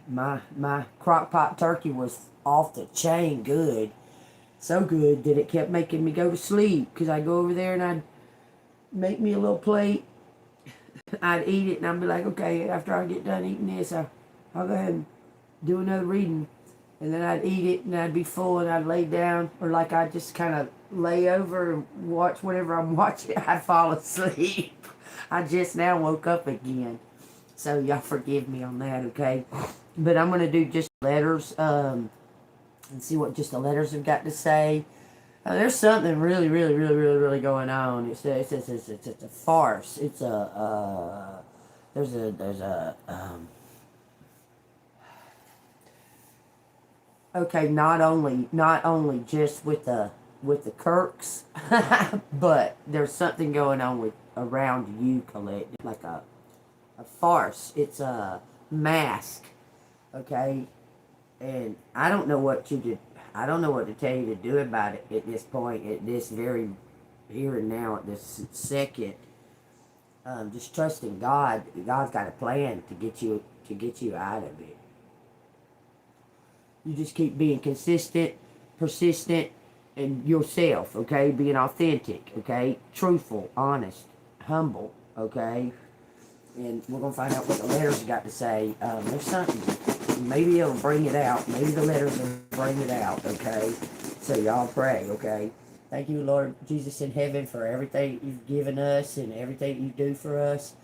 My crock pot turkey was off the chain good. So good that it kept making me go to sleep. Because I'd go over there and I'd make me a little plate. I'd eat it and I'd be like, okay, after I get done eating this, I'll go ahead and do another reading. And then I'd eat it and I'd be full and I'd lay down. Or like I'd just kind of lay over and watch whatever I'm watching. I'd fall asleep. I just now woke up again. So y'all forgive me on that, okay? But I'm going to do just letters and see what just the letters have got to say. There's something really going on. It's a farce. It's a, there's a, okay, not only just with the Kirks, but there's something going on with around you, Colette, like a farce. It's a mask, okay, and I don't know what you did. I don't know what to tell you to do about it at this point, at this very here and now, at this second. Just trusting God. God's got a plan to get you out of it. You just keep being consistent, persistent, and yourself, okay? Being authentic, okay? Truthful, honest, humble, okay? And we're going to find out what the letters got to say. There's something. Maybe it'll bring it out. Maybe the letters will bring it out, okay? So y'all pray, okay? Thank you, Lord Jesus in heaven, for everything you've given us and everything you do for us.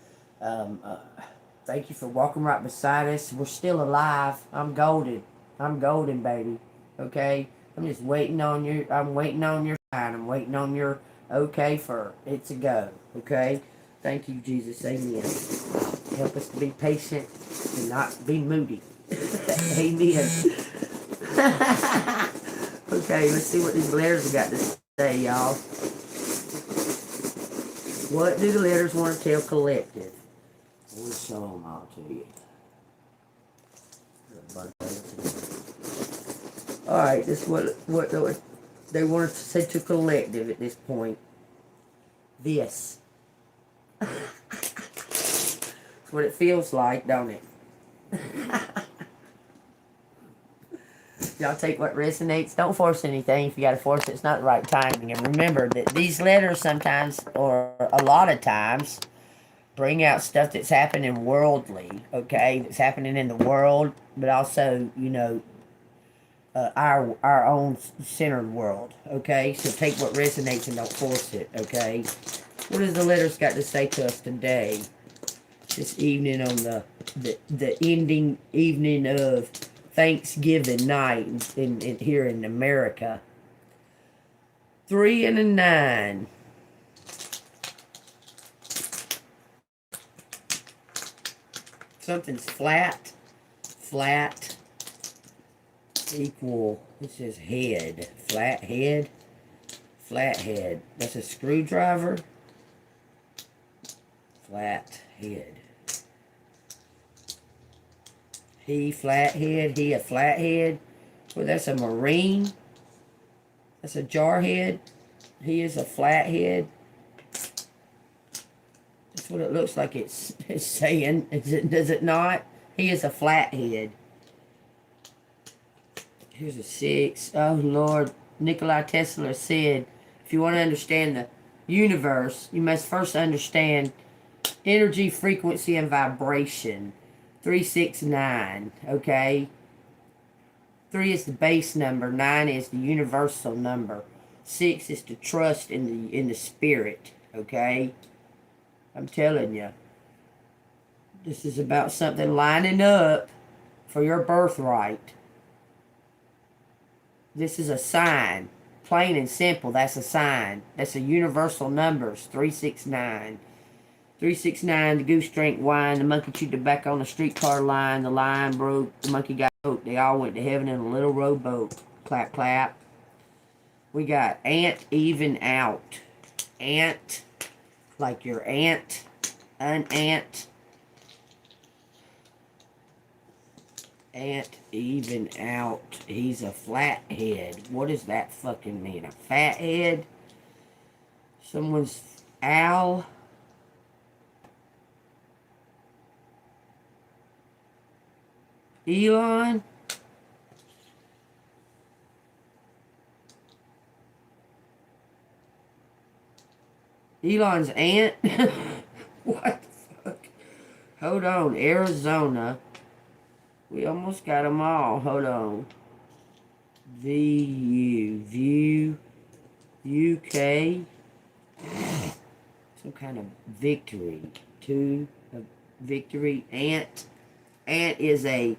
Thank you for walking right beside us. We're still alive. I'm golden. I'm golden, baby. Okay? I'm just waiting on you. I'm waiting on your sign. I'm waiting on your okay for it to go. Okay? Thank you, Jesus. Amen. Help us to be patient and not be moody. Amen. Okay, let's see what these letters have got to say, y'all. What do the letters want to tell collective? We'll show them all to you. Alright, this is what they want to say to collective at this point. This. That's what it feels like, don't it? Y'all take what resonates. Don't force anything. If you gotta force it, it's not the right timing. And remember that these letters sometimes, or a lot of times, bring out stuff that's happening worldly, okay? That's happening in the world, but also, you know, our own centered world, okay? So take what resonates and don't force it, okay? What has the letters got to say to us today? This evening on the ending evening of Thanksgiving night in here in America. 3 and a 9. Something's flat, equal, it says head, flat head. That's a screwdriver. Flat head. He flathead, he a flathead. Well, that's a marine. That's a jarhead. He is a flathead. That's what it looks like it's saying. Does it not? He is a flathead. Here's a 6. Oh, Lord. Nikola Tesla said, if you want to understand the universe, you must first understand energy, frequency, and vibration. 369, okay? 3 is the base number. 9 is the universal number. 6 is to trust in the spirit, okay? I'm telling you. This is about something lining up for your birthright. This is a sign. Plain and simple, that's a sign. That's a universal numbers, 369. 369, the goose drank wine, the monkey chewed tobacco on the streetcar line, the line broke, the monkey got broke. They all went to heaven in a little rowboat. Clap, clap. We got ant even out. Ant, like your aunt, an ant. Ant even out. He's a flathead. What does that fucking mean? A fathead? Someone's owl? Elon. Elon's aunt? What the fuck? Hold on. Arizona. We almost got them all. Hold on. View. UK. Some kind of victory. Victory. Aunt. Aunt is a...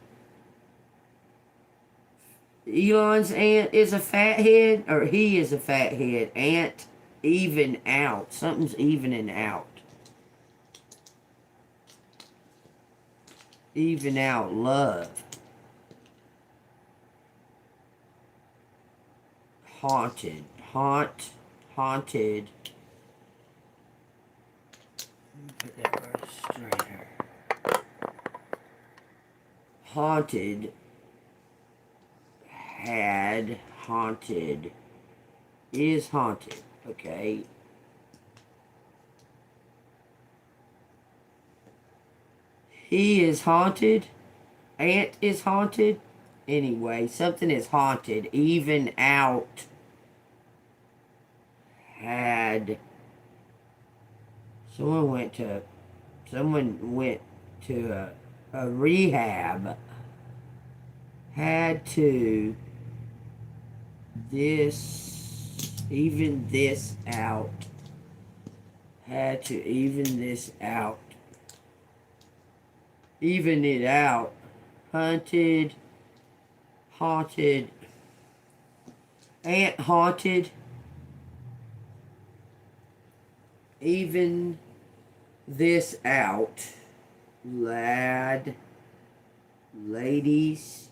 Elon's aunt is a fathead, or he is a fathead. Aunt, even out. Something's evening out. Even out love. Haunted. Haunted. Put that word straighter. Haunted. Had. Haunted. Is haunted. Okay. He is haunted. Aunt is haunted. Anyway, something is haunted. Even out. Had. Someone went to a rehab. Had to. Even this out. Had to even this out. Even it out. Haunted. Aunt haunted. Even this out. Lad. Ladies.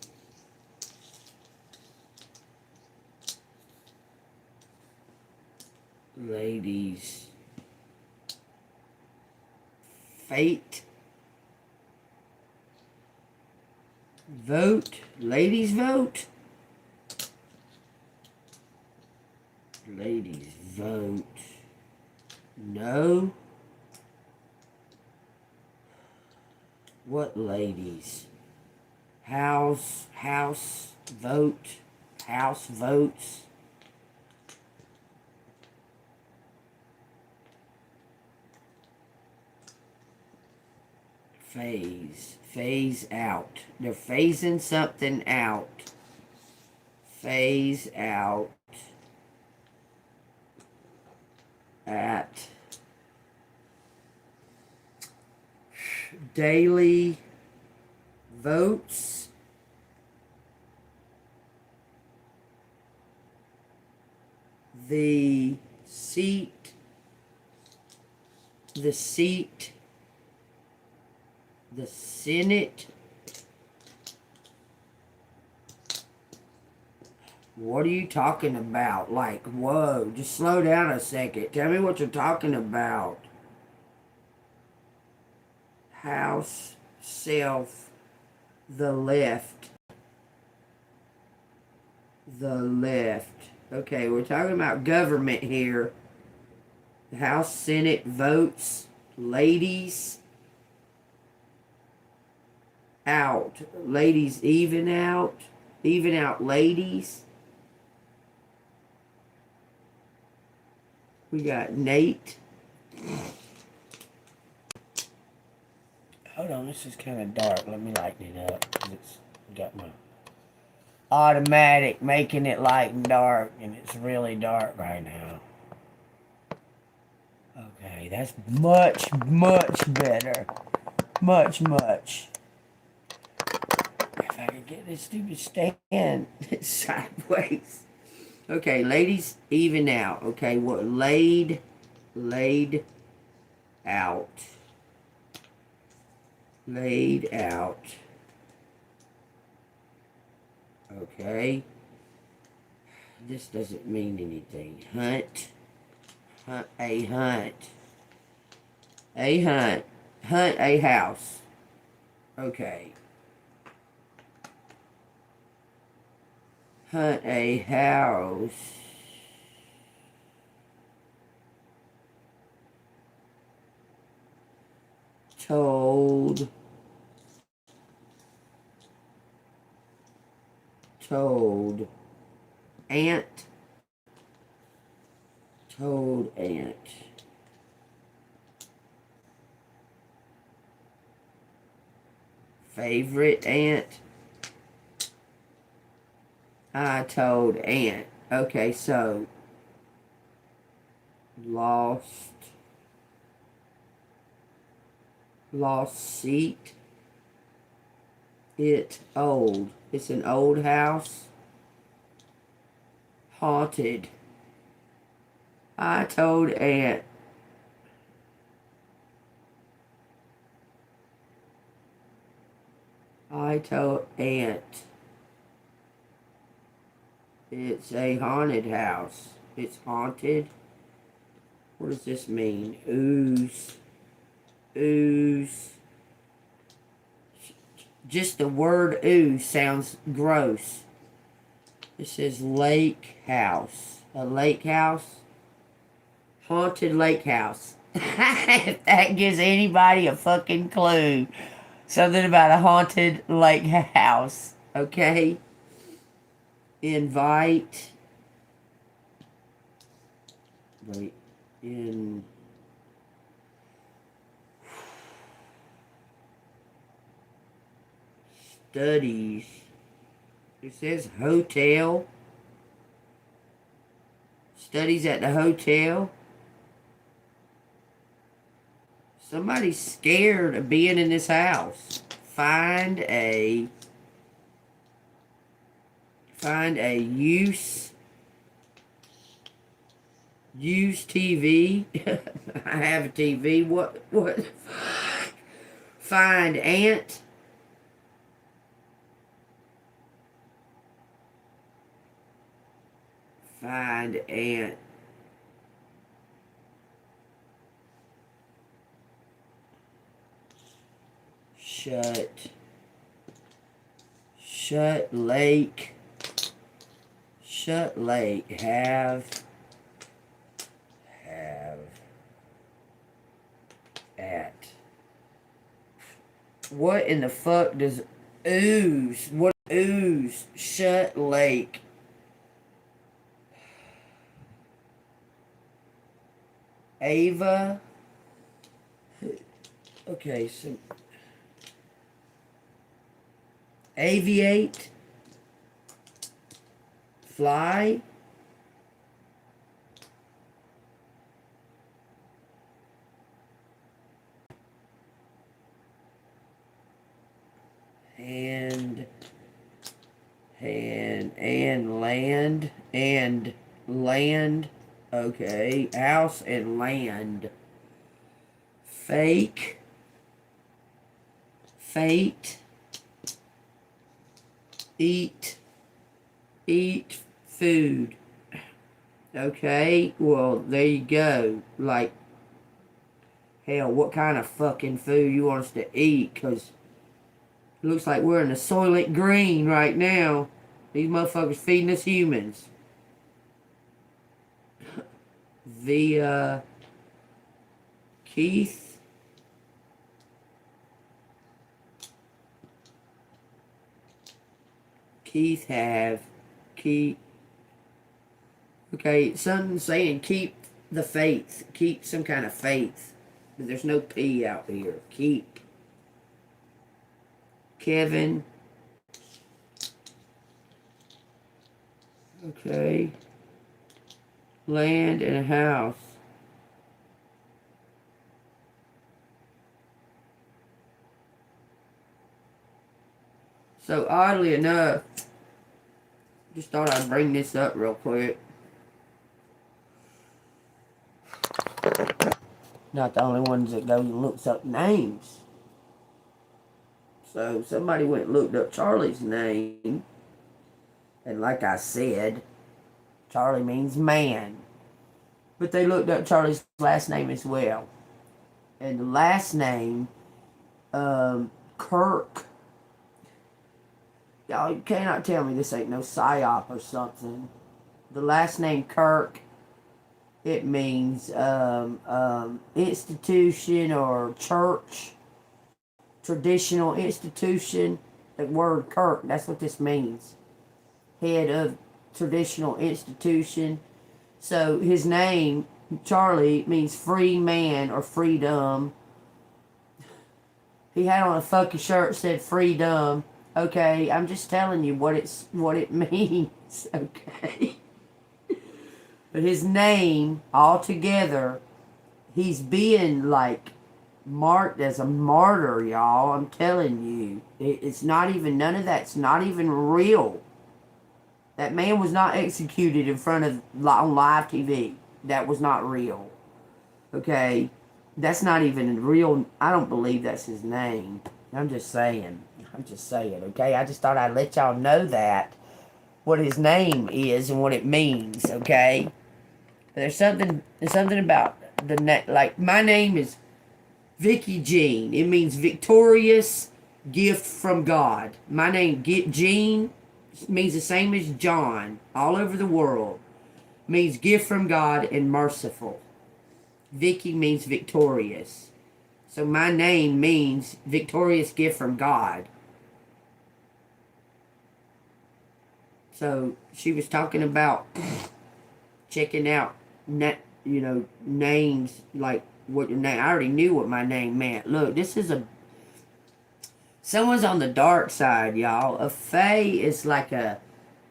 Fate. Vote. Ladies vote. Ladies vote. No. What ladies? House vote. House votes. Phase out. They're phasing something out. Phase out. At. Daily votes. The seat. The Senate. What are you talking about? Like, whoa, just slow down a second. Tell me what you're talking about. House, self, the left. Okay, we're talking about government here. House, Senate, votes, ladies. Out. Ladies even out. Even out ladies. We got Nate. Hold on, this is kind of dark. Let me lighten it up. Because it's got my automatic making it light and dark. And it's really dark right now. Okay, that's much better. Much. If I could get this stupid stand sideways. Okay, ladies, even out. Okay, what laid out. Laid out. Okay. This doesn't mean anything. Hunt. A hunt. Hunt a house. Okay. Hunt a house. Told. Toad. Ant. Toad ant. Favorite ant. I told ant. Okay, so lost seat. It old. It's an old house. Haunted. I told ant. I told ant. It's a haunted house. It's haunted. What does this mean? Ooze. Ooze. Just the word ooze sounds gross. It says lake house. A lake house? Haunted lake house. If that gives anybody a fucking clue. Something about a haunted lake house. Okay? Invite. Wait. In. Studies. It says hotel. Studies at the hotel. Somebody's scared of being in this house. Find a use TV. I have a TV. What? Find ant. Find ant. Shut lake. Shut lake. Have at. What in the fuck does ooze? What ooze? Shut lake. Ava. Okay, so aviate. Fly. And land. Okay, house and land. Fake. Fate. Eat food. Okay, well, there you go. Like, hell, what kind of fucking food you want us to eat? Because it looks like we're in the Soylent Green right now. These motherfuckers feeding us humans. The, Keith. Okay, something saying keep the faith. Keep some kind of faith. But there's no P out here. Keep. Kevin. Okay. Land and a house. So oddly enough, just thought I'd bring this up real quick. Not the only ones that goes and looks up names. So somebody went and looked up Charlie's name. And like I said, Charlie means man. But they looked up Charlie's last name as well. And the last name, Kirk. Y'all, you cannot tell me this ain't no psyop or something. The last name Kirk, it means institution or church, traditional institution. The word Kirk, that's what this means. head of traditional institution. So his name, Charlie, means free man or freedom. He had on a fucking shirt that said freedom. Okay, I'm just telling you what it means. Okay, but his name altogether, he's being like marked as a martyr, y'all. I'm telling you, it's not even, none of that's not even real. That man was not executed in front of, on live TV. That was not real. Okay, that's not even real. I don't believe that's his name. I'm just saying. Okay, I just thought I'd let y'all know that, what his name is and what it means. Okay, there's something about the like my name is Vicky Jean. It means victorious gift from God. My name Jean means the same as John all over the world. Means gift from God and merciful. Vicky means victorious. So my name means victorious gift from God. So she was talking about checking out names, like what your name. I already knew what my name meant. Look, this is someone's on the dark side, y'all. A fae is like an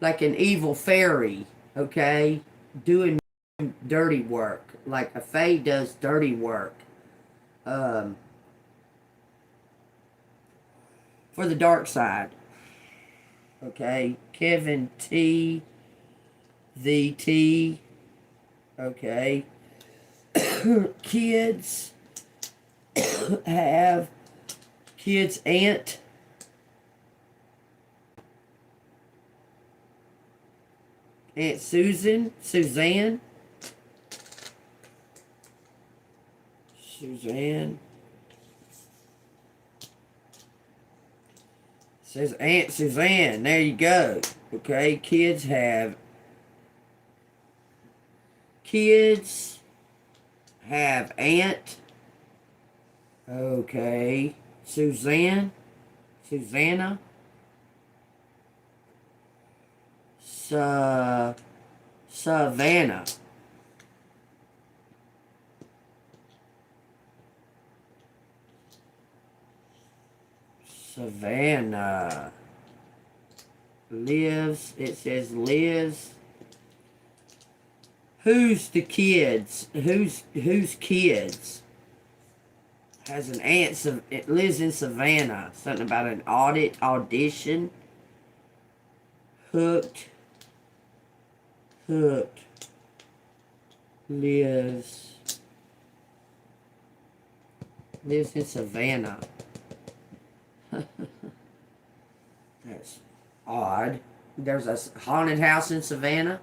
evil fairy, okay? Doing dirty work. Like a fae does dirty work. For the dark side. Okay, Kevin T. The T. Okay. Kids have aunt. Aunt Suzanne. Suzanne. Says Aunt Suzanne. There you go. Okay, kids have aunt. Okay, Susanna. Savannah. Savannah lives. It says lives. Who's the kids? Who's kids? Has an aunt. It lives in Savannah. Something about an audition. Hooked. Lives in Savannah. That's odd. There's a haunted house in Savannah.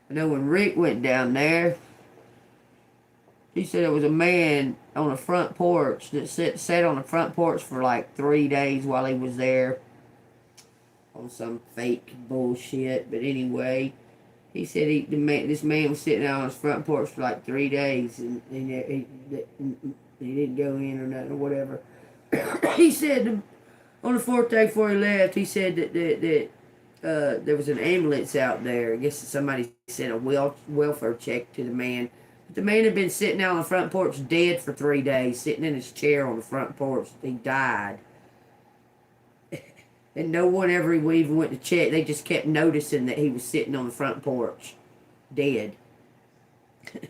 I know when Rick went down there, he said there was a man on the front porch that sat on the front porch for like 3 days while he was there on some fake bullshit. But anyway, he said this man was sitting out on his front porch for like 3 days and he didn't go in or nothing or whatever. He said on the 4th day before he left, he said that there was an ambulance out there. I guess somebody sent a welfare check to the man. But the man had been sitting out on the front porch dead for 3 days, sitting in his chair on the front porch. He died. And no one ever even went to check. They just kept noticing that he was sitting on the front porch, dead.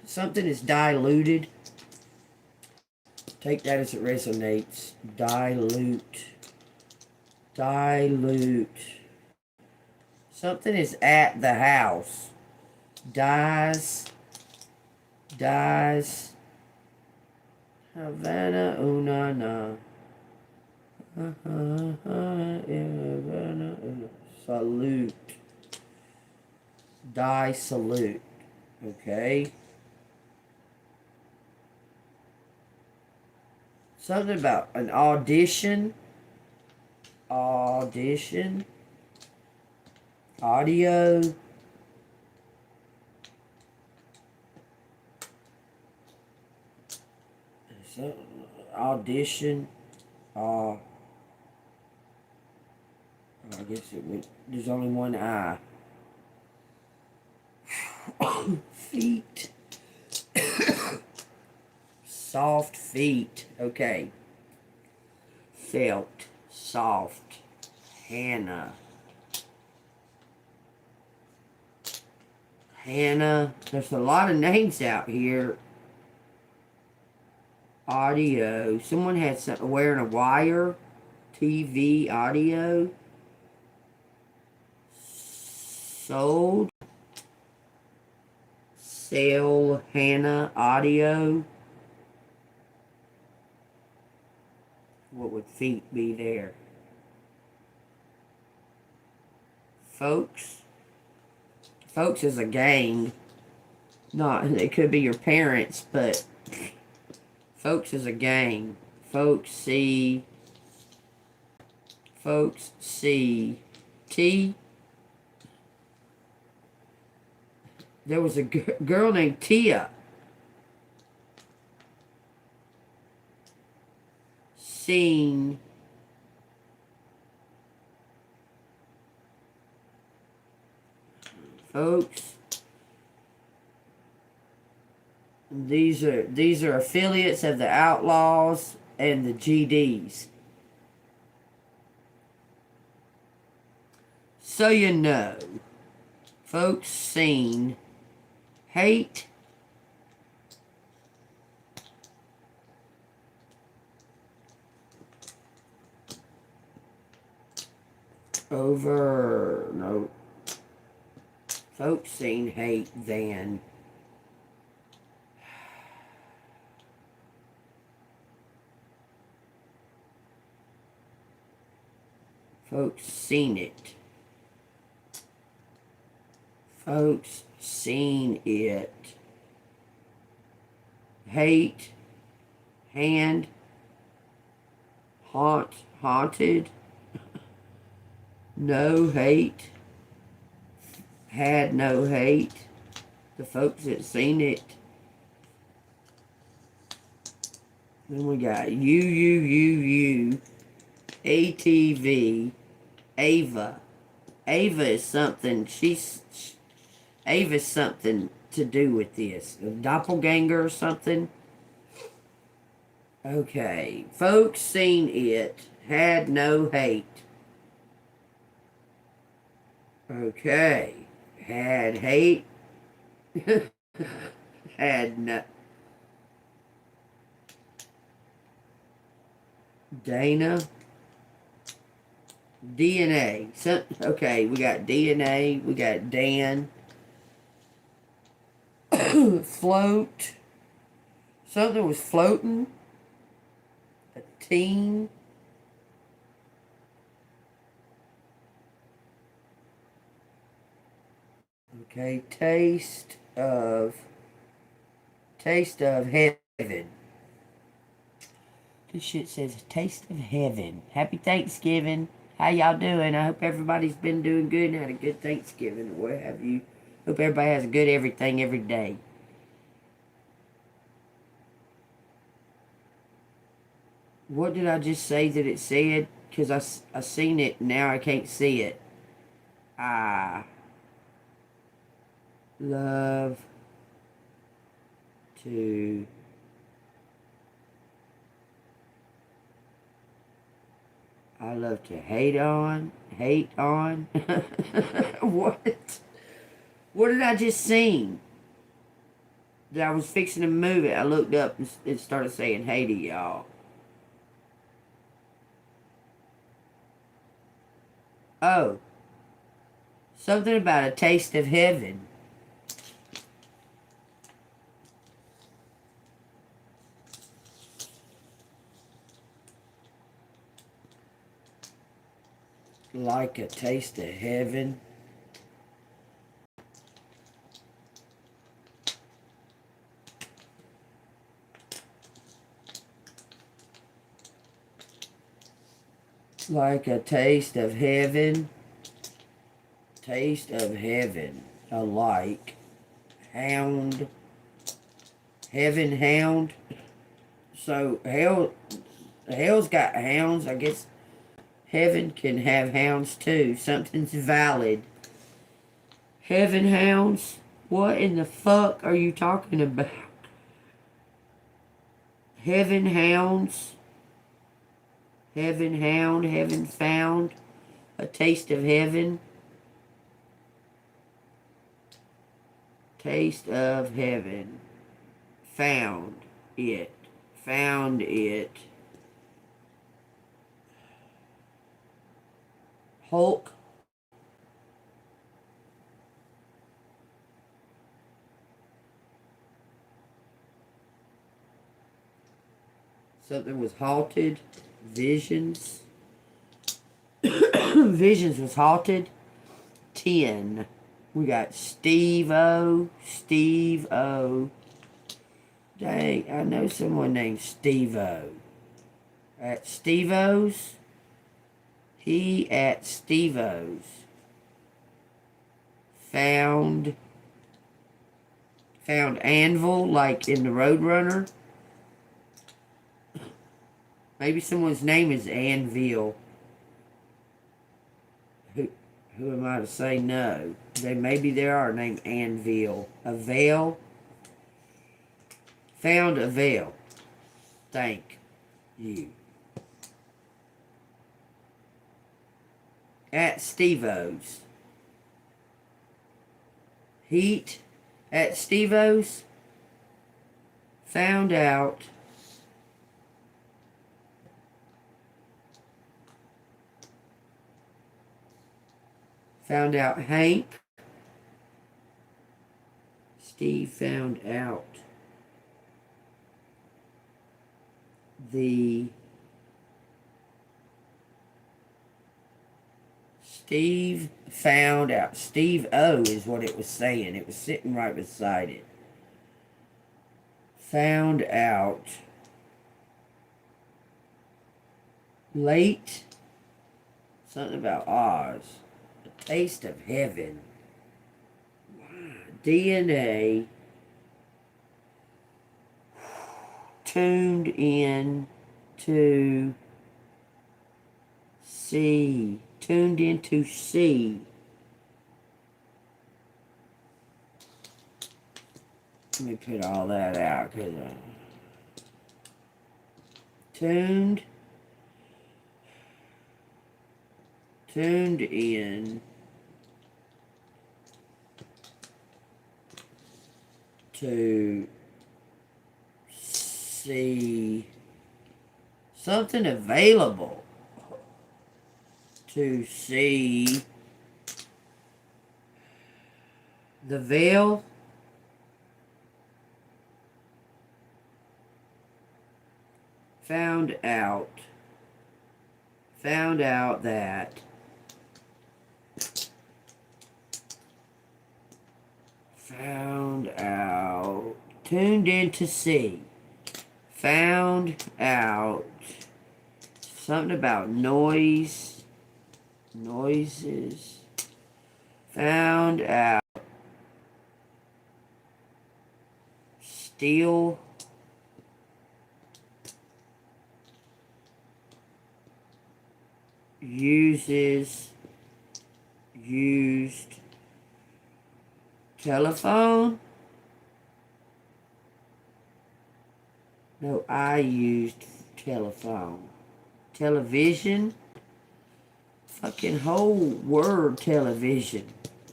Something is diluted. Take that as it resonates. Dilute. Something is at the house. Dies. Havana, Unana. Salute. Salute. Okay. Something about an audition. Audio. Audition. I guess there's only one eye. Feet. Soft feet. Okay. Felt. Soft. Hannah. Hannah. There's a lot of names out here. Audio. Someone had some wearing a wire. TV. Audio. Sold. Sell. Hannah. Audio. What would feet be there? Folks. Folks is a gang. Not, it could be your parents, but folks is a gang. Folks see. Folks see. T. There was a girl named Tia. Seen. Folks, these are affiliates of the Outlaws and the GDs. So you know, folks seen. Hate. Over. No. Folks seen hate then. Folks seen it. Folks seen it. Hate. Hand. Haunted. No hate. Had no hate. The folks that seen it. Then we got you. ATV. Ava. Ava is something. Ava's something to do with this. A doppelganger or something. Okay. Folks seen it. Had no hate. Okay. Had hate. Had no. Dana. DNA. Okay, we got DNA. We got Dan. Float. Something was floating. A teen. Okay, taste of heaven. This shit says taste of heaven. Happy Thanksgiving. How y'all doing? I hope everybody's been doing good and had a good Thanksgiving or what have you. Hope everybody has a good everything every day. What did I just say that it said? Because I seen it, now I can't see it. I love to hate on. What? What did I just sing? That I was fixing to move it. I looked up and it started saying, hey to y'all. Oh. Something about a taste of heaven. Like a taste of heaven. Like a taste of heaven. Taste of heaven. Alike. Hound. Heaven hound. So hell's got hounds, I guess. Heaven can have hounds too. Something's valid. Heaven hounds? What in the fuck are you talking about? Heaven hounds? Heaven hound? Heaven found? A taste of heaven? Taste of heaven. Found it. Found it. Hulk. Something was halted. Visions. Visions was halted. 10. We got Steve-O. Steve-O. Dang, I know someone named Steve-O. At Steve-O's? He at Steve-O's. Found anvil like in the Roadrunner. Maybe someone's name is Anvil. Who am I to say no? Maybe there are named Anvil. A veil. Found a veil. Thank you. At Steve-O's. Heat at Steve-O's. Found out. Found out Hank. Steve found out Steve found out. Steve-O is what it was saying. It was sitting right beside it. Found out. Late. Something about Oz. A taste of heaven. DNA. Tuned in to see. Tuned in to see. Let me put all that out. Cause, tuned in to see something available to see the veil. Found out that tuned in to see. Found out something about noises. Found out steel. Used telephone. No, I used telephone. Television. Fucking whole word television.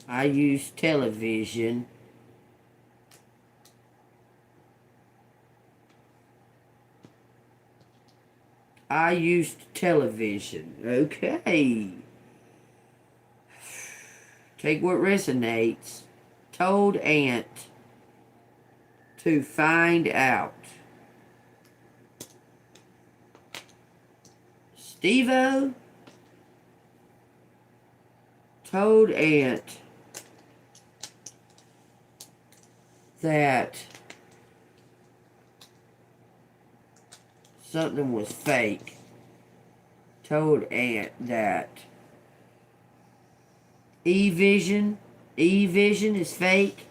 I used television. I used television. Okay. Take what resonates. Told Aunt to find out. Steve-O told Aunt that something was fake. Told Aunt that E-Vision is fake.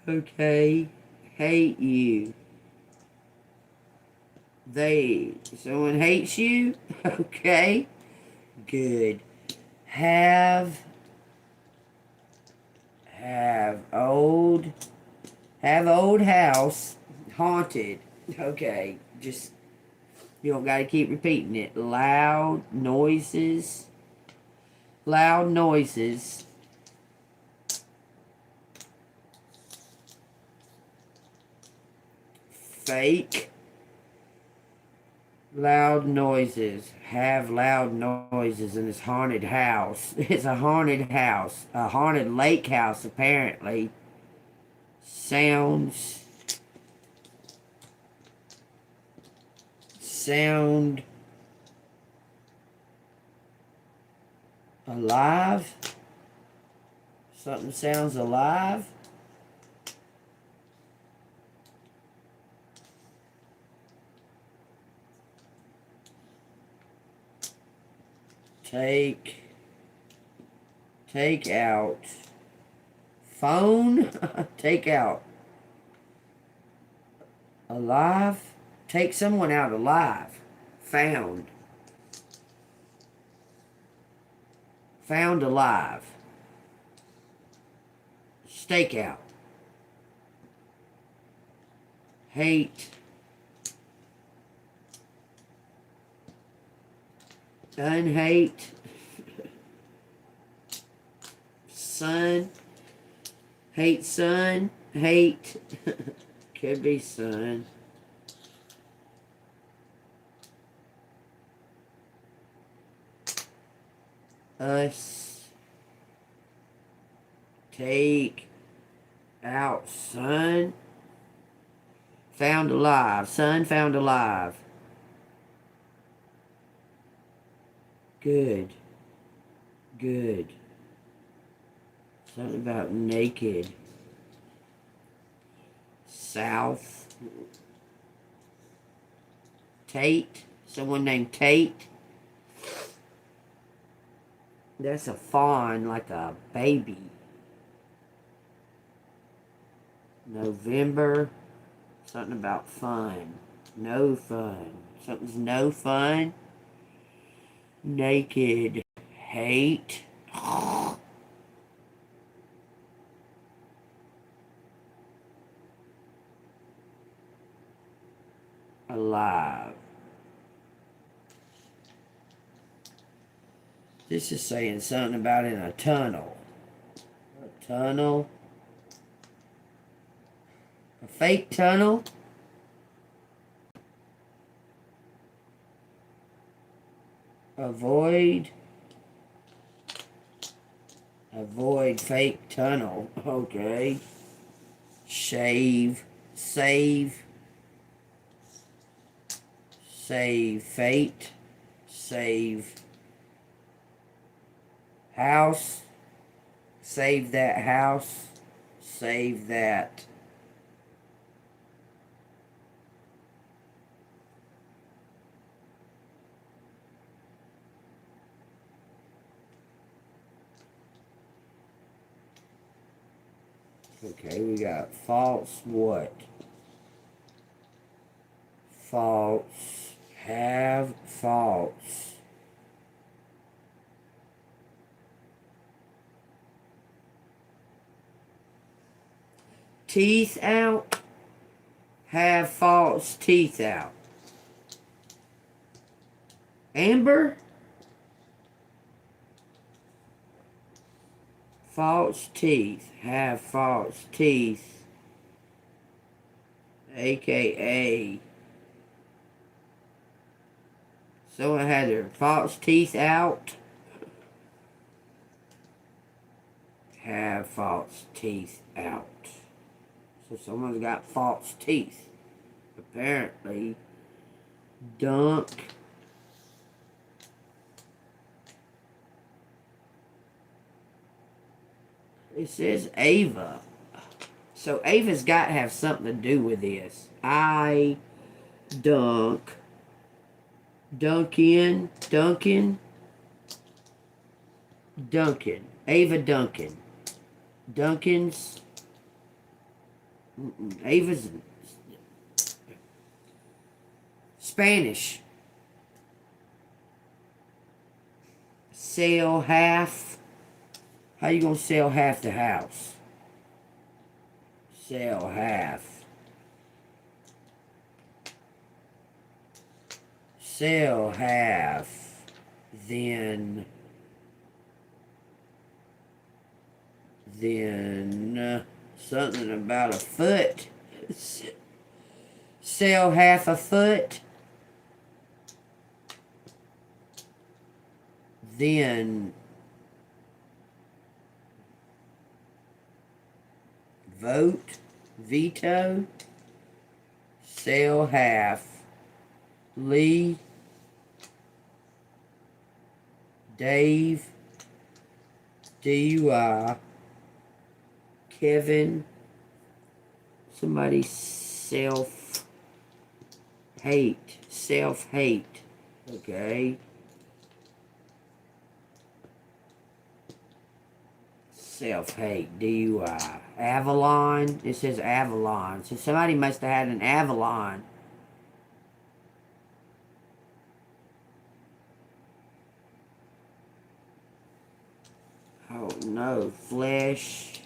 Okay. Hate you. They. Someone hates you? Okay. Good. Have old house haunted. Okay. Just, you don't gotta keep repeating it. Loud noises. Loud noises. Fake loud noises. Have loud noises in this haunted house. It's a haunted house. A haunted lake house, apparently. Sound alive. Something sounds alive. Take out phone. Take out alive. Take someone out alive. Found alive. Stakeout. Hate. Unhate. Son. Hate son. Hate. Could be son. Us. Take out son. Found alive. Son found alive. Good. Good. Something about naked. South. Tate. Someone named Tate. That's a fawn, like a baby. November. Something about fun. No fun. Something's no fun. Naked. Hate. Alive. This is saying something about in a tunnel. A tunnel. A fake tunnel. Avoid fake tunnel. Okay. Save fate. Save house. Save that house. Save that. Okay, we got false what? False. Have false. Teeth out. Have false teeth out. Amber. False teeth. Have false teeth. AKA. Someone had their false teeth out. Have false teeth out. So someone's got false teeth. Apparently. Dunk. It says Ava. So Ava's got to have something to do with this. Duncan. Ava Duncan. Duncan's. Ava's. Spanish. Sell half. How you gonna sell half the house? Sell half. Sell half. Then something about a foot. Sell half a foot. Then vote, veto, sell half, Lee, Dave, DUI, Kevin, somebody self-hate, okay. Self-hate, DUI. Avalon, it says Avalon. So somebody must have had an Avalon. Oh no, flesh.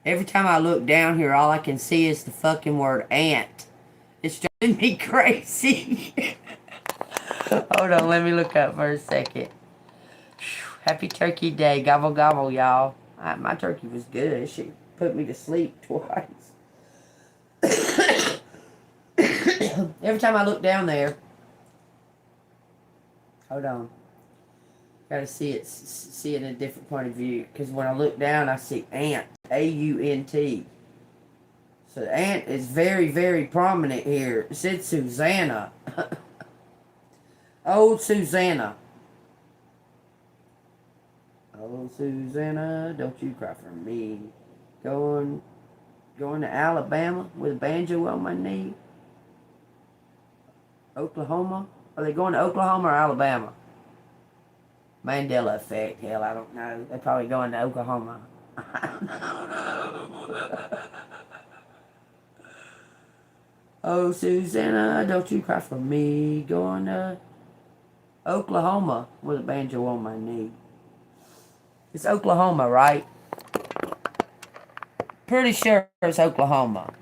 Every time I look down here, all I can see is the fucking word ant. It's driving me crazy. Hold on, let me look up for a second. Happy Turkey Day. Gobble, gobble, y'all. My turkey was good. She put me to sleep twice. Every time I look down there. Hold on. Gotta see it in a different point of view. Because when I look down, I see ant. A-U-N-T. So the ant is very, very prominent here. It said Susanna. Old Susanna. Oh, Susanna, don't you cry for me. Going to Alabama with a banjo on my knee. Oklahoma? Are they going to Oklahoma or Alabama? Mandela effect. Hell, I don't know. They're probably going to Oklahoma. I don't know. Oh, Susanna, don't you cry for me. Going to Oklahoma with a banjo on my knee. It's Oklahoma, right? Pretty sure it's Oklahoma.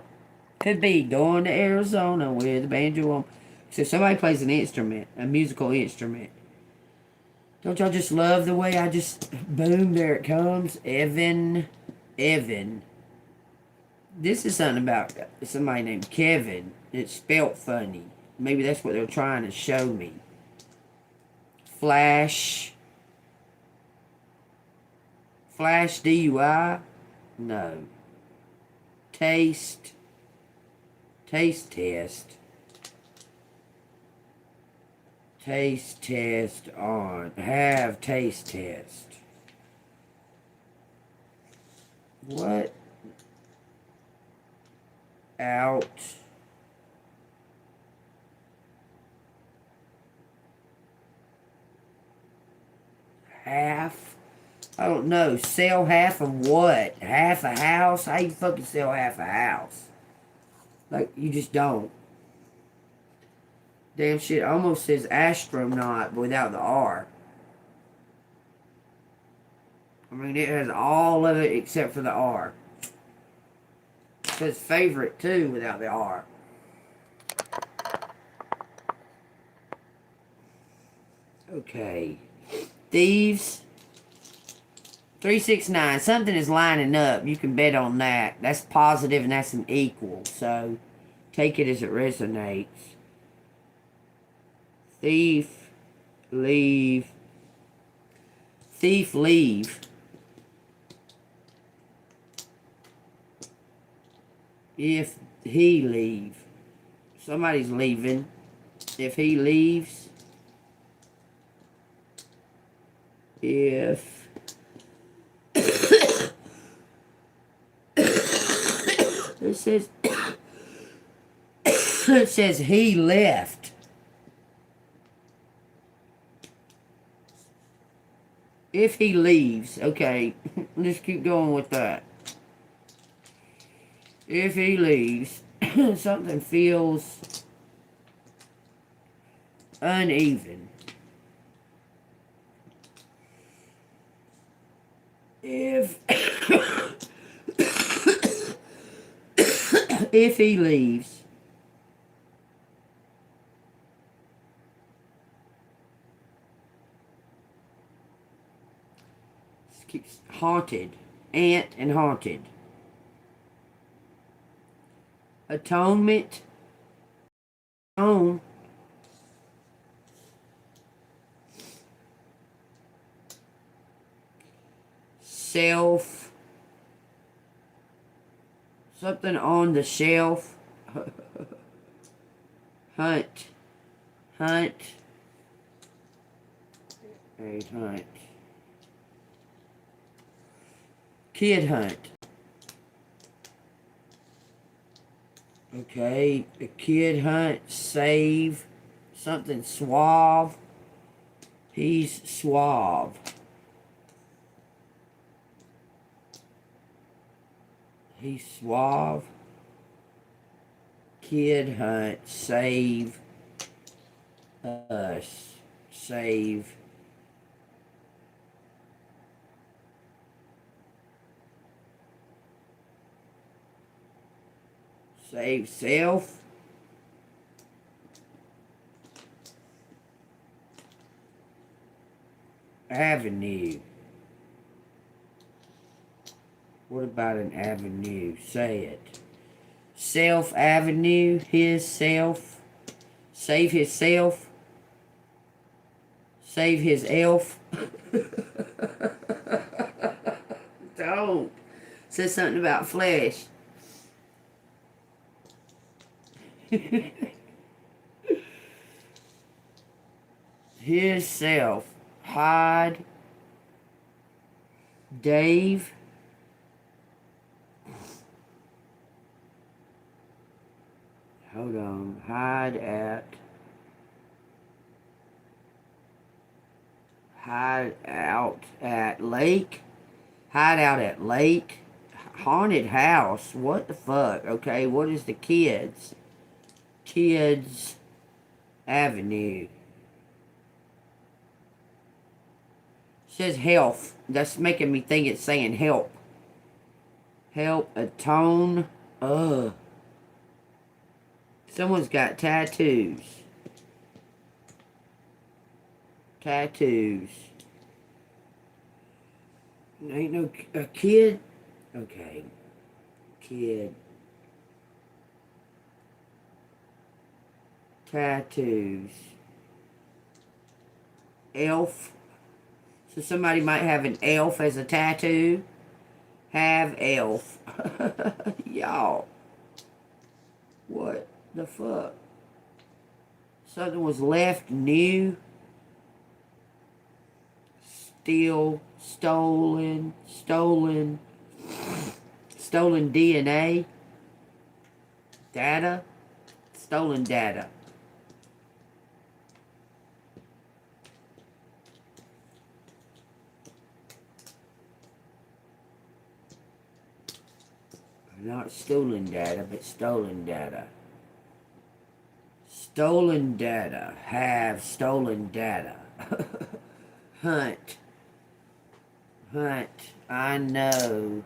Could be going to Arizona with a banjo on. So somebody plays an instrument, a musical instrument. Don't y'all just love the way I just, boom, there it comes. Evan. This is something about somebody named Kevin. It's spelt funny. Maybe that's what they're trying to show me. Flash DUI? No. Taste test. Taste test on. Have taste test. What? Out. Half. I don't know. Sell half of what? Half a house? How you fucking sell half a house? Like, you just don't. Damn shit, almost says astronaut without the R. I mean, it has all of it except for the R. It says favorite too without the R. Okay. Thieves. 369. Something is lining up. You can bet on that. That's positive and that's an equal. So, take it as it resonates. Thief. Leave. Thief, leave. If he leave. Somebody's leaving. If he leaves. If it says it says he left. If he leaves, okay, let's keep going with that. If he leaves, something feels uneven. If if he leaves, keeps haunted, aunt and haunted. Atonement, home. Self, something on the shelf. Hunt, hunt, a hunt. Kid hunt. Okay, a kid hunt, save, something suave. He's suave. He's suave. Kid hunt, save us. Save. Save self. Avenue. What about an avenue? Say it. Self avenue. His self. Save his self. Save his elf. Don't. Says something about flesh. His self. Hide. Dave. Hold on. Hide out at lake. Hide out at lake. Haunted house. What the fuck? Okay, what is the kids? Kids Avenue. Says health. That's making me think it's saying help. Help, atone. Ugh. Someone's got tattoos. Tattoos. Ain't no a kid. Okay. Kid. Tattoos. Elf. So somebody might have an elf as a tattoo. Have elf. Y'all. What the fuck? Something was left new. Steal. Stolen. Stolen DNA. Data. Stolen data. Not stolen data, but stolen data. Stolen data. Have stolen data. Hunt. Hunt. I know.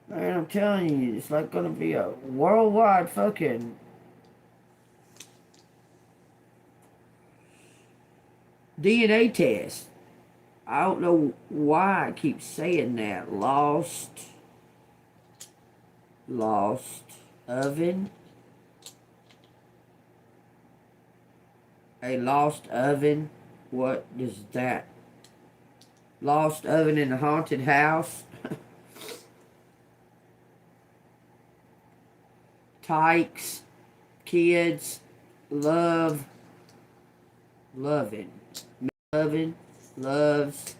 Man, I'm telling you, it's like gonna be a worldwide fucking DNA test. I don't know why I keep saying that. Lost oven. A lost oven. What is that? Lost oven in a haunted house. Tykes. Kids. Loving. Loving. Loves.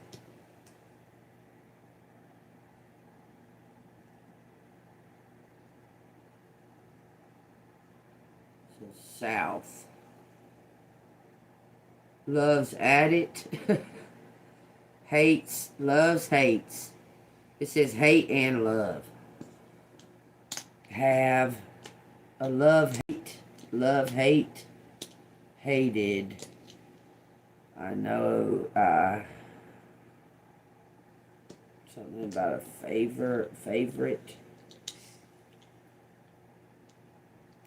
South. Loves at it. Hates. Loves hates. It says hate and love. have a love, hate, hated. I know, something about a favorite,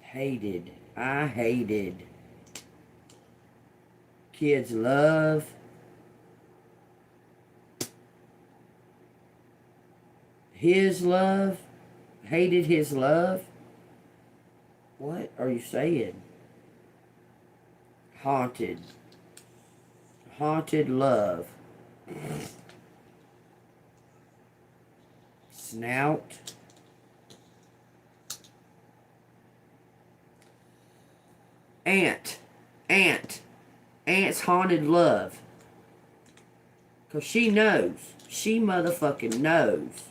hated. I hated. Kids love. His love. Hated his love. What are you saying? Haunted. Haunted love. Snout. Aunt. Aunt's haunted love. Because she knows. She motherfucking knows.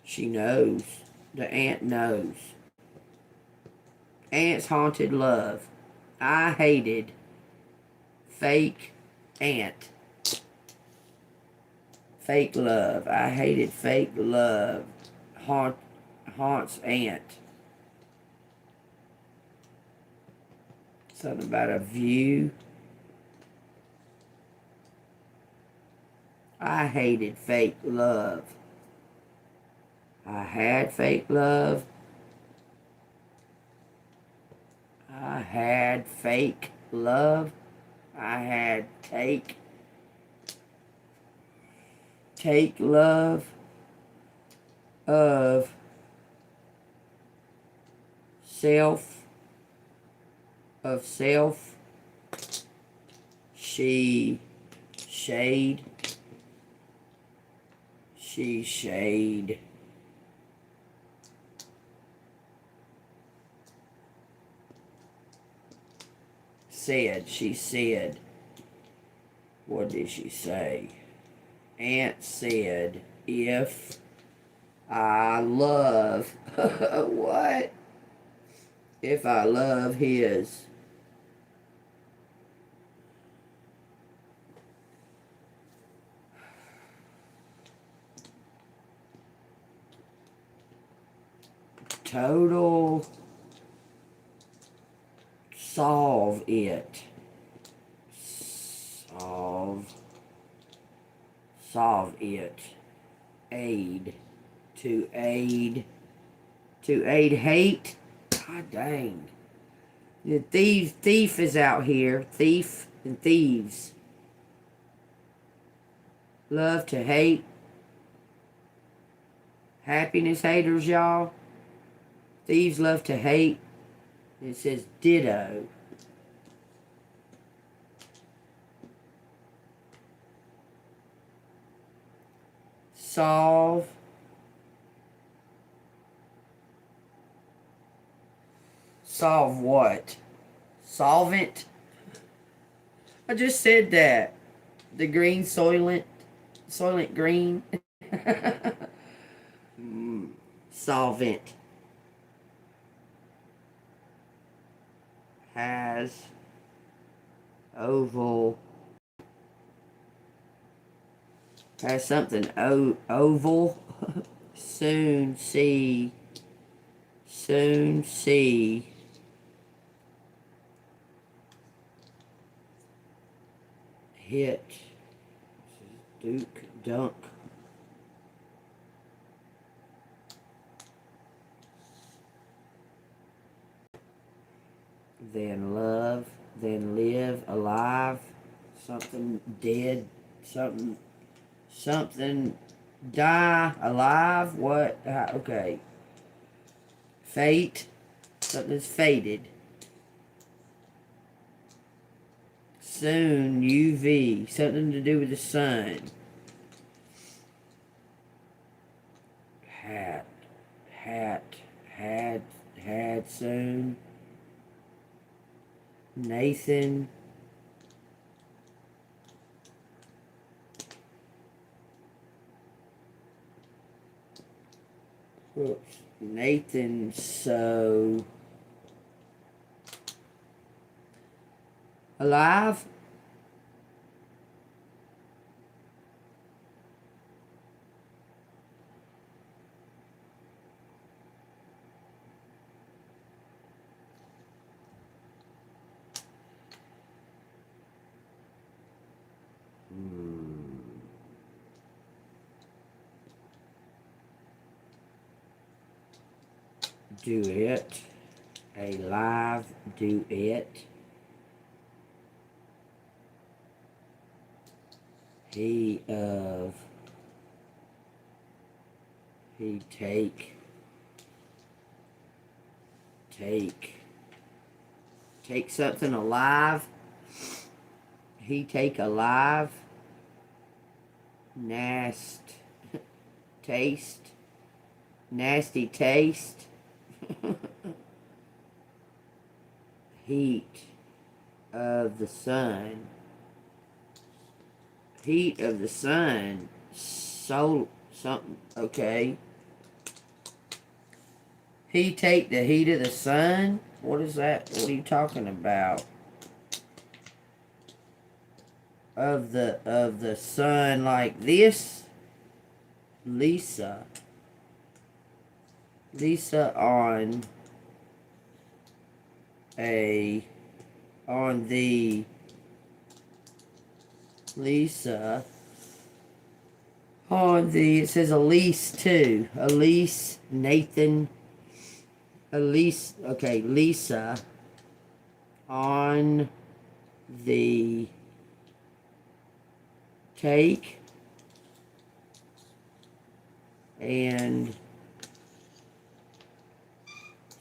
She knows. The aunt knows. Aunt's haunted love. I hated fake aunt. Fake love. I hated fake love. Haunts aunt. Something about a view. I hated fake love. I had fake love. I had fake love. I had take love of self. She shade. She said. What did she say? Aunt said, if I love, what? If I love his. Total. Solve it. Solve it. Aid. To aid hate. God dang. The thief is out here. Thief and thieves. Love to hate. Happiness haters, y'all. Thieves love to hate. It says ditto. Solve. Solve what? Solvent? I just said that. The green soylent green. Solvent. Has oval. Has something oval. Soon see. Hit. Duke, dunk. Then love, then live, alive, something dead, something die, alive, what, okay. Fate, something's fated. Soon, UV, something to do with the sun. Had soon. Nathan. Whoops. Nathan, so alive. duet. A live duet. He take something alive. He take alive. Taste. Nasty taste. Heat of the sun. Heat of the sun. So something. Okay. He take the heat of the sun? What is that? What are you talking about? Of the sun like this? Lisa on the it says Elise too. Elise, Nathan, Elise, okay, Lisa on the take and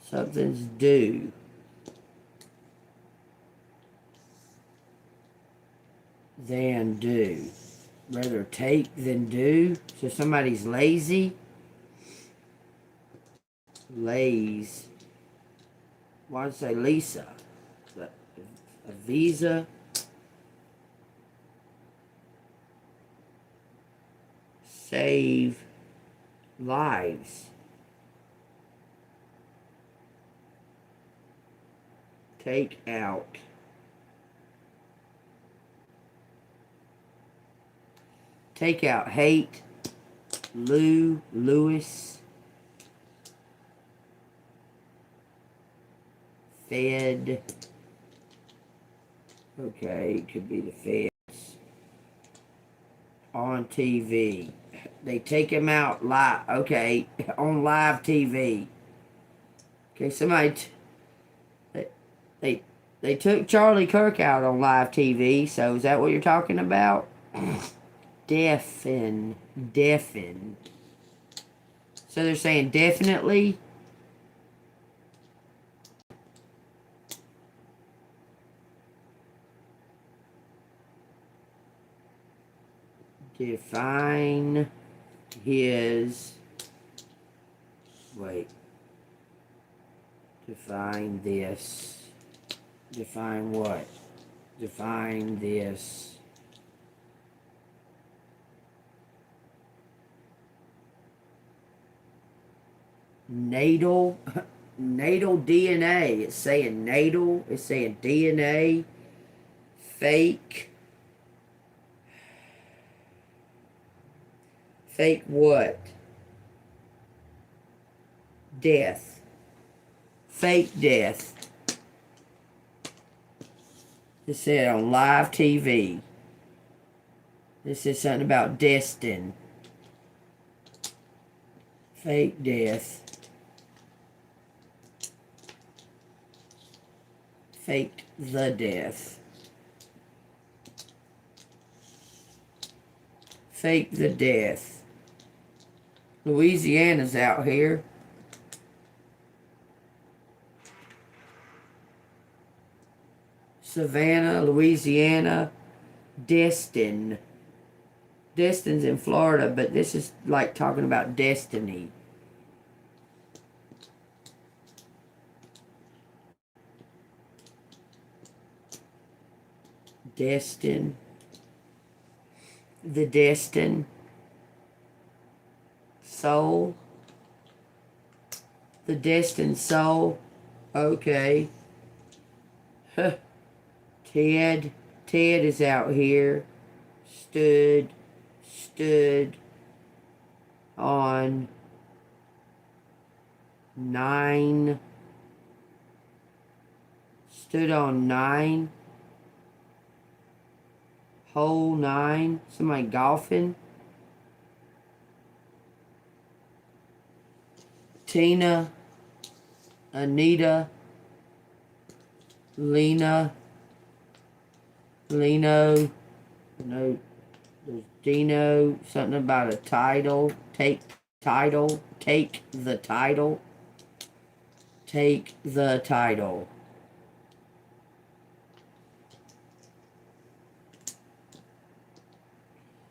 something's due. Than do. Rather take than do. So somebody's lazy. Lays. Why did I say Lisa? A visa. Save lives. Take out. Take out hate. Lewis. Fed. Okay, it could be the feds. On TV. They take him out live. Okay, on live TV. Okay, somebody. They took Charlie Kirk out on live TV. So is that what you're talking about? Deafen. So they're saying definitely. Define his. Wait. Define this. Define what? Define this. Natal DNA. It's saying natal. It's saying DNA. Fake what? Death. Fake death. It said on live TV. This is something about destined. Fake death. Faked the death. Fake the death. Louisiana's out here. Savannah, Louisiana. Destin. Destin's in Florida, but this is like talking about destiny. Destin. The destined. Soul. The destined soul. Okay. Huh. Ted is out here. Stood on 9. Stood on 9. Hole 9. Somebody golfing. Tina Anita, Lena, Leno, no, there's Dino, something about a title, take title, take the title, take the title.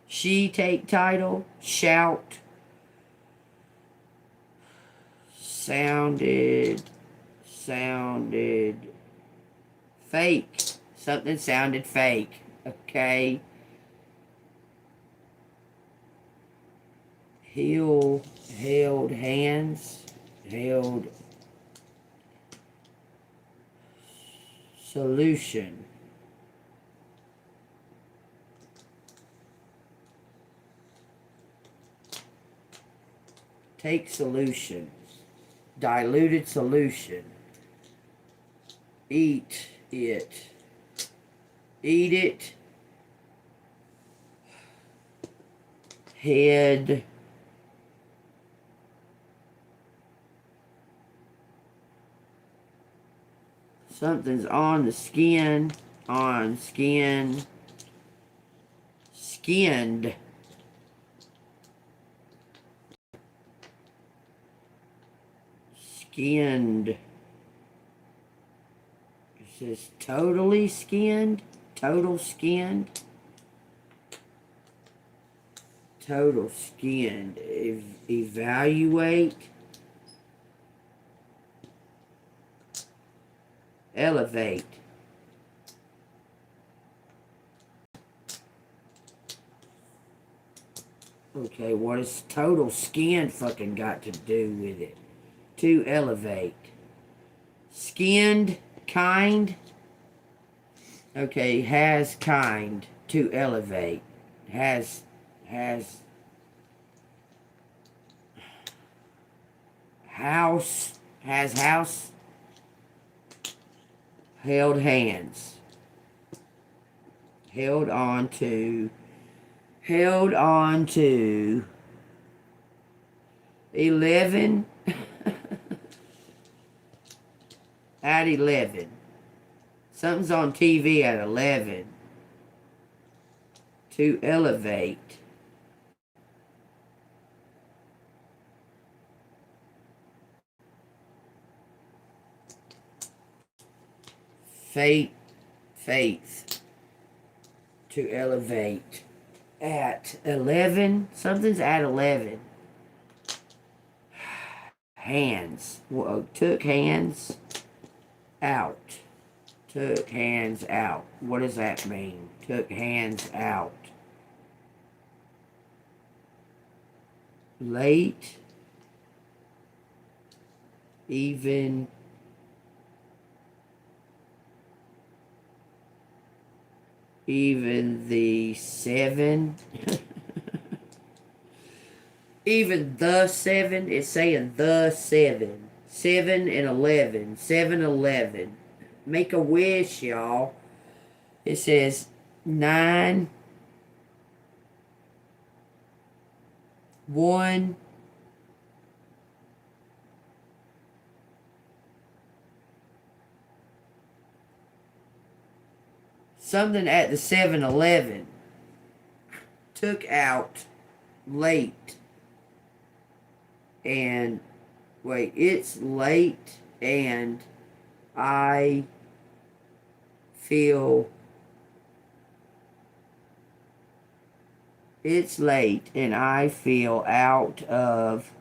She take title, shout, sounded, fake, something sounded fake, okay. Held hands, held solution. Take solution. Diluted solution. Eat it. Eat it. Head. Something's on the skin. On skin. Skinned. Skinned. It says totally skinned. Total skinned. Total skinned. Evaluate. Elevate. Okay, what has total skin fucking got to do with it? To elevate. Skinned, kind. Okay, has kind. To elevate. Has house. Has house. Held hands. Held on to 11 at 11. Something's on TV at 11. To elevate. Faith. To elevate. At 11. Something's at 11. Hands. Well, took hands out. Took hands out. What does that mean? Took hands out. Late. Even the 7. Even the 7. It's saying the 7. 7 and 11. 7-11. Make a wish, y'all. It says 9. 1. Something at the 7-Eleven. Took out late. And wait, it's late and I feel it's late and I feel out of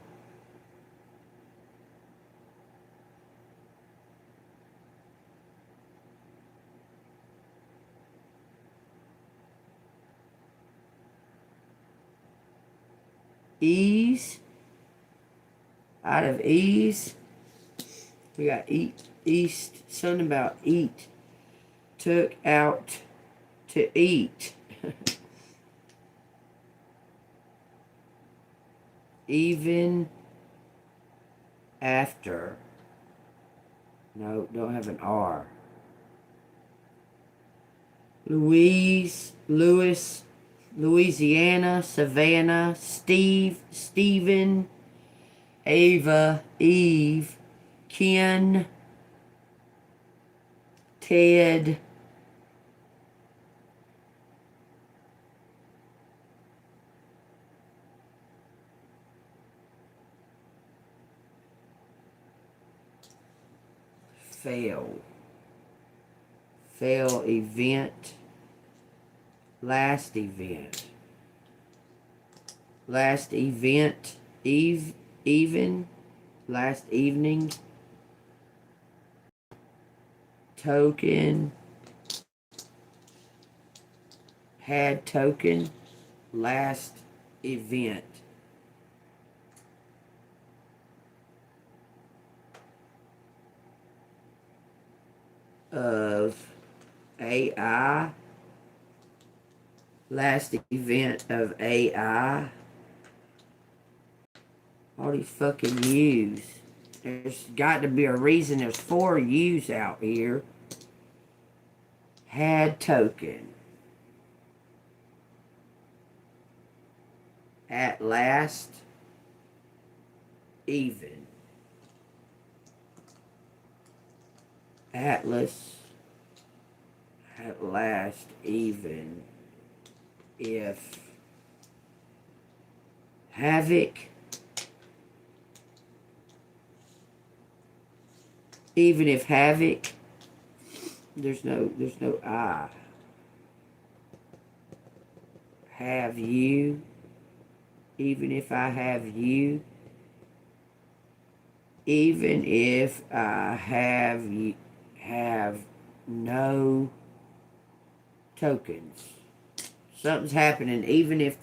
ease. Out of ease. We got east. Something about eat. Took out to eat. Even after. No, don't have an R. Louise, Louisiana, Savannah, Steve, Stephen, Ava, Eve, Ken, Ted, fail. Fail event. Last event. Last event. Even. Last evening. Token. Had token. Last event. Of AI. Last event of AI. All these fucking U's. There's got to be a reason there's 4 U's out here. Had token. At last. Even. Atlas. At last. Even. If. Havoc. Even if havoc. There's no I. Have you. Even if I have you. Even if I have no tokens. Something's happening even if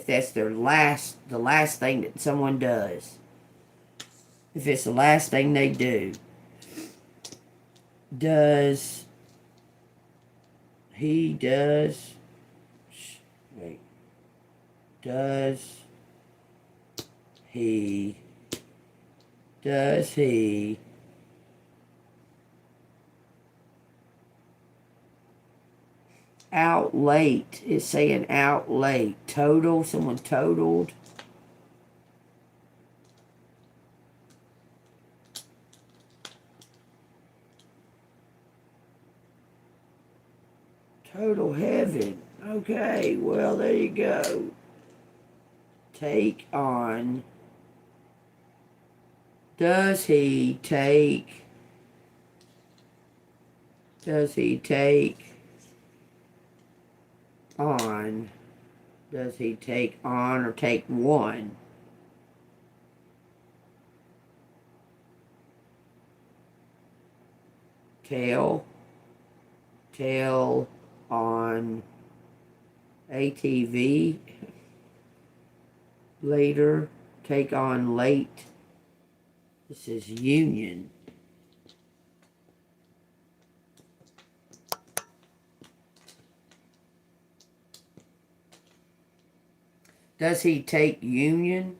that's the last thing that someone does. If it's the last thing they do. Does he out late? It's saying out late. Total, someone totaled. Total heaven. Okay, well, there you go. Take on. Does he take on? Does he take on or take one? Tail on ATV. Later, take on late. This is union. Does he take union?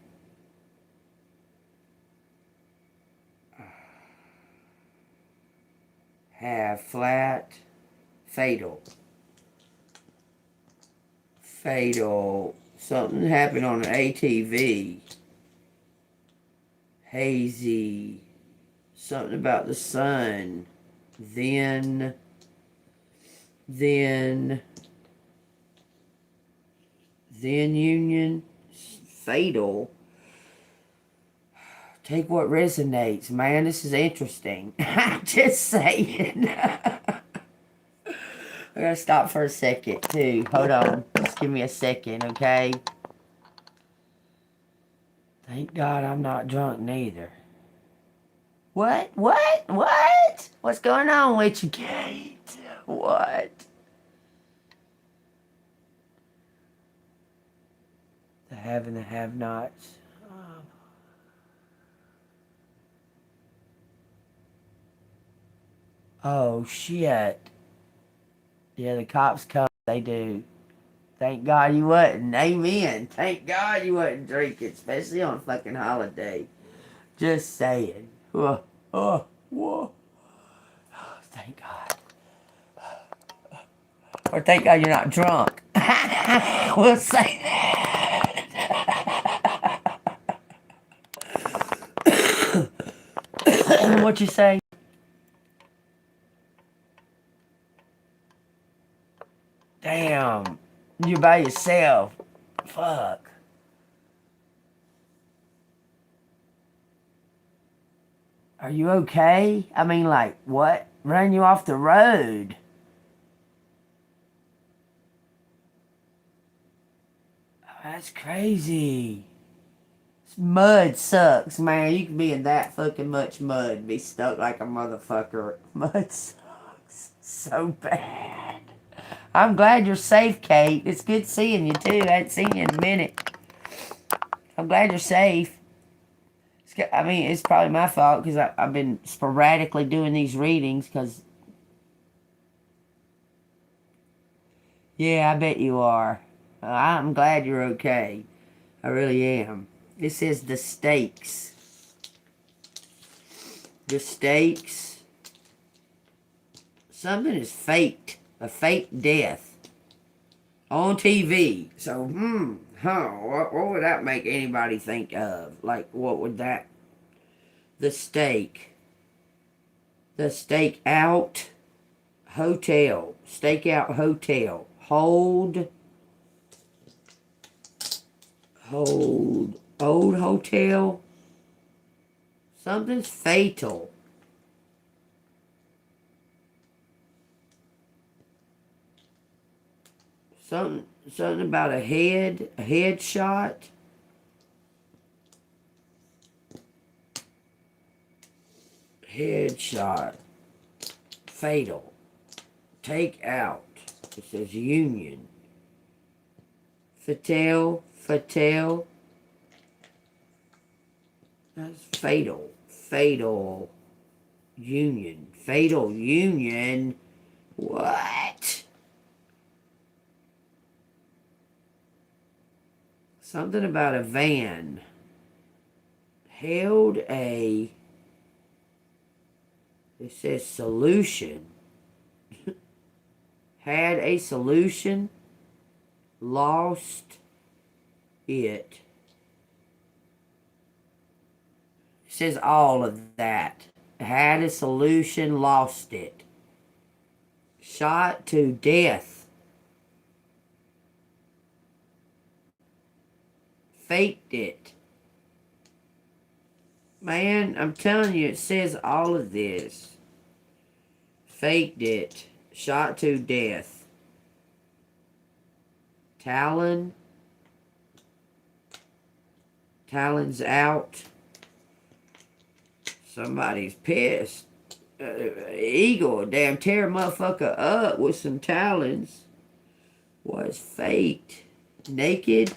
Have flat. Fatal. Fatal. Something happened on an ATV. Hazy. Something about the sun. Then union. Fatal. Take what resonates. Man, this is interesting. I'm just saying. I gotta stop for a second, too. Hold on. Just give me a second, okay? Thank God I'm not drunk neither. What? What's going on with you, Kate? What? The have and the have-nots. Oh, shit. Yeah, the cops come. They do. Thank God you wasn't. Amen. Thank God you wasn't drinking, especially on a fucking holiday. Just saying. Whoa. Thank God. Or thank God you're not drunk. We'll say that. What you say? Damn. You're by yourself. Fuck. Are you okay? I mean, like, what? Ran you off the road? Oh, that's crazy. This mud sucks, man. You can be in that fucking much mud and be stuck like a motherfucker. Mud sucks so bad. I'm glad you're safe, Kate. It's good seeing you, too. I haven't seen you in a minute. I'm glad you're safe. I mean, it's probably my fault because I've been sporadically doing these readings because... Yeah, I bet you are. I'm glad you're okay. I really am. It says the stakes. The stakes. Something is faked. A fake death. On TV. So, what would that make anybody think of? Like, what would that... The stake. The stake out hotel. Stakeout hotel. Hold. Old hotel. Something's fatal. Something about a headshot. Headshot. Fatal. Take out. It says union. Fatal. That's fatal. Fatal union. Fatal union. What? Something about a van. Held a... It says solution. Had a solution. Lost it. It says all of that. Had a solution, lost it. Shot to death. Faked it. Man, I'm telling you, it says all of this. Faked it. Shot to death. Talon. Talon's out. Somebody's pissed. Eagle, damn, tear a motherfucker up with some talons. Was faked. Naked.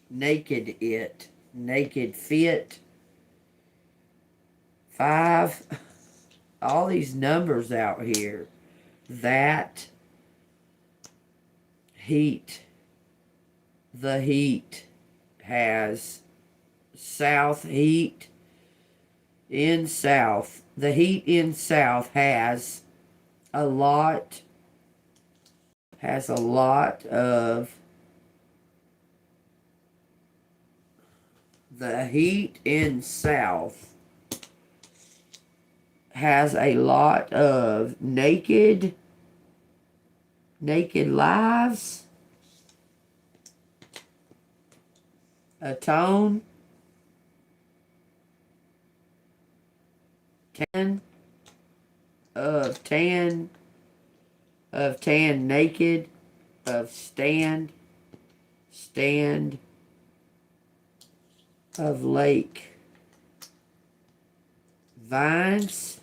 Naked it. Naked fit. 5. All these numbers out here. That. Heat. The heat has south heat. In south. The heat in south has a lot of... The heat in south has a lot of naked lives. A tone. 10 of tan naked of stand of lake. Vines.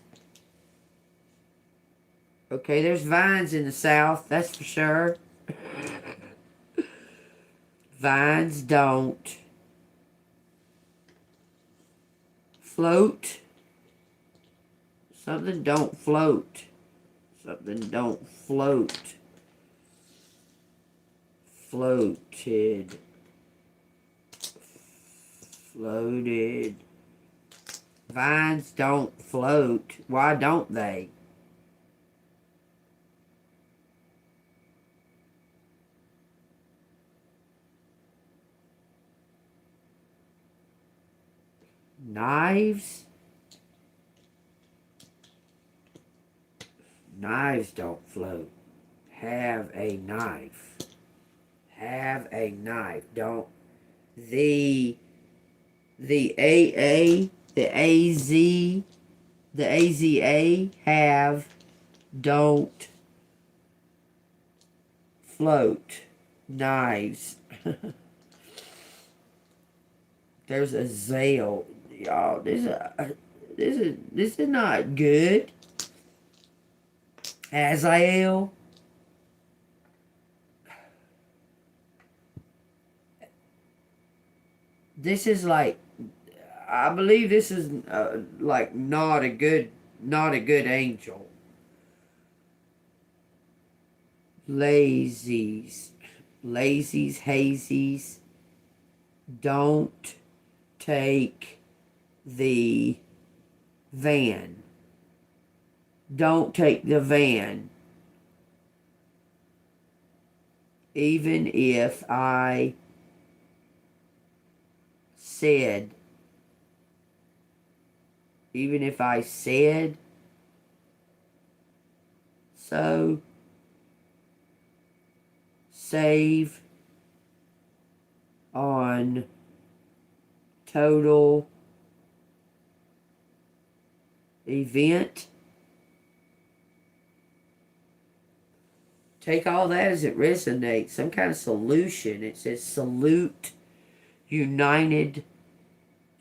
Okay, there's vines in the south, that's for sure. Vines don't float. Something don't float. Something don't float. Floated. Floated. Vines don't float. Why don't they? Knives. Knives don't float. Have a knife. Have a knife. Don't. The AA, the AZ, the AZA have, don't float. Knives. There's a Zale. Y'all, this is not good. Azael. This is like, I believe this is like not a good angel. Lazies, hazies, don't take the van. Don't take the van. Even if I said, so, save on total event. Take all that as it resonates. Some kind of solution. It says salute United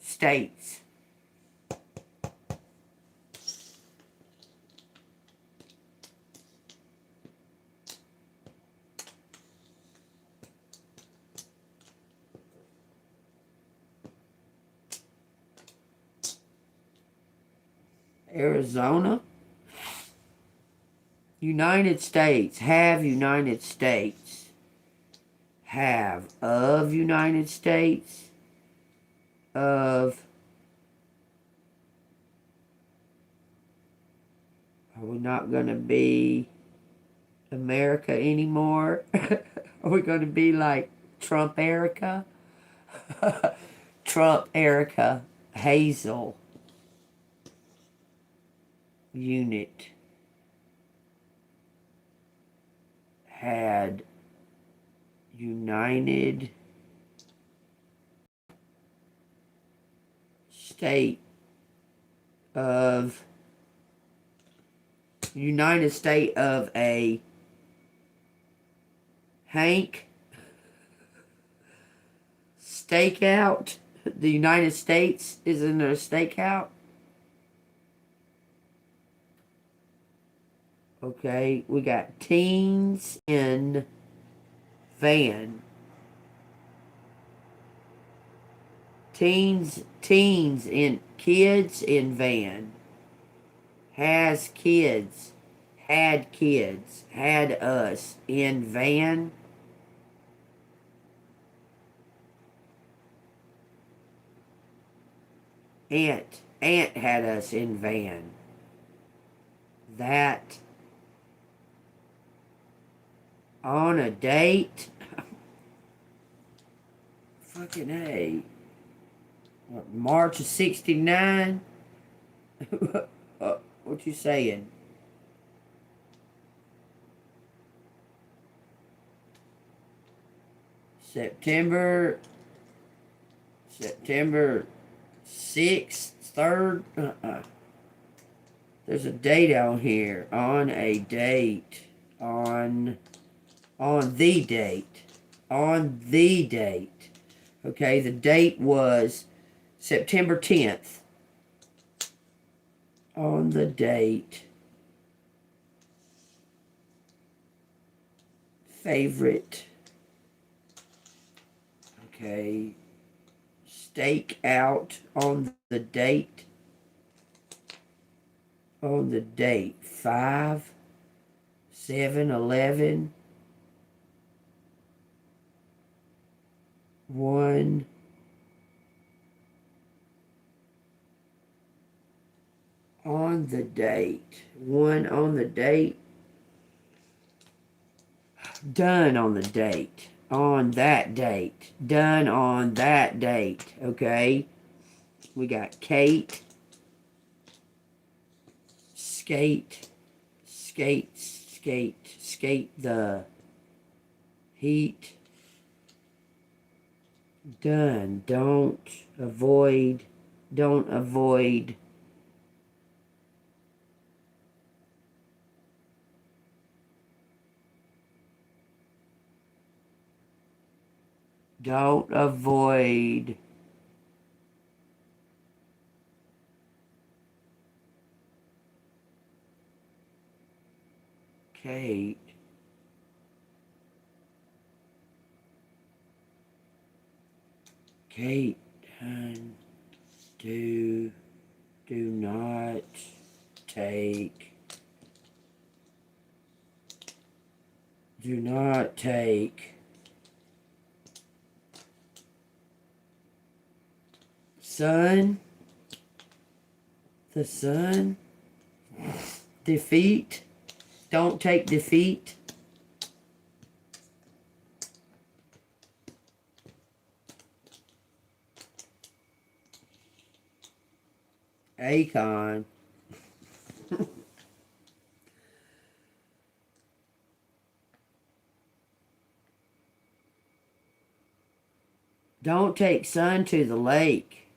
States. Arizona. United States. Have United States. Have of United States. Of. Are we not going to be America anymore? Are we going to be like Trump Erica? Trump Erica Hazel unit had United State of a Hank stakeout. The United States isn't there a stakeout? Okay, we got teens in van. Teens in kids in van. Has kids. Had kids. Had us in van. Aunt had us in van. That on a date. Fucking A. What, March of 69? What you saying? September 6th, 3rd? There's a date on here. On a date. On the date. On the date. Okay, the date was September 10th. On the date. Favorite. Okay. Stake out on the date. On the date. 5, 7, 11. 1. On the date. 1 on the date. Done on the date. On that date. Done on that date. Okay. We got Kate. Skate. skate the heat. Done. Don't avoid. Don't avoid Kate. Kate, hun, do not take son, the son, defeat. Don't take defeat. Akon. Don't take son to the lake.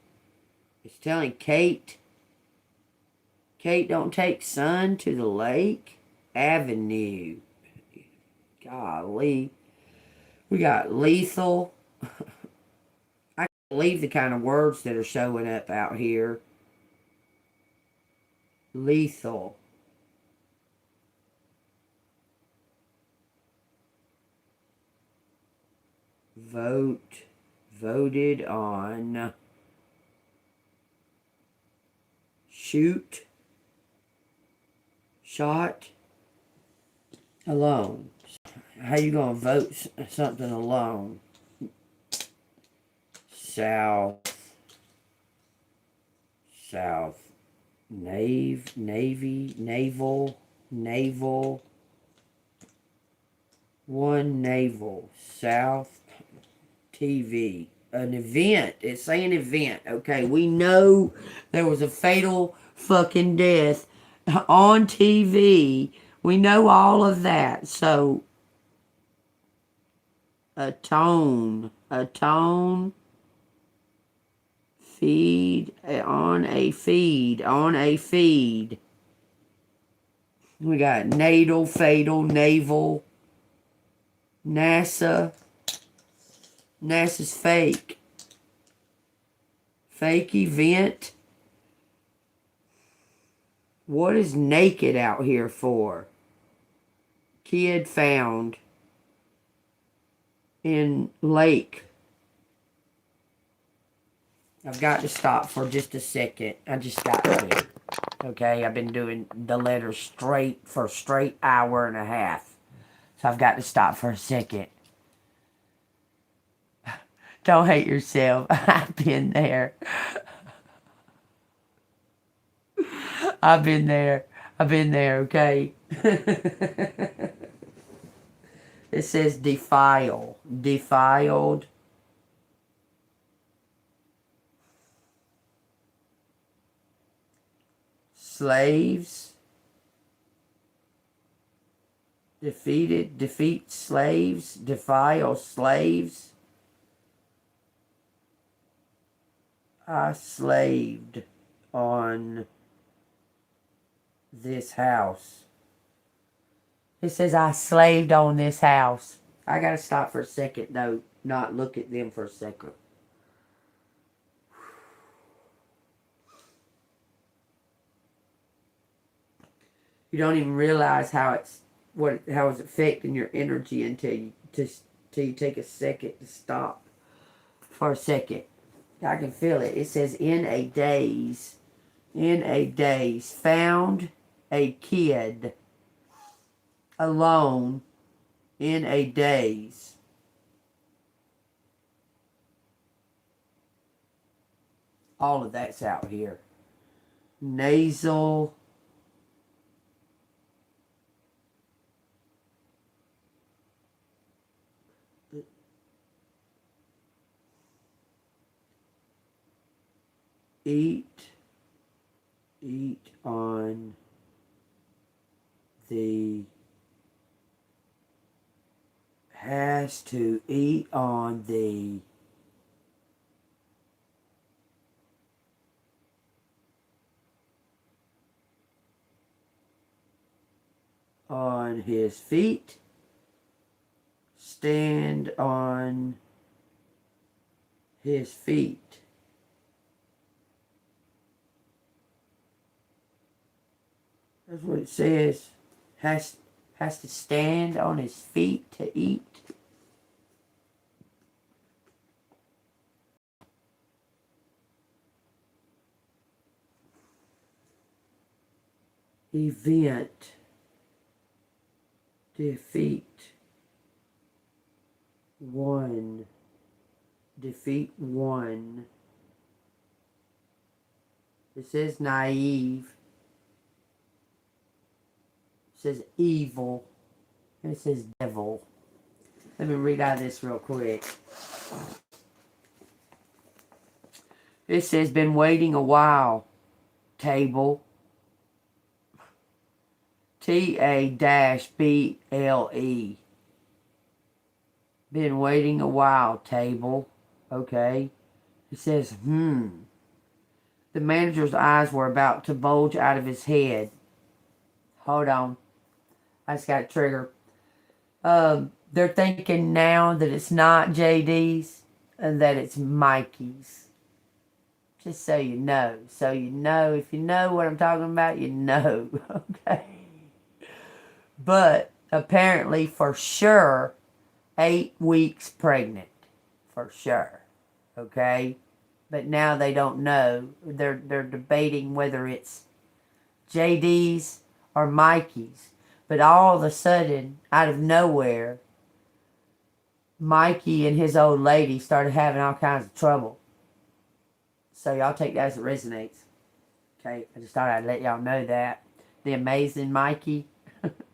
It's telling Kate. Kate, don't take son to the lake. Avenue. Golly. We got lethal. I can't believe the kind of words that are showing up out here. Lethal. Voted on. Shoot. Shot. Alone. How you gonna vote something alone? South. Naval. One naval. South TV. An event. It's saying event. Okay, we know there was a fatal fucking death on TV. We know all of that. So, atone. Feed. On a feed. We got natal, fatal, naval, NASA. NASA's fake. Fake event. What is naked out here for? Kid found in lake. I've got to stop for just a second. I just got to. Okay, I've been doing the letters straight for a straight hour and a half. So I've got to stop for a second. Don't hate yourself. I've been there. I've been there, okay? It says defile. Defiled. Slaves. Defeat slaves. Defile slaves. I slaved on this house. It says I slaved on this house. I gotta stop for a second though. Not look at them for a second. You don't even realize how it's affecting your energy until you take a second to stop for a second. I can feel it. It says in a daze, found a kid alone in a daze. All of that's out here. Nasal. Eat on the has to eat on his feet, stand on his feet. That's what it says. Has to stand on his feet to eat. Event. Defeat. One. Defeat one. It says naive. It says evil. And it says devil. Let me read out of this real quick. It says, been waiting a while. Table. T-A-B-L-E. Been waiting a while, table. Okay. It says, The manager's eyes were about to bulge out of his head. Hold on. I just got a trigger. They're thinking now that it's not JD's and that it's Mikey's. Just so you know. So you know, if you know what I'm talking about, you know. Okay. But apparently, for sure, 8 weeks pregnant. For sure. Okay? But now they don't know. They're debating whether it's JD's or Mikey's. But all of a sudden, out of nowhere, Mikey and his old lady started having all kinds of trouble. So y'all take that as it resonates. Okay? I just thought I'd let y'all know that. The amazing Mikey.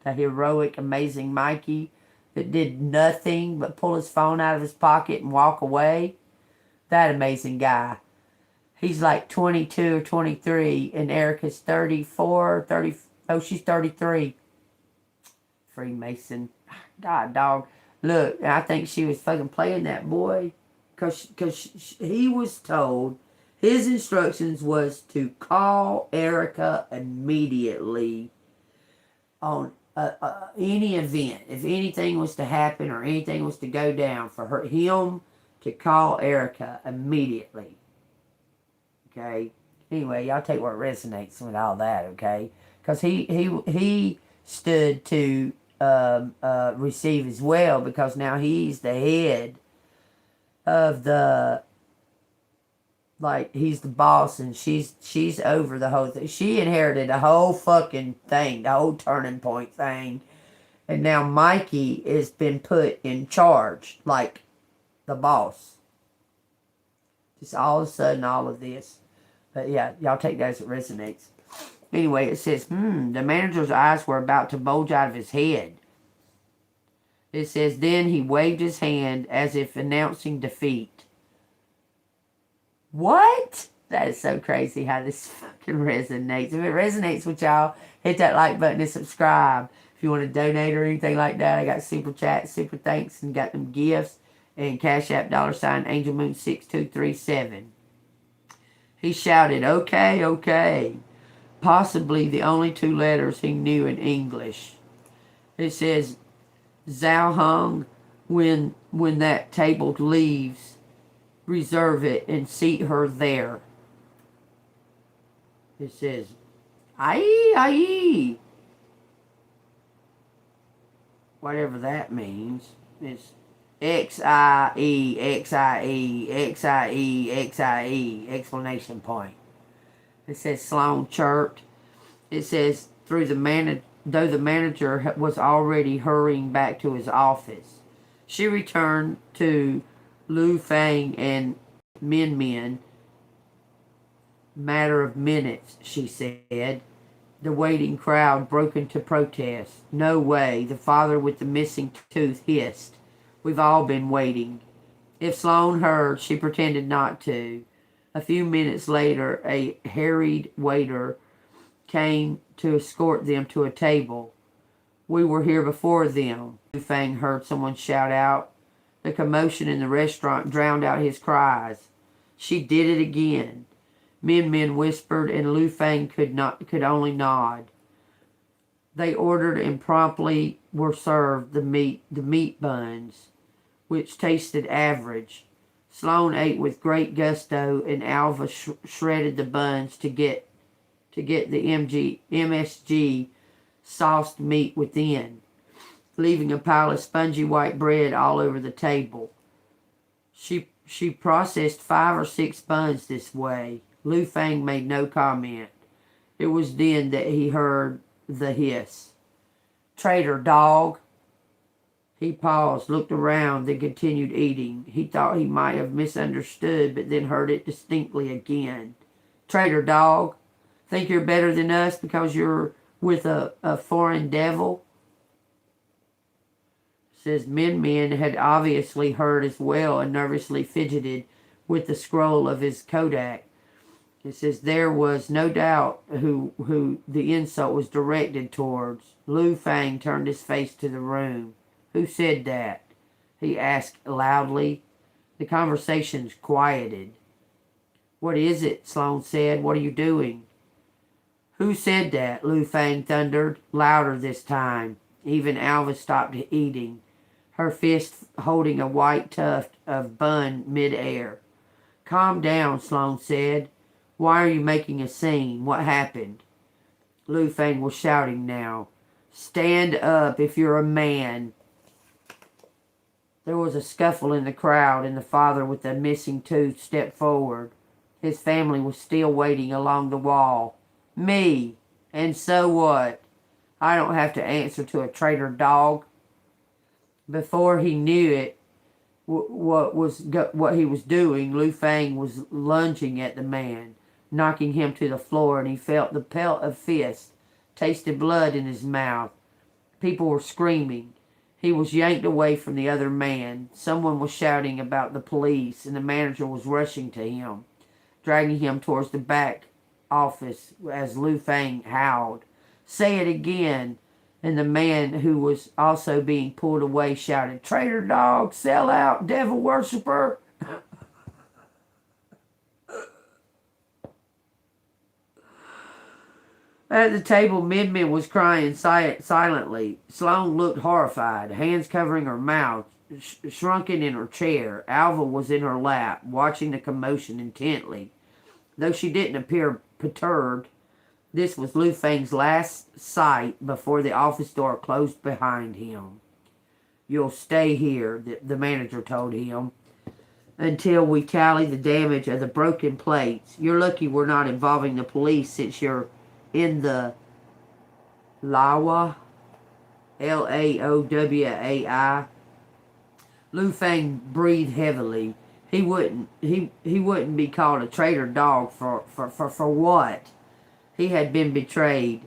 The heroic, amazing Mikey that did nothing but pull his phone out of his pocket and walk away. That amazing guy. He's like 22 or 23, and Erica's 34, 30. Oh, she's 33. Freemason. God, dog. Look, I think she was fucking playing that boy. Because he was told, his instructions was to call Erica immediately on any event. If anything was to happen or anything was to go down, for him to call Erica immediately. Okay? Anyway, y'all take what resonates with all that, okay? Because he stood to receive as well, because now he's the head of the, like, he's the boss, and she's over the whole thing. She inherited the whole fucking thing, the whole turning point thing. And now Mikey has been put in charge, like the boss. Just all of a sudden, all of this. But yeah, y'all take that as it resonates. Anyway, it says, the manager's eyes were about to bulge out of his head. It says, then he waved his hand as if announcing defeat. What? That is so crazy how this fucking resonates. If it resonates with y'all, hit that like button and subscribe. If you want to donate or anything like that, I got super chat, super thanks, and got them gifts. And Cash App $ ANGELMOON 6237. He shouted, okay, okay. Possibly the only 2 letters he knew in English. It says, Zhao Hung, when that table leaves, reserve it and seat her there. It says, aye, aye. Whatever that means. It's X-I-E, X-I-E, X-I-E, X-I-E, exclamation point. It says Sloan chirped. It says, though the manager was already hurrying back to his office. She returned to Lu Fang and Min Min. Matter of minutes, she said. The waiting crowd broke into protest. No way, the father with the missing tooth hissed. We've all been waiting. If Sloan heard, she pretended not to. A few minutes later, a harried waiter came to escort them to a table. We were here before them. Lu Fang heard someone shout out. The commotion in the restaurant drowned out his cries. She did it again. Men whispered, and Lu Fang could only nod. They ordered and promptly were served the meat buns, which tasted average. Sloane ate with great gusto, and Alva shredded the buns to get the MSG sauced meat within, leaving a pile of spongy white bread all over the table. She processed 5 or 6 buns this way. Lu Fang made no comment. It was then that he heard the hiss. "Traitor dog!" He paused, looked around, then continued eating. He thought he might have misunderstood, but then heard it distinctly again. "Traitor dog! Think you're better than us because you're with a foreign devil?" Says Men had obviously heard as well and nervously fidgeted with the scroll of his Kodak. It says there was no doubt who the insult was directed towards. Lu Fang turned his face to the room. "Who said that?" he asked loudly. The conversation's quieted. "What is it?" Sloane said. "What are you doing?" "Who said that?" Lu Fang thundered, louder this time. Even Alva stopped eating, her fist holding a white tuft of bun mid-air. "Calm down," Sloane said. "Why are you making a scene? What happened?" Lu Fang was shouting now. "Stand up if you're a man." There was a scuffle in the crowd, and the father with the missing tooth stepped forward. His family was still waiting along the wall. "Me? And so what? I don't have to answer to a traitor dog." Before he knew it, what he was doing, Lu Fang was lunging at the man, knocking him to the floor, and he felt the pelt of fists, tasted blood in his mouth. People were screaming. He was yanked away from the other man. Someone was shouting about the police, and the manager was rushing to him, dragging him towards the back office as Lu Fang howled, "Say it again!" And the man who was also being pulled away shouted, "Traitor dog, sell out, devil worshiper!" At the table, Min was crying silently. Sloane looked horrified, hands covering her mouth, shrunken in her chair. Alva was in her lap, watching the commotion intently. Though she didn't appear perturbed, this was Lu Fang's last sight before the office door closed behind him. "You'll stay here," the manager told him, "until we tally the damage of the broken plates. You're lucky we're not involving the police since you're in the Laowai, Laowai. Lu Fang breathed heavily. He wouldn't be called a traitor dog for what? He had been betrayed.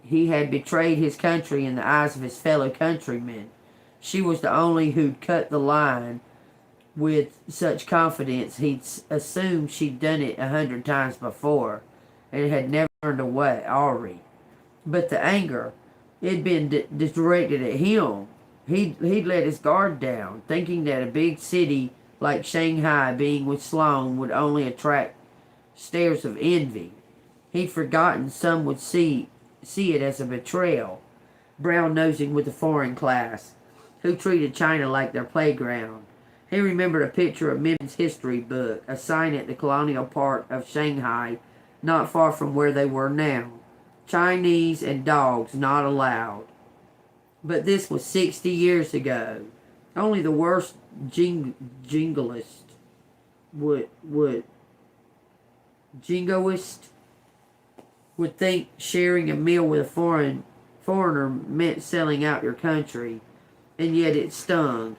He had betrayed his country in the eyes of his fellow countrymen. She was the only who'd cut the line with such confidence he'd assumed she'd done it 100 times before, and had never turned away Ari. But the anger, it'd been directed at him. He'd let his guard down, thinking that a big city like Shanghai being with Sloane would only attract stares of envy. He'd forgotten some would see it as a betrayal, brown-nosing with the foreign class, who treated China like their playground. He remembered a picture of Min's history book, a sign at the colonial part of Shanghai, not far from where they were now. "Chinese and dogs not allowed." But this was 60 years ago. Only the worst jingoist would think sharing a meal with a foreigner meant selling out your country. And yet it stung.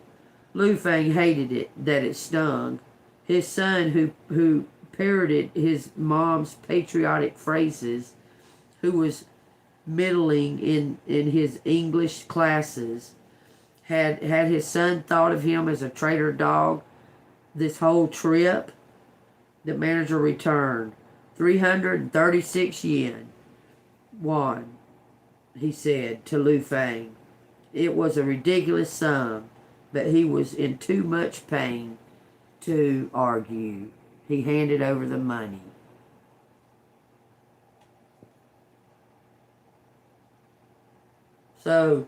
Lu Fang hated it that it stung. His son, who parroted his mom's patriotic phrases, who was middling in his English classes, had his son thought of him as a traitor dog this whole trip? The manager returned. 336 yen. Won. he said to Lu Fang. It was a ridiculous sum, but he was in too much pain to argue. He handed over the money. So,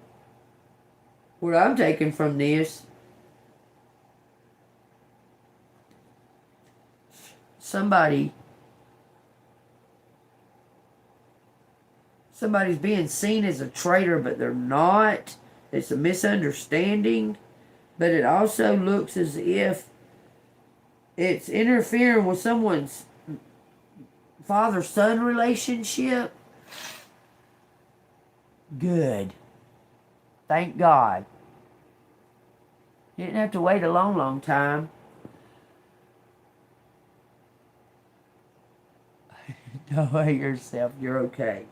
what I'm taking from this, somebody's being seen as a traitor, but they're not. It's a misunderstanding, but it also looks as if it's interfering with someone's father-son relationship. Good. Thank God. You didn't have to wait a long, long time. Don't hate yourself. You're okay.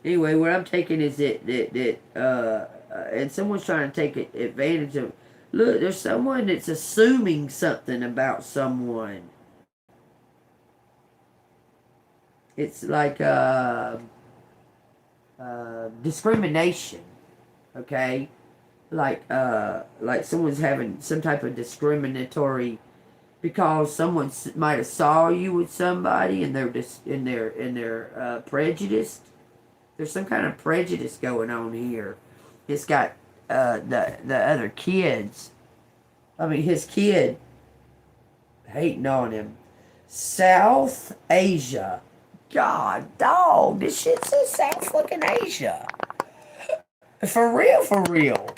Anyway, what I'm taking is and someone's trying to take advantage of. Look, there's someone that's assuming something about someone. It's like discrimination. Okay, like someone's having some type of discriminatory because someone might have saw you with somebody and they're just in their prejudiced. There's some kind of prejudice going on here. It's got the other kids. I mean, his kid hating on him. South Asia. God, dog, this shit says South fucking Asia. For real, for real.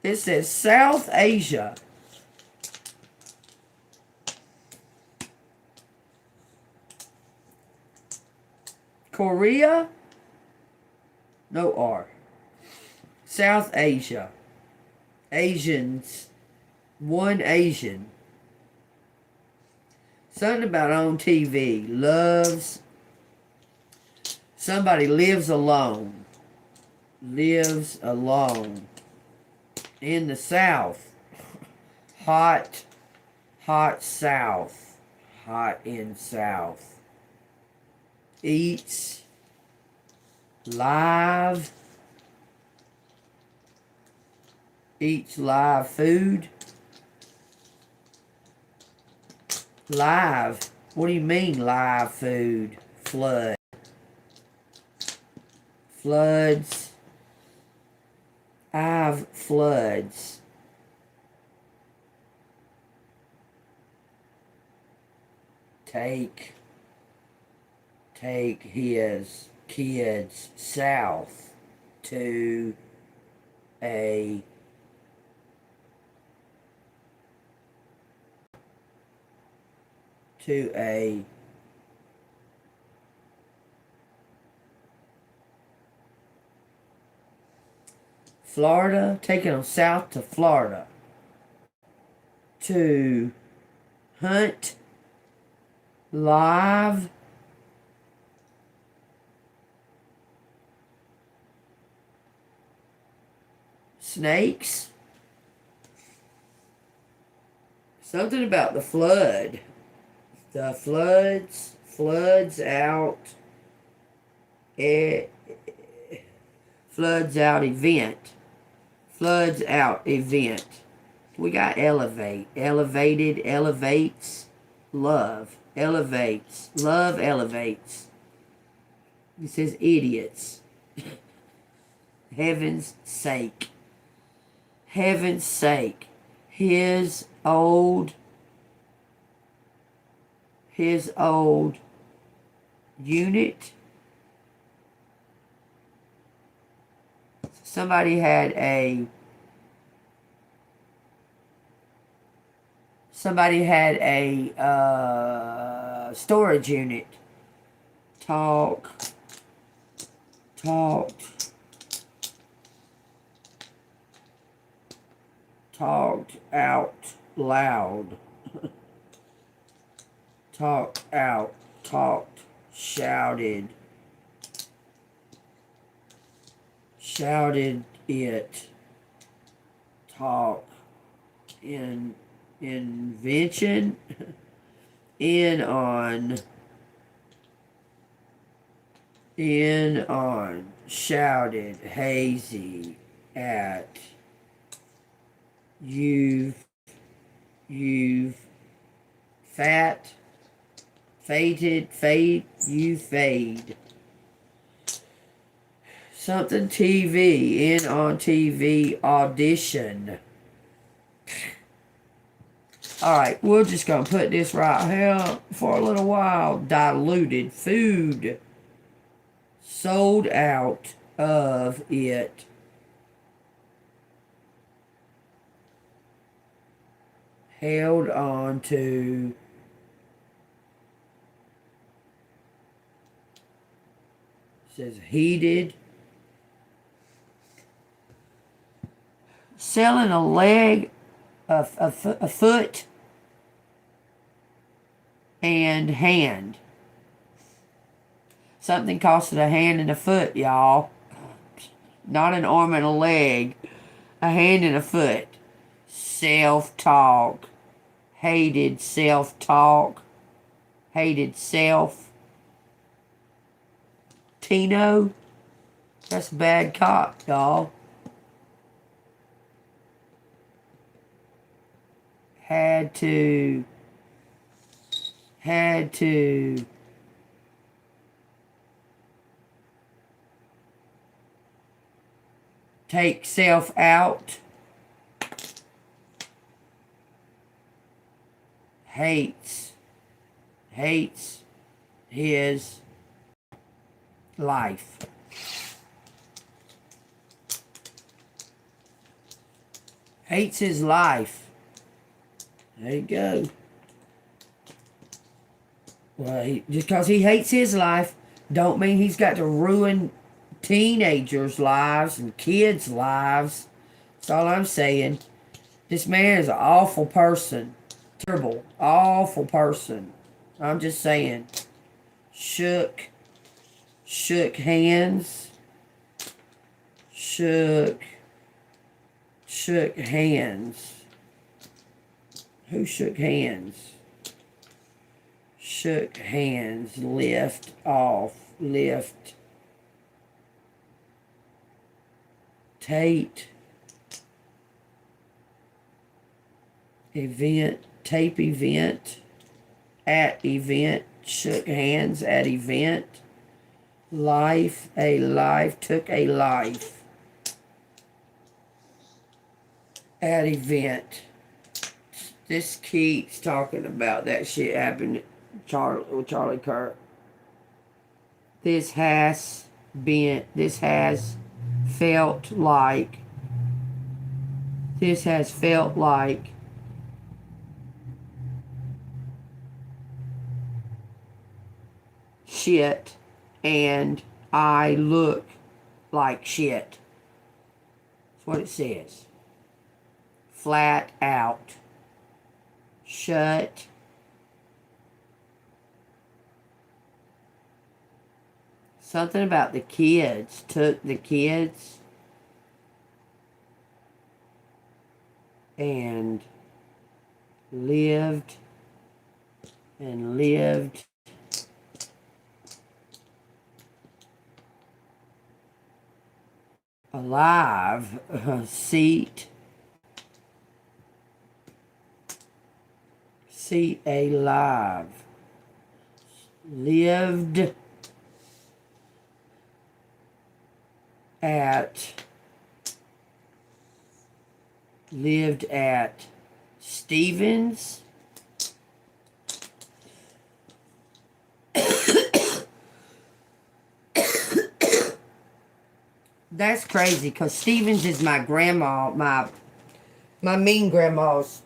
It says South Asia. Korea? No R. South Asia. Asians. One Asian. Something about on TV. Loves. Somebody lives alone. Lives alone. In the South. Hot. Hot South. Hot in South. Eats live food. Live, what do you mean live food? Floods. I've floods. Take his kids south to a Florida, taking them south to Florida to hunt live snakes. Something about the flood. The floods out. Floods out event. Floods out event. We got elevate. Elevated, elevates. Love. Elevates. Love elevates. It says idiots. Heaven's sake. Heaven's sake. His old unit. Somebody had a storage unit. Talked out loud. Shouted it. Talk in invention. In on shouted hazy at you've fade, you fade. Something TV, in on TV audition. Alright, we're just going to put this right here for a little while. Diluted food. Sold out of it. Held on to. Says heated. Selling a leg, a foot, and hand. Something costed a hand and a foot, y'all. Not an arm and a leg. A hand and a foot. Self-talk. Hated self-talk. Hated self. Tino. That's a bad cop, y'all. Had to take self out. Hates his life. Hates his life. There you go. Well, just because he hates his life don't mean he's got to ruin teenagers' lives and kids' lives. That's all I'm saying. This man is an awful person. Terrible, awful person. I'm just saying. Shook hands. Shook hands. Who shook hands? Shook hands. Lift off. Lift. Tate. Event. Tape event. At event. Shook hands at event. Life. A life. Took a life. At event. This keeps talking about that shit happened with Charlie Kirk. This has felt like shit, and I look like shit. That's what it says. Flat out. Shut. Something about the kids. Took the kids. And lived. Alive. Seat alive. Lived at Stevens. That's crazy, because Stevens is my grandma, my mean grandma's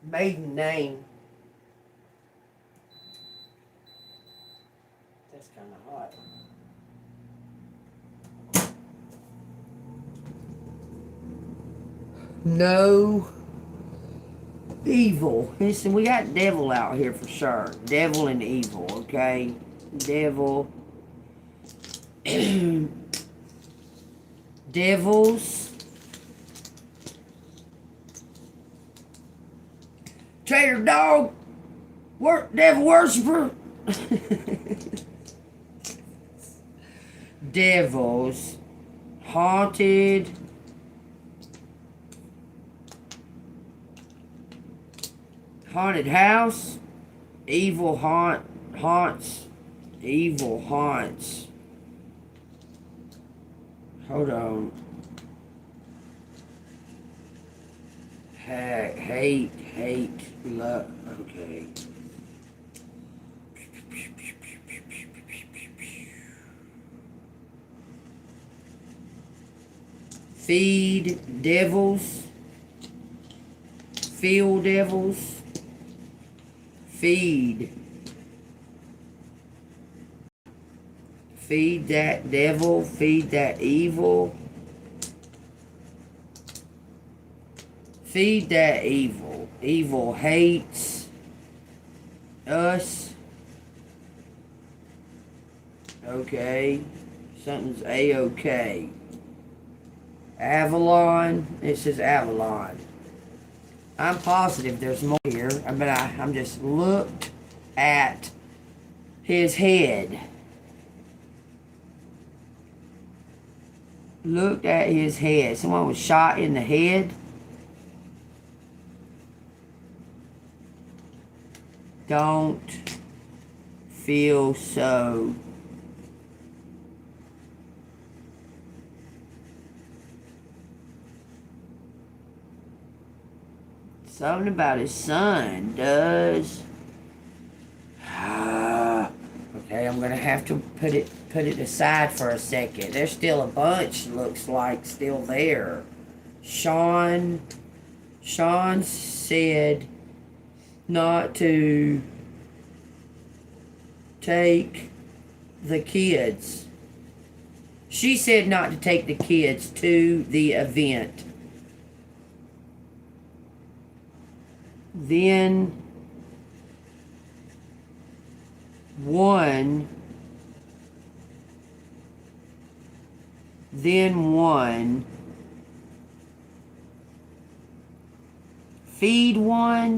maiden name. That's kind of hot. No evil. Listen, we got devil out here for sure. Devil and evil, okay? Devil. Devils. Trader dog. Devil worshiper. devils, haunted house, evil haunts, evil haunts. Hold on. Hate, love. Okay. Feed devils, feel devils, feed that devil, feed that evil, feed that evil. Evil hates us. Okay, something's A-okay. Avalon, it says Avalon. I'm positive there's more here, but I'm just looked at his head. Looked at his head. Someone was shot in the head. Don't feel so. Something about his son does. Okay, I'm gonna have to put it aside for a second. There's still a bunch, looks like, still there. Sean said not to take the kids. She said not to take the kids to the event. Then one feed one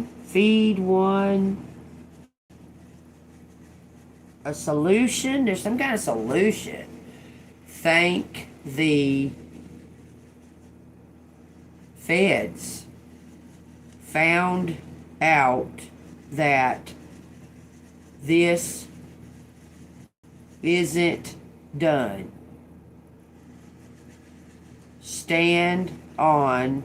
a solution. There's some kind of solution. Thank the feds found out that this isn't done. Stand out,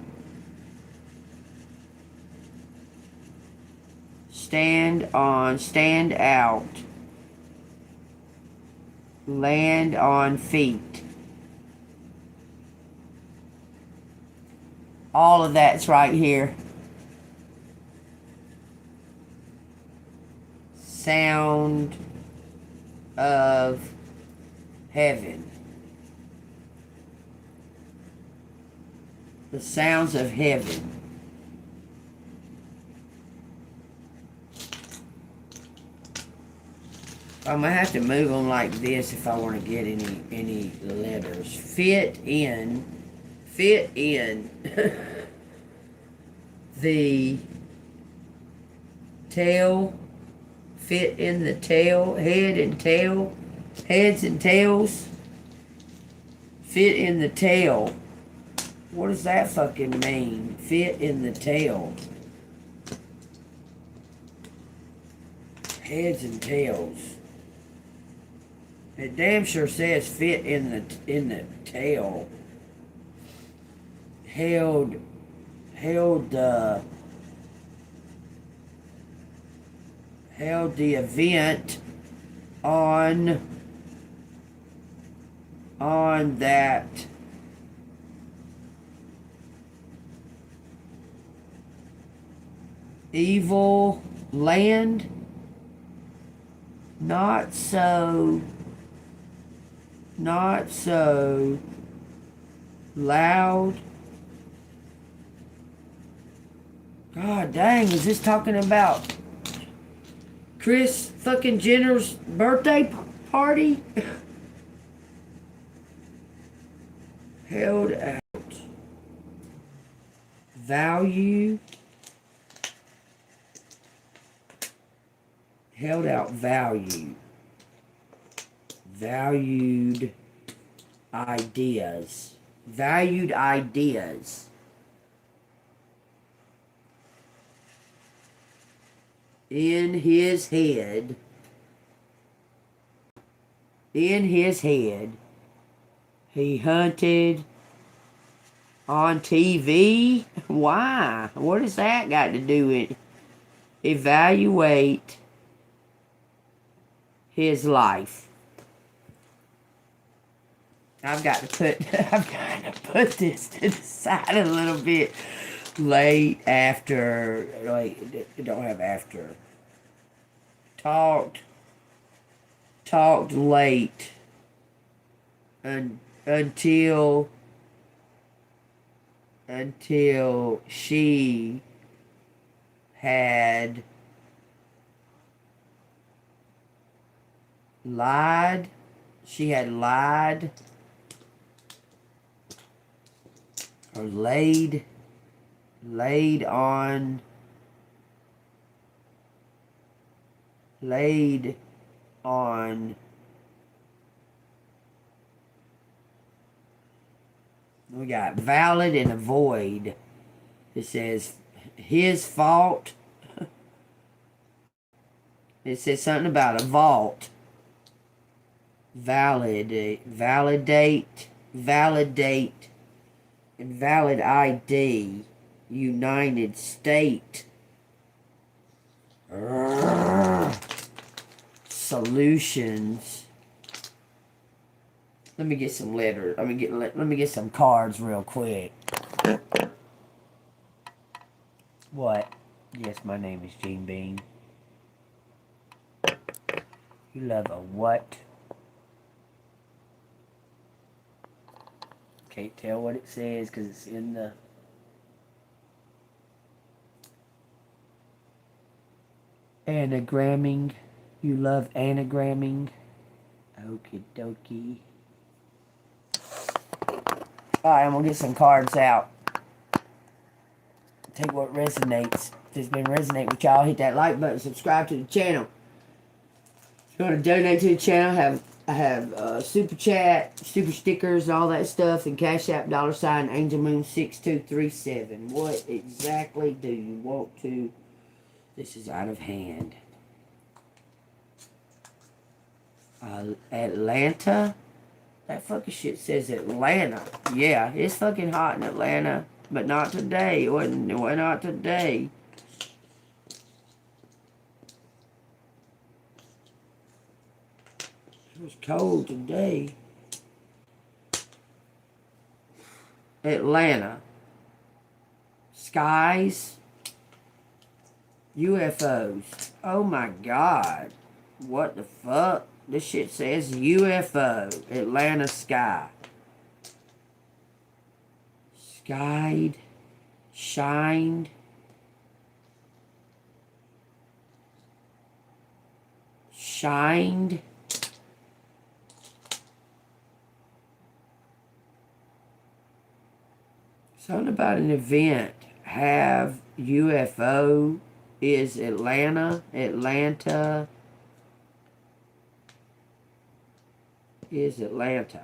land on feet. All of that's right here. Sound of heaven. The sounds of heaven. I'm gonna have to move them like this if I want to get any letters. Fit in the tail. Fit in the tail, head and tail, heads and tails. Fit in the tail. What does that fucking mean? Fit in the tail. Heads and tails. It damn sure says fit in the tail. Held the event on that evil land. Not so loud. God dang, is this talking about Kris fucking Jenner's birthday party? Held out. Value. Held out value. Valued ideas. Valued ideas. In his head, he hunted on TV. Why? What has that got to do with it? Evaluate his life. I've got to put this to the side a little bit. Late after, like, don't have after. Talked late until she had lied. She had lied or laid on we got valid and avoid. It says his fault. It says something about a vault. Validate, invalid ID, United States. Solutions. Let me get some letters. Let me get some cards real quick. What? Yes, my name is JEANBEAN. You love a what? Can't tell what it says because it's in the... Anagramming. You love anagramming. Okie dokie. Alright, I'm going to get some cards out. Take what resonates. If it's been resonating with y'all, hit that like button. Subscribe to the channel. If you want to donate to the channel, I have super chat, super stickers, and all that stuff, and Cash App $ ANGELMOON 6237. What exactly do you want to? This is out of hand. Atlanta. That fucking shit says Atlanta. Yeah, it's fucking hot in Atlanta, but not today. It wasn't. Not today. It was cold today. Atlanta. Skies. UFOs. Oh my God. What the fuck? This shit says UFO. Atlanta sky. Skied. Shined. Shined. Something about an event. Have UFO is Atlanta. Atlanta is Atlanta.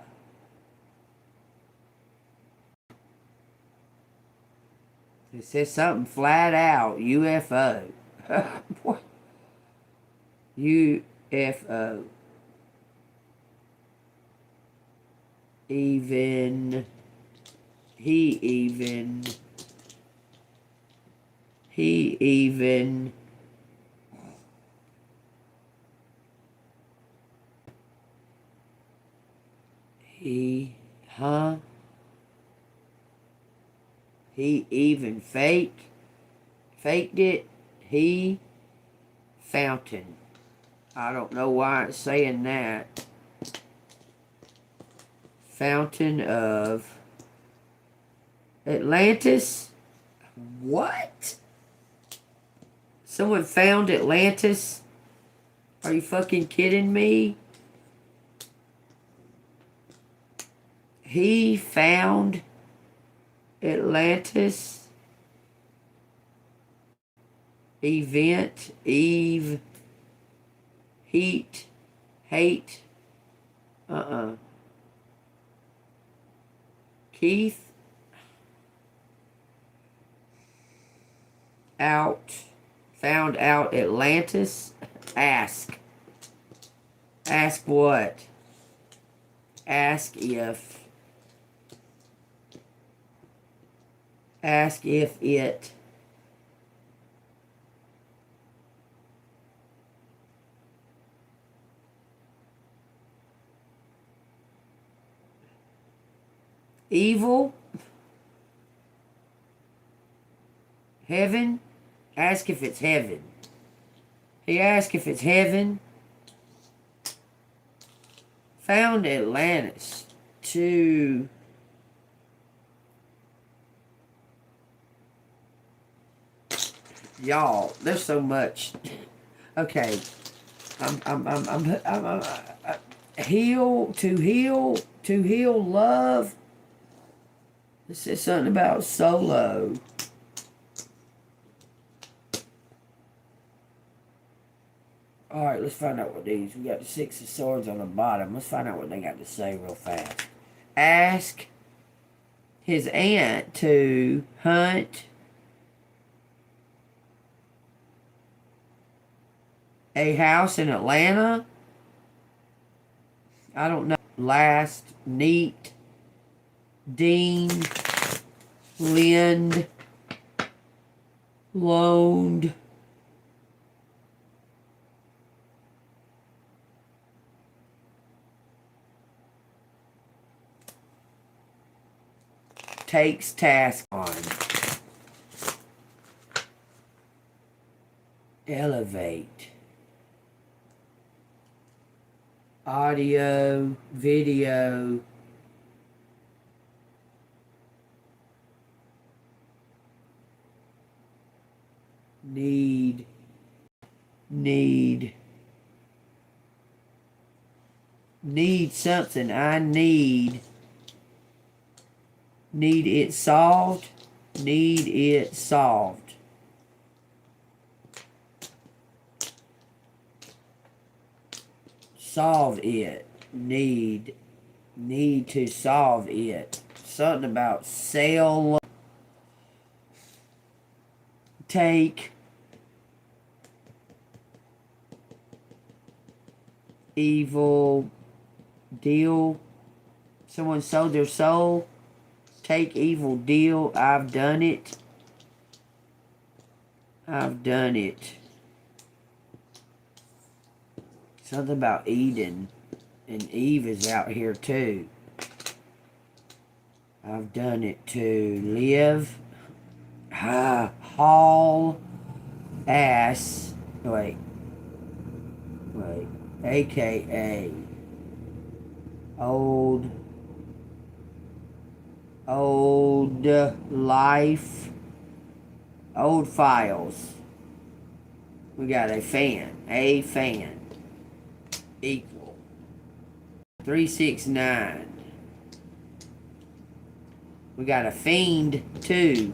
It says something flat out. UFO. What? UFO. He even faked it. He fountain. I don't know why it's saying that. Fountain of Atlantis? What? Someone found Atlantis? Are you fucking kidding me? He found Atlantis. Event. Eve. Heat. Hate. Keith found out Atlantis. Ask what? Ask if it evil, heaven. Ask if it's heaven. He asked if it's heaven. Found Atlantis to y'all. There's so much. Okay, I'm heal love. This is something about solo. Alright, let's find out what these. We got the Six of Swords on the bottom. Let's find out what they got to say real fast. Ask his aunt to hunt a house in Atlanta. I don't know. Last, neat, Dean, lend, loaned, takes task on, elevate, audio, video, need something. I need it solved. Need it solved. Solve it. Need to solve it. Something about sale. Take. Evil. Deal. Someone sold their soul. Take evil deal. I've done it. I've done it. Something about Eden. And Eve is out here too. I've done it too. Live. Haul. Ass. Wait. AKA. Old life. Old files. We got a fan. Equal 369. We got a fiend too.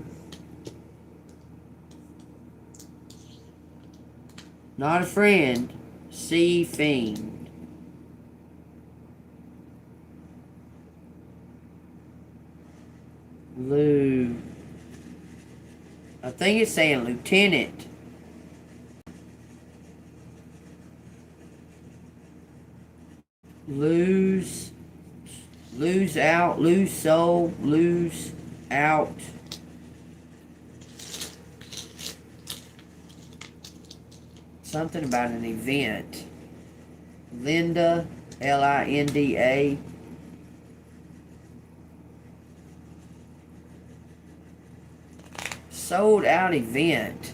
Not a friend. See fiend. I think it's saying lieutenant. Lose out, lose soul, lose out. Something about an event. Linda, Linda. Sold out event.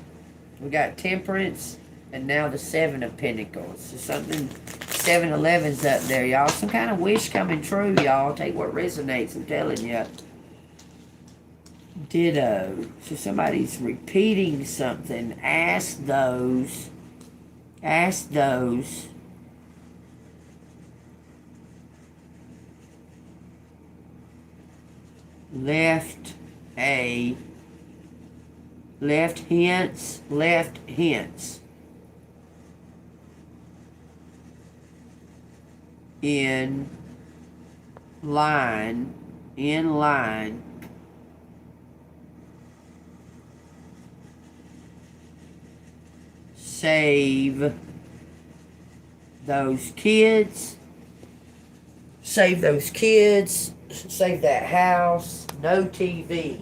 We got temperance and now the Seven of Pentacles. So something 7-Eleven's up there, y'all. Some kind of wish coming true, y'all. Take what resonates, I'm telling you. Ditto. So somebody's repeating something. Ask those. Left hints. In line in line save those kids. Save those kids. Save that house. No TV.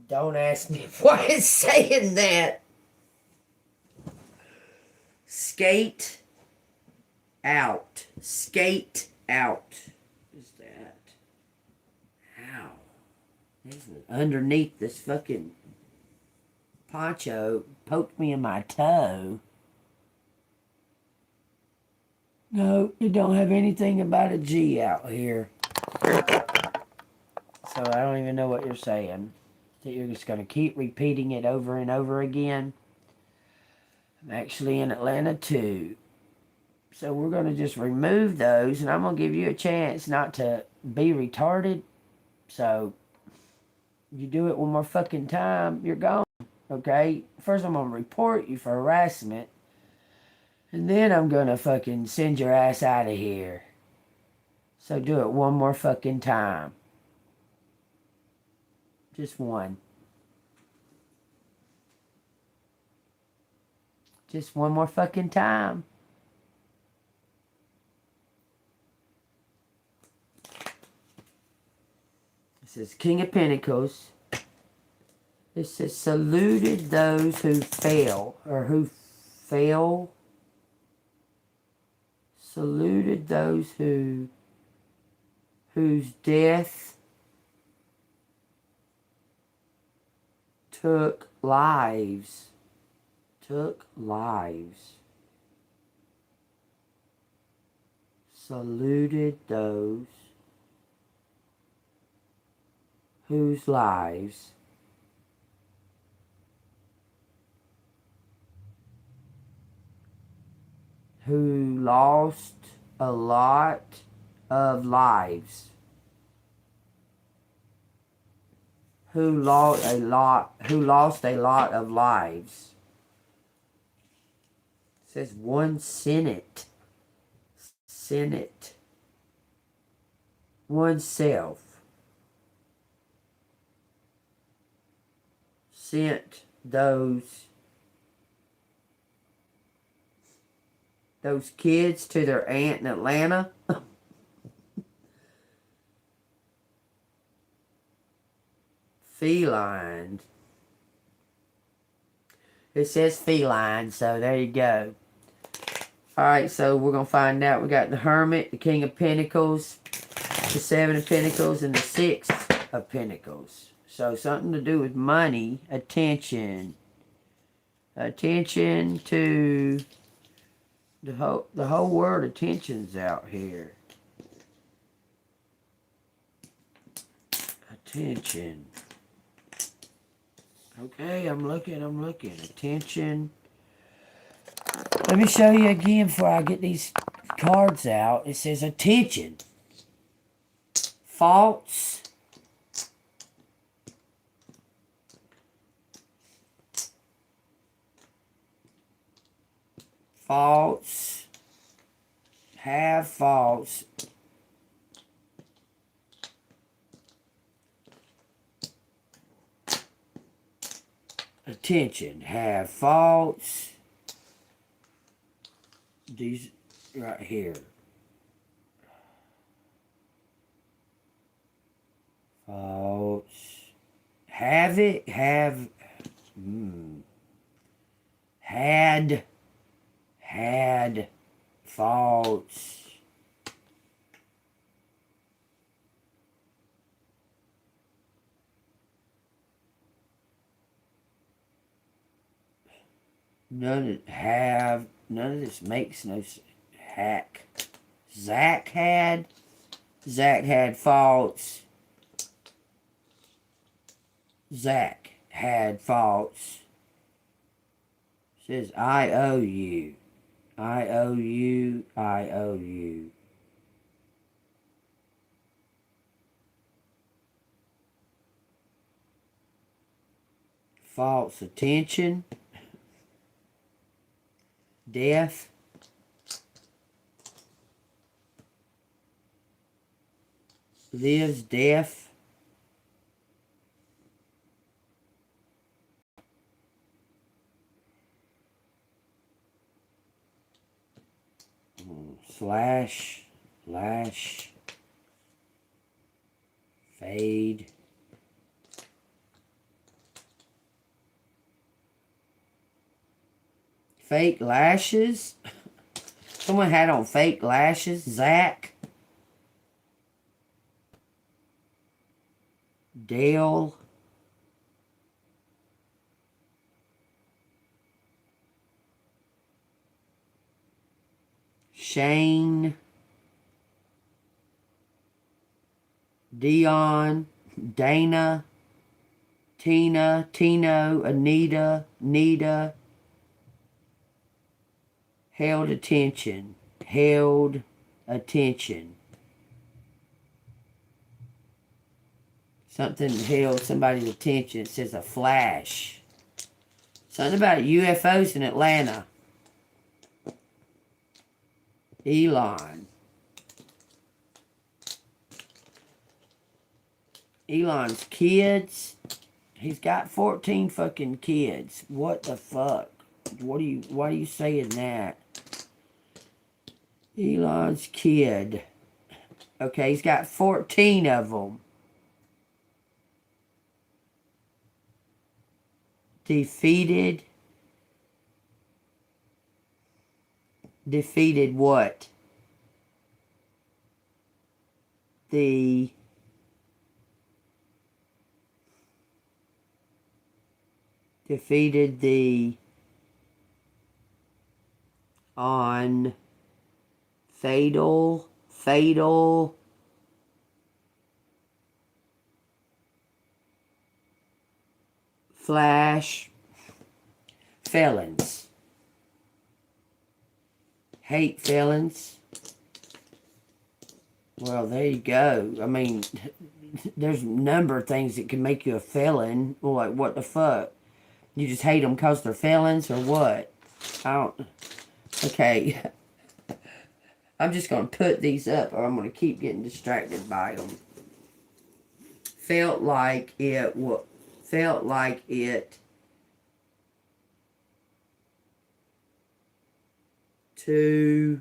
Don't ask me why it's saying that. Skate out. Skate out. What is that? Ow. Underneath this fucking poncho poked me in my toe. No, it don't have anything about a G out here. So I don't even know what you're saying. So you're just going to keep repeating it over and over again. I'm actually in Atlanta too. So we're going to just remove those, and I'm going to give you a chance not to be retarded. So you do it one more fucking time, you're gone. Okay? First I'm going to report you for harassment. And then I'm going to fucking send your ass out of here. So do it one more fucking time. Just one. Just one more fucking time. It says King of Pentacles. It says saluted those who fail. Or who fail. Saluted those whose death took lives. Took lives. Saluted those whose lives who lost a lot of lives. Who lost a lot of lives. It says one Senate. Oneself. Sent those kids to their aunt in Atlanta. Feline. It says feline, so there you go. Alright, so we're going to find out. We got the Hermit, the King of Pentacles, the Seven of Pentacles, and the Six of Pentacles. So something to do with money, attention. Attention to the whole word attention's out here. Attention. Okay, I'm looking. Attention. Let me show you again before I get these cards out. It says attention. False. False. Have false. Attention. Have false. These right here. False. Have it. Have. Had. False. None of this makes no sense. Hack. Zach had faults. Zach had faults. Says I owe you. I owe you. I owe you. False attention. Death. Lives deaf. Slash, lash, fade. Fake lashes. Someone had on fake lashes. Zach. Dale. Shane. Dion. Dana. Tina. Tino. Anita. Nita. Held attention. Held attention. Something held somebody's attention. It says a flash. Something about UFOs in Atlanta. Elon. Elon's kids. He's got 14 fucking kids. What the fuck? Why are you saying that? Elon's kid. Okay, he's got 14 of them. Defeated. Defeated what? Defeated the on fatal flash felons. Hate felons. Well, there you go. I mean, there's a number of things that can make you a felon. Like, what the fuck? You just hate them because they're felons or what? I don't... Okay. I'm just going to put these up or I'm going to keep getting distracted by them. Felt like it to...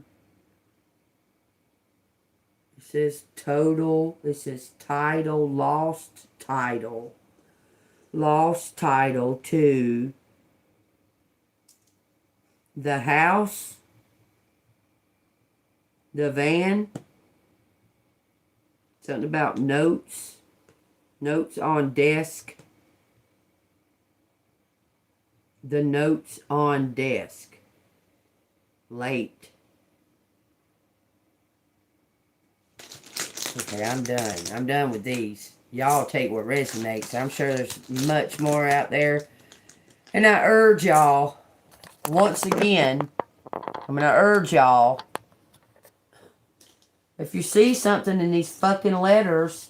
It says total. It says title. Lost title. Lost title to the house, the van, something about notes, notes on desk, the notes on desk, late. Okay, I'm done. I'm done with these. Y'all take what resonates. I'm sure there's much more out there. And I urge y'all, once again, I'm going to urge y'all, if you see something in these fucking letters,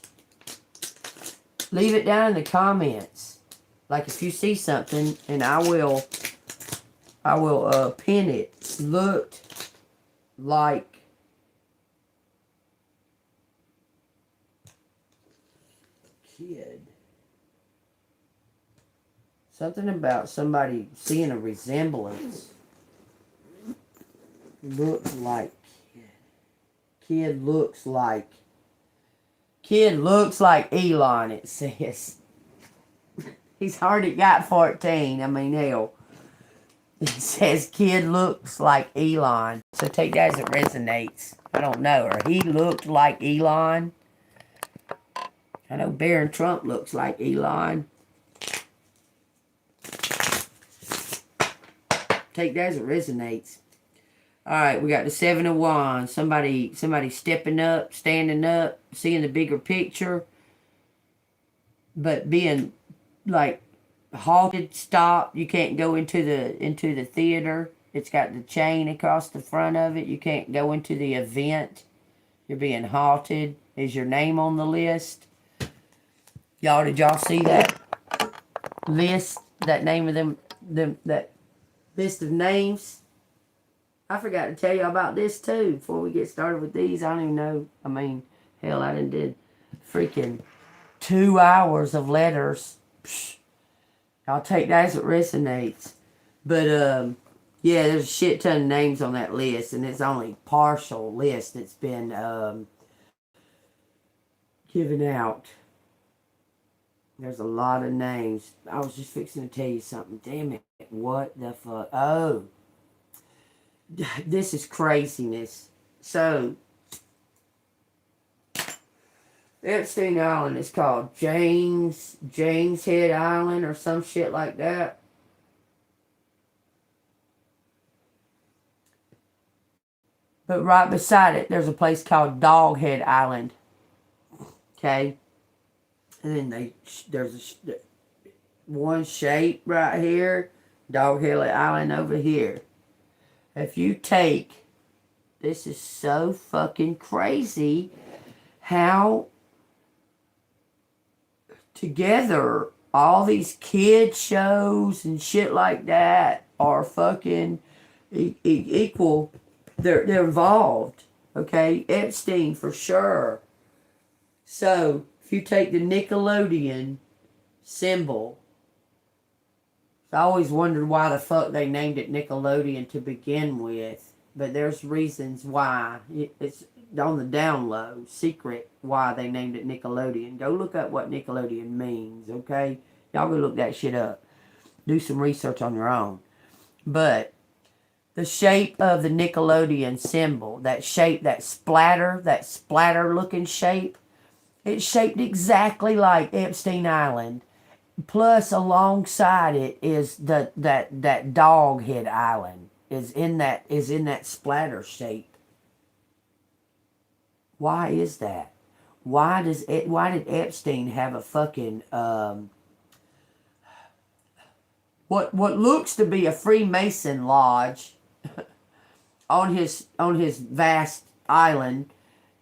leave it down in the comments. Like if you see something, and I will pin it. Looked like kid. Something about somebody seeing a resemblance. Looks like kid. Kid looks like Elon, it says. He's already got 14. I mean, hell. It says kid looks like Elon. So take that as it resonates. I don't know. Or he looked like Elon. I know Barron Trump looks like Elon. Take that as it resonates. Alright, we got the Seven of Wands. Somebody stepping up, standing up, seeing the bigger picture. But being like halted, stopped. You can't go into the theater. It's got the chain across the front of it. You can't go into the event. You're being halted. Is your name on the list? Y'all, did y'all see that list? That name of them that list of names? I forgot to tell y'all about this too before we get started with these. I don't even know. I mean, hell, I done did freaking 2 hours of letters. Psh, I'll take that as it resonates. But, yeah, there's a shit ton of names on that list, and it's only partial list that's been given out. There's a lot of names. I was just fixing to tell you something. Damn it. What the fuck? Oh. This is craziness. So, Epstein Island is called James Head Island or some shit like that. But right beside it, there's a place called Doghead Island. Okay? And then there's one shape right here, Doghead Island over here. If you take, this is so fucking crazy how together all these kid shows and shit like that are fucking equal. They're involved. Okay? Epstein for sure. So, if you take the Nickelodeon symbol, I always wondered why the fuck they named it Nickelodeon to begin with. But there's reasons why. It's on the down low, secret, why they named it Nickelodeon. Go look up what Nickelodeon means, okay? Y'all go look that shit up. Do some research on your own. But the shape of the Nickelodeon symbol, that shape, that splatter looking shape, it's shaped exactly like Epstein Island. Plus, alongside it is that Doghead Island is in that splatter shape. Why is that? Why did Epstein have a fucking what looks to be a Freemason lodge on his vast island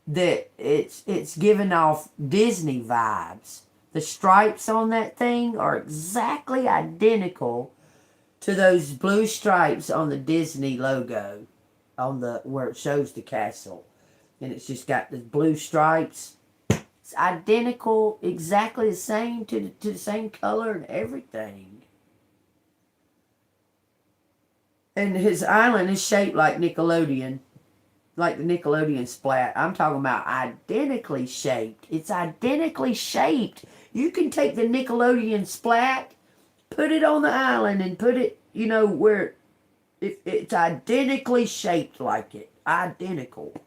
that it's giving off Disney vibes. The stripes on that thing are exactly identical to those blue stripes on the Disney logo, on the where it shows the castle, and it's just got the blue stripes. It's identical, exactly the same to the same color and everything. And his island is shaped like Nickelodeon. Like the Nickelodeon splat. I'm talking about identically shaped. It's identically shaped. You can take the Nickelodeon splat, put it on the island, and put it, where it's identically shaped like it. Identical.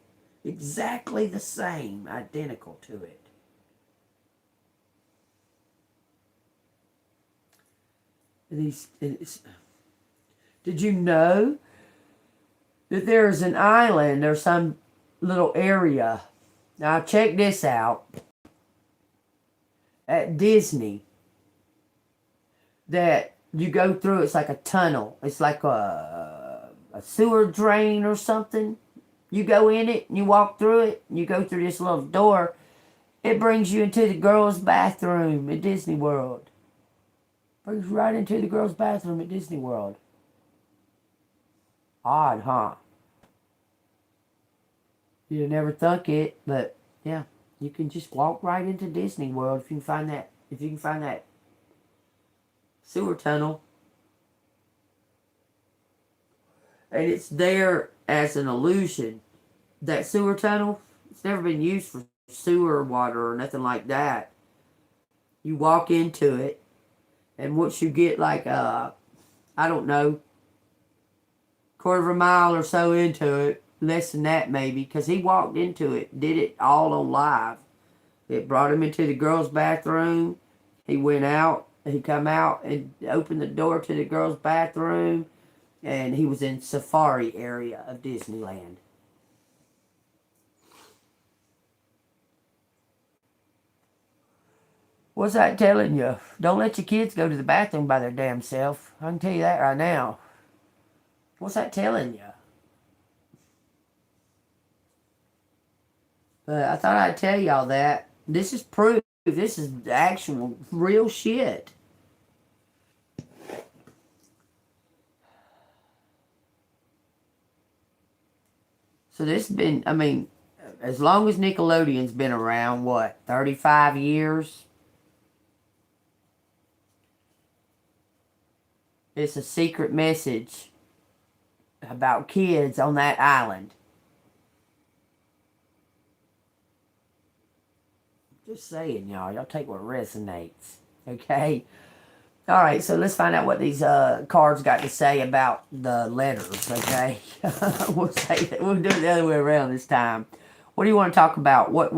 Exactly the same. Identical to it. Did you know that there's an island or some little area? Now check this out. At Disney, that you go through, it's like a tunnel. It's like a sewer drain or something. You go in it and you walk through it. And you go through this little door. It brings you into the girls' bathroom at Disney World. Brings you right into the girls' bathroom at Disney World. Odd, huh? You'd never thunk it, but yeah, you can just walk right into Disney World if you can find that. If you can find that sewer tunnel, and it's there as an illusion. That sewer tunnel, it's never been used for sewer water or nothing like that. You walk into it, and once you get like I don't know, quarter of a mile or so into it, less than that maybe, because he walked into it, did it all on live. It brought him into the girls' bathroom. He went out, he come out and opened the door to the girls' bathroom, and he was in safari area of Disneyland. What's that telling you? Don't let your kids go to the bathroom by their damn self. I can tell you that right now. What's that telling you? But I thought I'd tell y'all that. This is proof. This is actual real shit. So this has been, as long as Nickelodeon's been around, what, 35 years? It's a secret message about kids on that island. Just saying, y'all. Y'all take what resonates. Okay? Alright, so let's find out what these cards got to say about the letters, okay? We'll say that. We'll do it the other way around this time. What do you want to talk about? What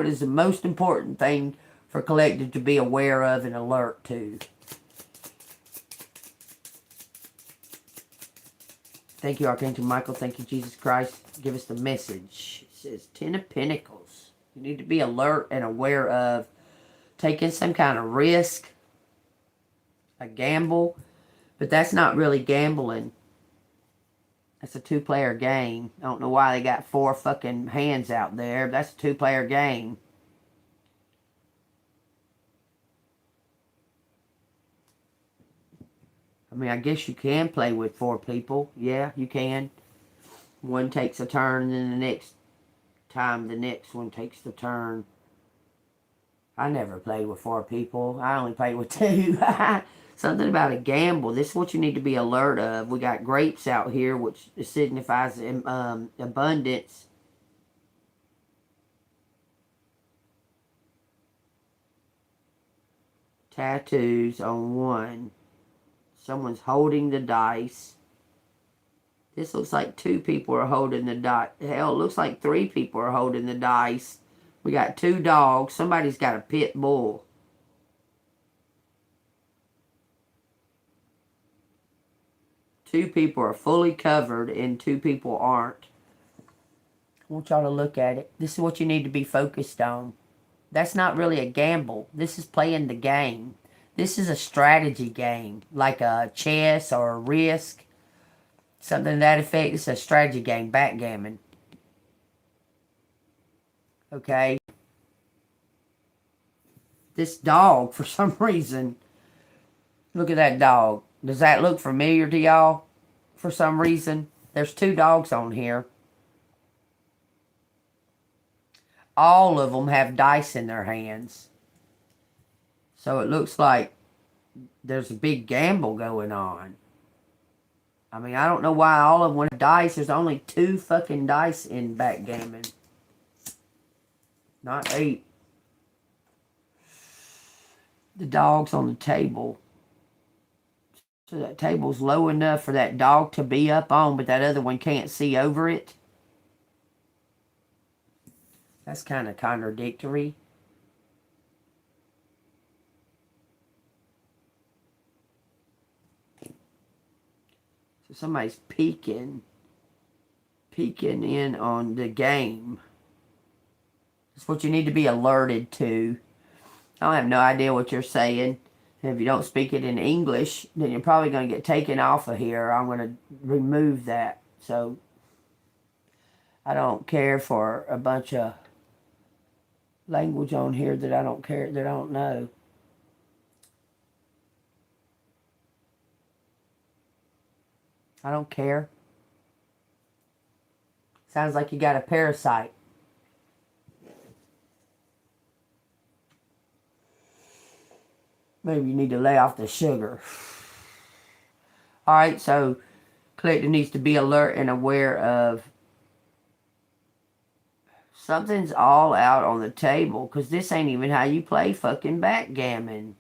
is the most important thing for collective to be aware of and alert to? Thank you, Archangel Michael. Thank you, Jesus Christ. Give us the message. It says 10 of Pentacles. You need to be alert and aware of taking some kind of risk, a gamble, but that's not really gambling. That's a two-player game. I don't know why they got 4 fucking hands out there. That's a two-player game. I mean, I guess you can play with 4 people. Yeah, you can. One takes a turn, and then the next time the next one takes the turn. I never played with 4 people. I only played with 2. Something about a gamble. This is what you need to be alert of. We got grapes out here, which signifies abundance. Tattoos on one. Someone's holding the dice. This looks like 2 people are holding the dice. Hell, it looks like 3 people are holding the dice. We got 2 dogs. Somebody's got a pit bull. Two people are fully covered and 2 people aren't. I want y'all to look at it. This is what you need to be focused on. That's not really a gamble. This is playing the game. This is a strategy game, like a chess or a risk. Something to that effect. It's a strategy game, backgammon. Okay? This dog, for some reason, look at that dog. Does that look familiar to y'all? For some reason. There's 2 dogs on here. All of them have dice in their hands. So it looks like there's a big gamble going on. I mean, I don't know why all of them want dice. There's only 2 fucking dice in backgammon. Not 8. The dog's on the table. So that table's low enough for that dog to be up on, but that other one can't see over it. That's kind of contradictory. So somebody's peeking in on the game. That's what you need to be alerted to. I have no idea what you're saying. And if you don't speak it in English, then you're probably going to get taken off of here. I'm going to remove that. So I don't care for a bunch of language on here that I don't care, that I don't know. I don't care. Sounds like you got a parasite. Maybe you need to lay off the sugar. Alright, so collective needs to be alert and aware of something's all out on the table, because this ain't even how you play fucking backgammon.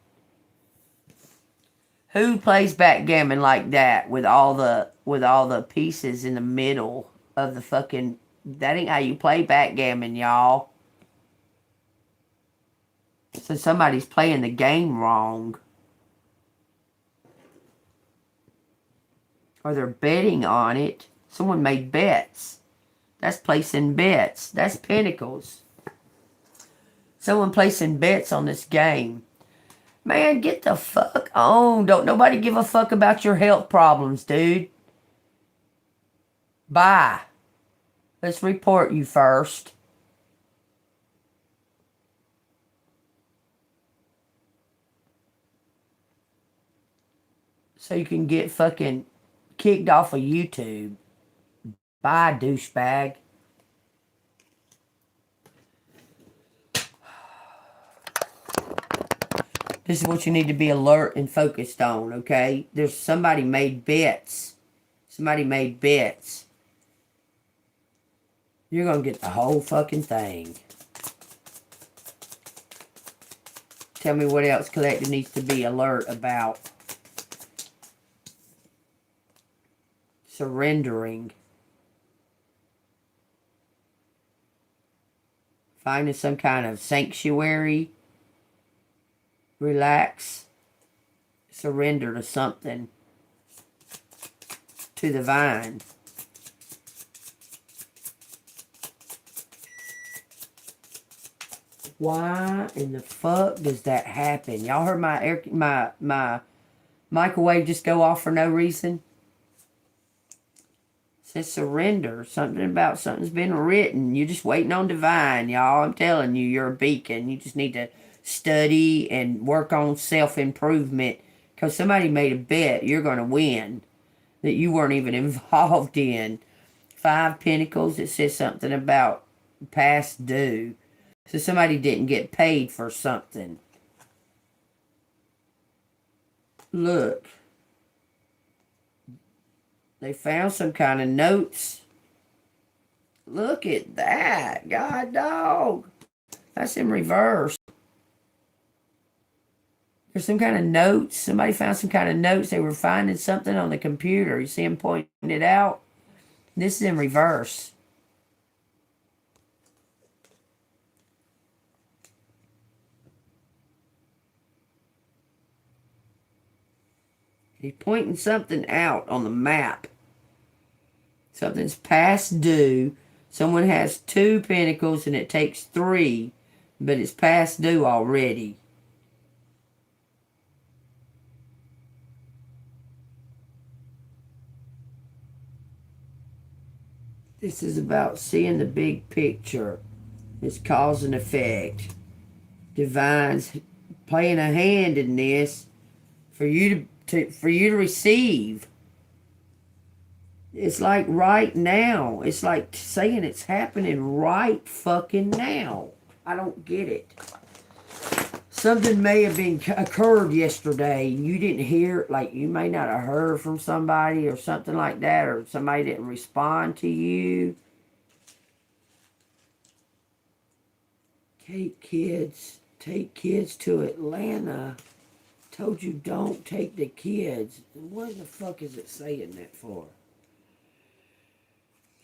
Who plays backgammon like that with all the pieces in the middle of the fucking... That ain't how you play backgammon, y'all. So somebody's playing the game wrong. Or they're betting on it. Someone made bets. That's placing bets. That's Pentacles. Someone placing bets on this game. Man, get the fuck on. Don't nobody give a fuck about your health problems, dude. Bye. Let's report you first. So you can get fucking kicked off of YouTube. Bye, douchebag. This is what you need to be alert and focused on, okay? There's somebody made bets. Somebody made bets. You're going to get the whole fucking thing. Tell me what else collective needs to be alert about. Surrendering. Finding some kind of sanctuary. Relax. Surrender to something. To the vine. Why in the fuck does that happen? Y'all heard my microwave just go off for no reason? It says surrender. Something about something's been written. You're just waiting on divine, y'all. I'm telling you, you're a beacon. You just need to study and work on self-improvement. Because somebody made a bet you're going to win that you weren't even involved in. 5 Pentacles. It says something about past due. So somebody didn't get paid for something. Look. They found some kind of notes. Look at that. God dog. That's in reverse. There's some kind of notes. Somebody found some kind of notes. They were finding something on the computer. You see them pointing it out? This is in reverse. He's pointing something out on the map. Something's past due. Someone has 2 pentacles and it takes 3, but it's past due already. This is about seeing the big picture. It's cause and effect. Divine's playing a hand in this for you to receive. It's like right now. It's like saying it's happening right fucking now. I don't get it. Something may have occurred yesterday. You didn't hear, like you may not have heard from somebody or something like that, or somebody didn't respond to you. Take kids to Atlanta. Told you don't take the kids. What the fuck is it saying that for?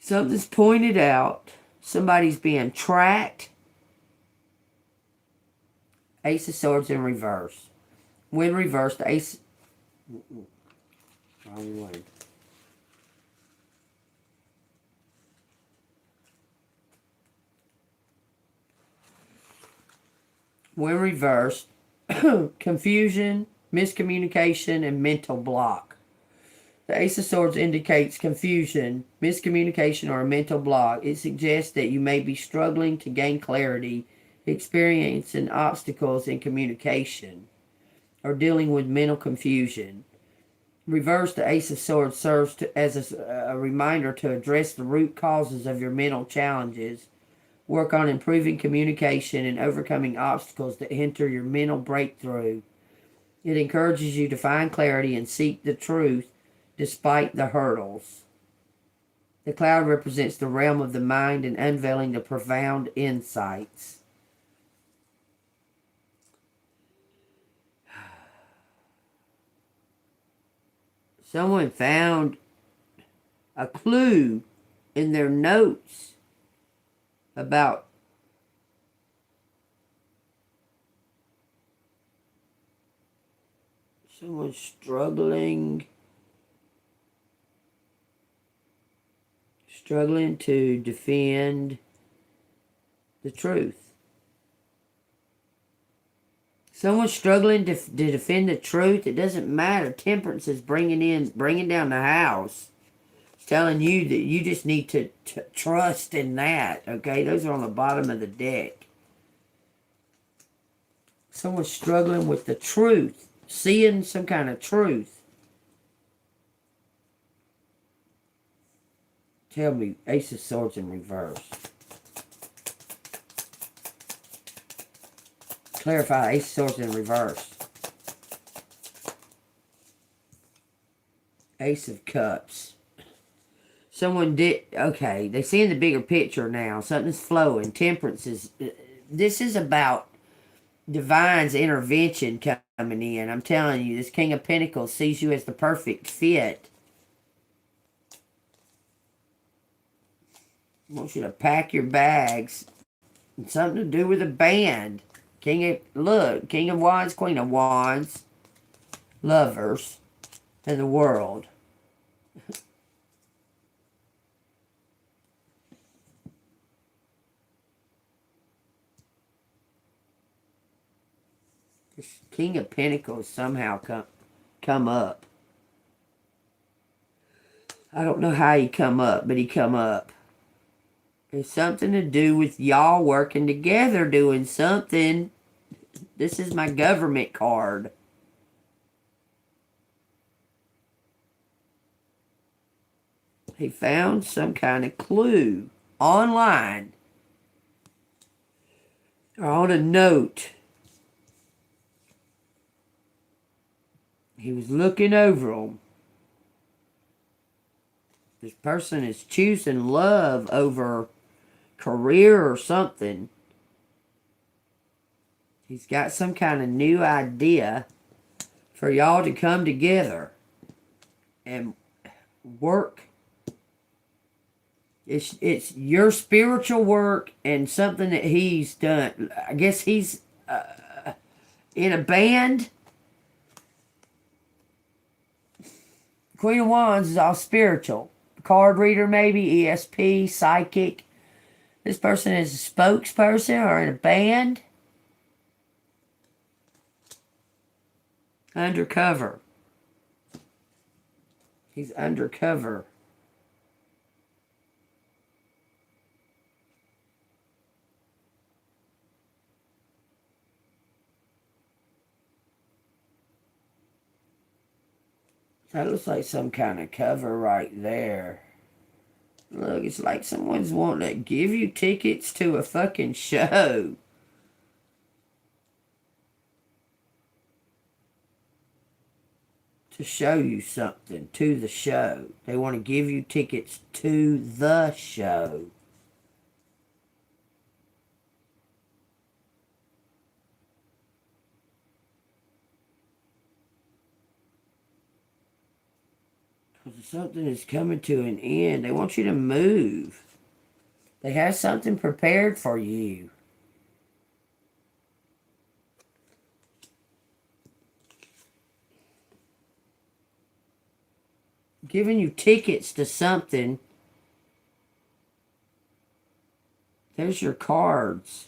Something's pointed out. Somebody's being tracked. Ace of Swords in reverse. When reversed, the Ace... Wrong way. When reversed, confusion, miscommunication, and mental block. The Ace of Swords indicates confusion, miscommunication, or a mental block. It suggests that you may be struggling to gain clarity, experiencing obstacles in communication, or dealing with mental confusion. Reverse, the Ace of Swords serves as a reminder to address the root causes of your mental challenges, work on improving communication and overcoming obstacles that hinder your mental breakthrough. It encourages you to find clarity and seek the truth despite the hurdles. The cloud represents the realm of the mind and unveiling the profound insights. Someone found a clue in their notes about someone struggling to defend the truth. Someone struggling to defend the truth. It doesn't matter. Temperance is bringing down the house. It's telling you that you just need to trust in that. Okay, those are on the bottom of the deck. Someone struggling with the truth, seeing some kind of truth. Tell me, Ace of Swords in reverse. Clarify, Ace of Swords in reverse. Ace of Cups. Someone did, okay, they see in the bigger picture now. Something's flowing. Temperance is, this is about divine's intervention coming in. I'm telling you, this King of Pentacles sees you as the perfect fit. Wants you to pack your bags. Something to do with a band. King of Wands, Queen of Wands, Lovers, and the World. This King of Pentacles somehow come up. I don't know how he come up, but he come up. It's something to do with y'all working together, doing something. This is my government card. He found some kind of clue online or on a note. He was looking over them. This person is choosing love over career or something. He's got some kind of new idea for y'all to come together and work. It's your spiritual work and something that he's done. I guess he's in a band. Queen of Wands is all spiritual. Card reader maybe, ESP, psychic. This person is a spokesperson or in a band. Undercover. He's undercover. That looks like some kind of cover right there. Look, it's like someone's wanting to give you tickets to a fucking show. To show you something, to the show. They want to give you tickets to the show. Something is coming to an end. They want you to move. They have something prepared for you. Giving you tickets to something. There's your cards.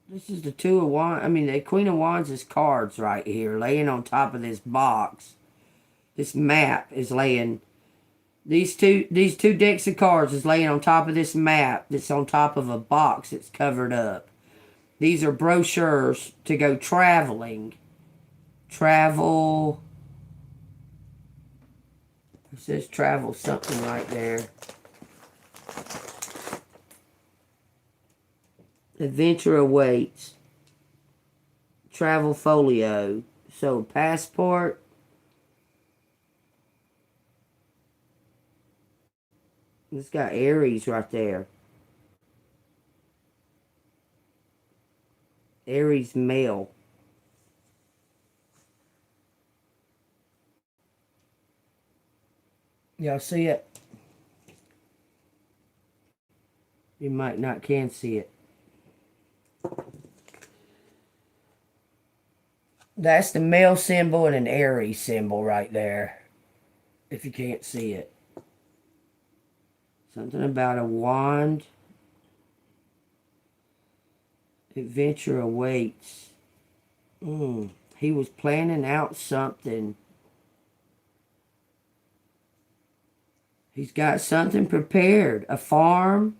This is the Two of Wands. I mean, the Queen of Wands is cards right here, laying on top of this box. This map is laying. These two decks of cards is laying on top of this map that's on top of a box that's covered up. These are brochures to go traveling. Travel. It says travel something right there. Adventure awaits. Travel folio. So passport. It's got Aries right there. Aries male. Y'all see it? You might not can see it. That's the male symbol and an Aries symbol right there. If you can't see it. Something about a wand. Adventure awaits. He was planning out something. He's got something prepared. A farm.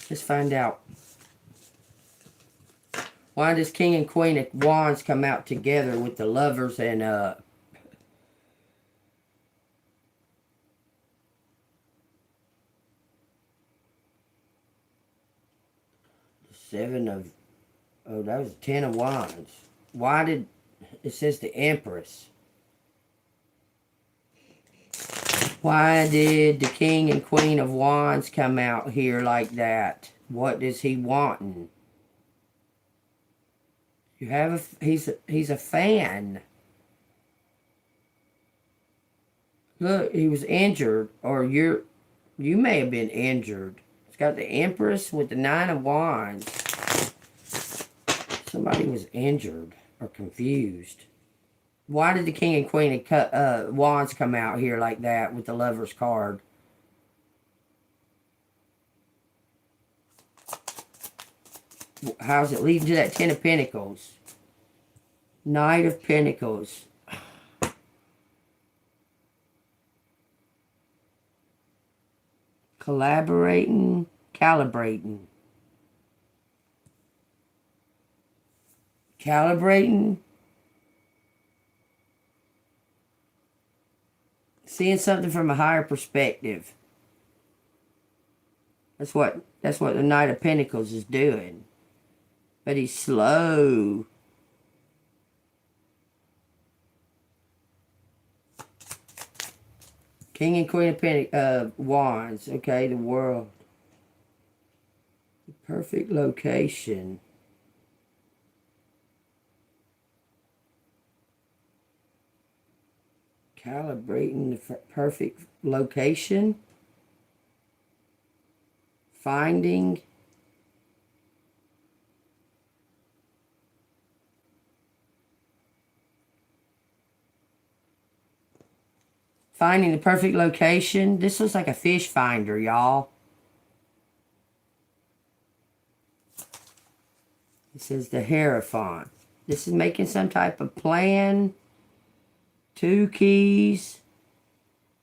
Let's find out. Why does King and Queen of Wands come out together with the Lovers and Seven of... Oh, that was 10 of Wands. Why did It says the Empress. Why did the King and Queen of Wands come out here like that? What is he wanting? You have he's a fan. Look, he was injured, or you may have been injured. It's got the Empress with the Nine of Wands. Somebody was injured or confused. Why did the King and Queen of Wands come out here like that with the Lover's card? How's it leading to that Ten of Pentacles? Knight of Pentacles. Collaborating, calibrating. Calibrating. Seeing something from a higher perspective. That's what the Knight of Pentacles is doing. But he's slow. King and Queen of Wands. Okay, the World. The perfect location. Calibrating the perfect location. Finding. Finding the perfect location. This looks like a fish finder, y'all. It says the Hierophant. This is making some type of plan. 2 keys.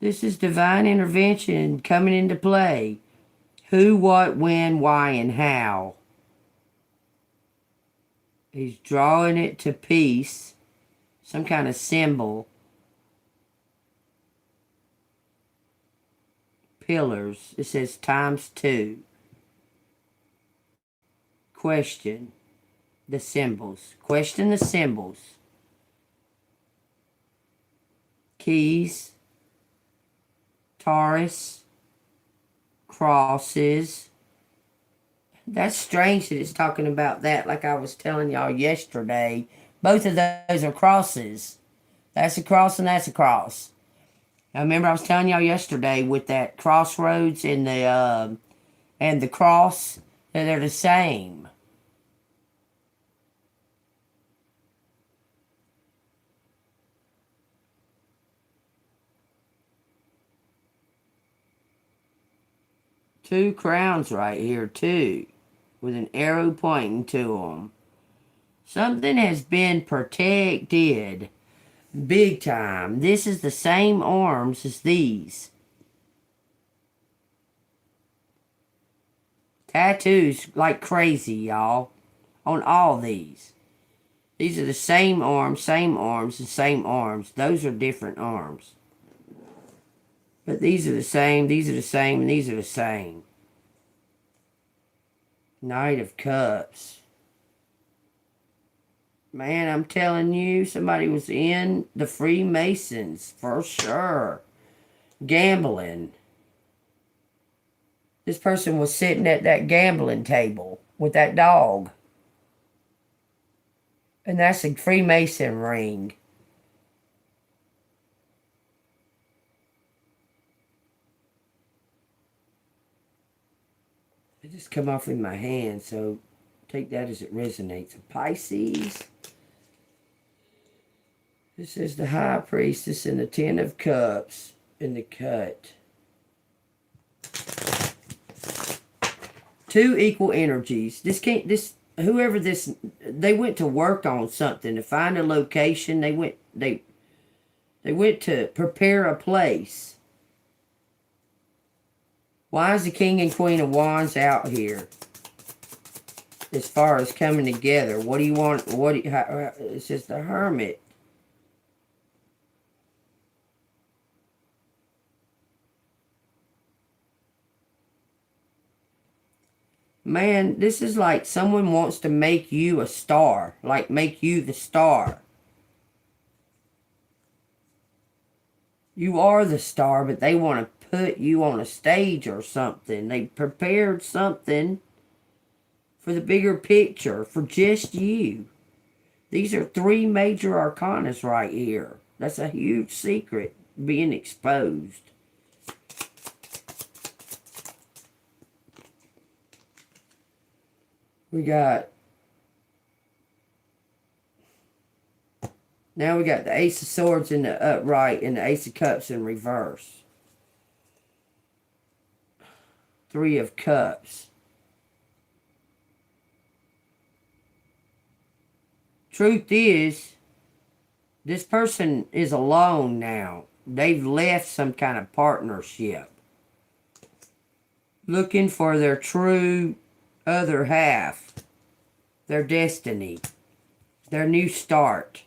This is divine intervention coming into play. Who, what, when, why, and how. He's drawing it to peace. Some kind of symbol. Pillars. It says ×2. Question the symbols. Question the symbols. Keys. Taurus. Crosses. That's strange that it's talking about that, like I was telling y'all yesterday. Both of those are crosses. That's a cross and that's a cross. I remember I was telling y'all yesterday with that crossroads and the cross, that they're the same. Two crowns right here too, with an arrow pointing to them. Something has been protected. Big time. This is the same arms as these. Tattoos like crazy, y'all. On all these. These are the same arms, and same arms. Those are different arms. But these are the same, and these are the same. Knight of Cups. Man, I'm telling you, somebody was in the Freemasons, for sure. Gambling. This person was sitting at that gambling table with that dog. And that's a Freemason ring. It just come off in my hand, so take that as it resonates. Pisces. This is the High Priestess and the Ten of Cups in the cut. 2 equal energies. Whoever this, they went to work on something to find a location. They went to prepare a place. Why is the King and Queen of Wands out here? As far as coming together, what do you want? It says the Hermit. Man, this is like someone wants to make you a star. Like make you the star. You are the star, but they want to put you on a stage or something. They prepared something for the bigger picture, for just you. These are 3 major arcanas right here. That's a huge secret being exposed. We got... Now we got the Ace of Swords in the upright and the Ace of Cups in reverse. 3 of Cups. Truth is, this person is alone now. They've left some kind of partnership. Looking for their true other half. Their destiny. Their new start.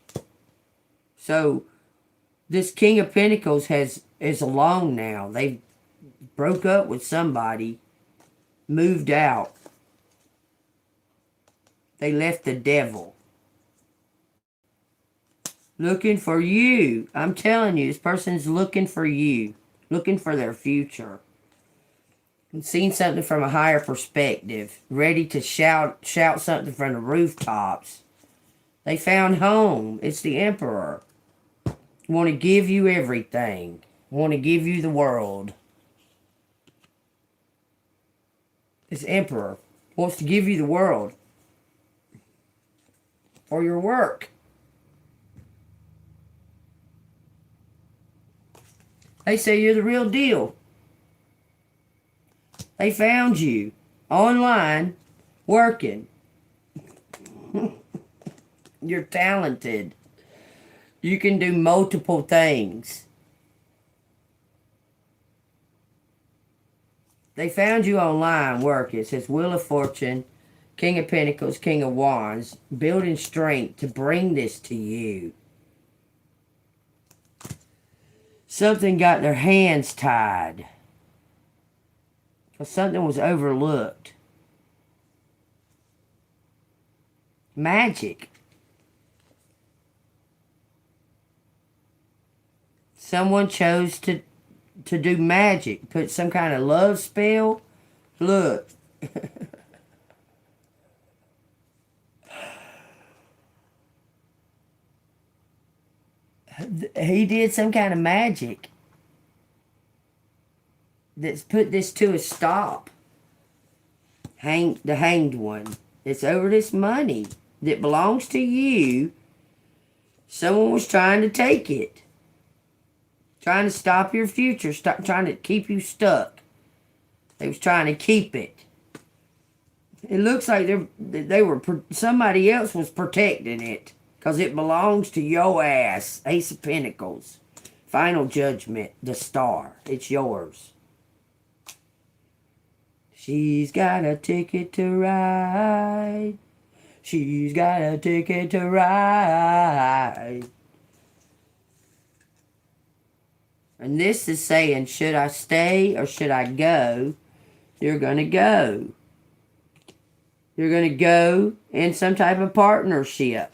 So, this King of Pentacles is alone now. They broke up with somebody. Moved out. They left the devil. Looking for you. I'm telling you, this person's looking for you. Looking for their future. I'm seeing something from a higher perspective. Ready to shout something from the rooftops. They found home. It's the Emperor. Want to give you everything. Want to give you the world. This Emperor wants to give you the world. For your work. They say you're the real deal. They found you online working. You're talented. You can do multiple things. They found you online working. It says Wheel of Fortune, King of Pentacles, King of Wands, building strength to bring this to you. Something got their hands tied. Because something was overlooked. Magic. Someone chose to do magic. Put some kind of love spell. Look. He did some kind of magic that's put this to a stop. The Hanged One. It's over this money that belongs to you. Someone was trying to take it. Trying to stop your future. Trying to keep you stuck. They was trying to keep it. It looks like somebody else was protecting it. Because it belongs to your ass. Ace of Pentacles. Final Judgment. The Star. It's yours. She's got a ticket to ride. She's got a ticket to ride. And this is saying, should I stay or should I go? You're going to go. You're going to go in some type of partnership.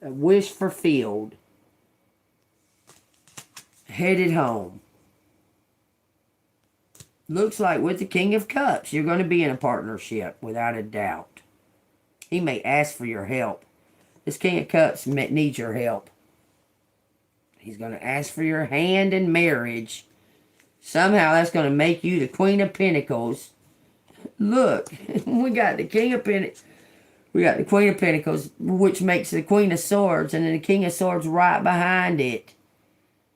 A wish fulfilled. Headed home. Looks like with the King of Cups, you're going to be in a partnership without a doubt. He may ask for your help. This King of Cups needs your help. He's going to ask for your hand in marriage. Somehow that's going to make you the Queen of Pentacles. Look, we got the King of Pentacles. We got the Queen of Pentacles, which makes the Queen of Swords, and then the King of Swords right behind it.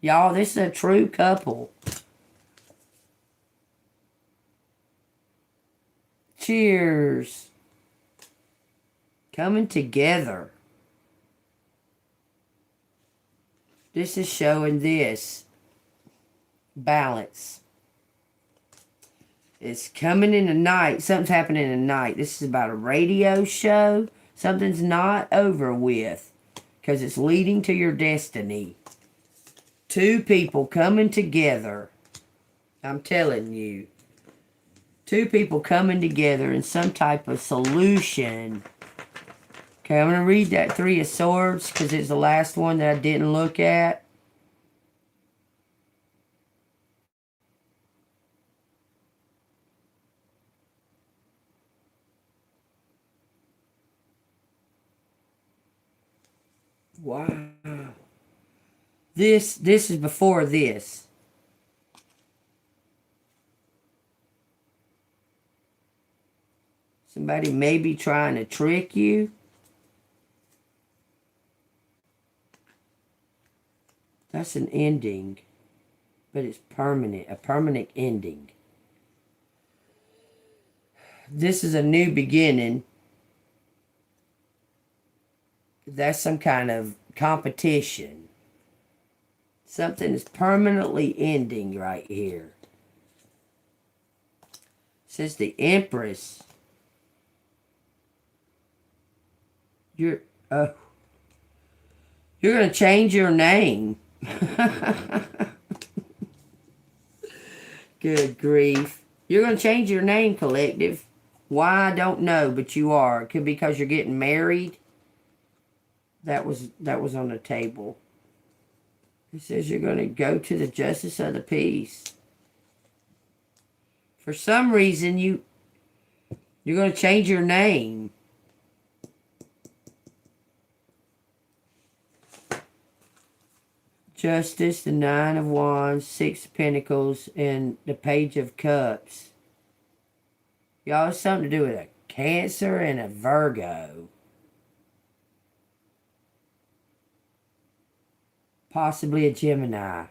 Y'all, this is a true couple. Cheers. Coming together. This is showing this. Balance. It's coming in the night. Something's happening in the night. This is about a radio show. Something's not over with. Because it's leading to your destiny. 2 people coming together. I'm telling you. 2 people coming together in some type of solution. Okay, I'm going to read that 3 of Swords. Because it's the last one that I didn't look at. Wow. This is before this. Somebody may be trying to trick you. That's an ending. But it's permanent. A permanent ending. This is a new beginning. That's some kind of competition. Something is permanently ending right here. It says the Empress. You're going to change your name. Good grief. You're going to change your name, collective. Why, I don't know, but you are. It could be because you're getting married. That was on the table. It says you're going to go to the justice of the peace. For some reason, you're going to change your name. Justice, the Nine of Wands, Six of Pentacles, and the Page of Cups. Y'all, it's something to do with a Cancer and a Virgo. Possibly a Gemini.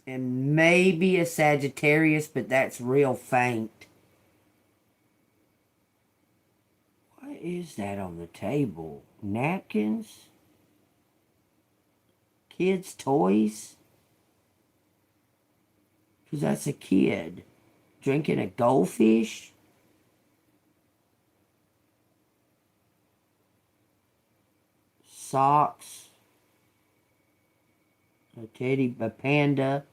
And maybe a Sagittarius, but that's real faint. What is that on the table? Napkins? Kids' toys? Because that's a kid. Drinking a goldfish? Socks. A panda.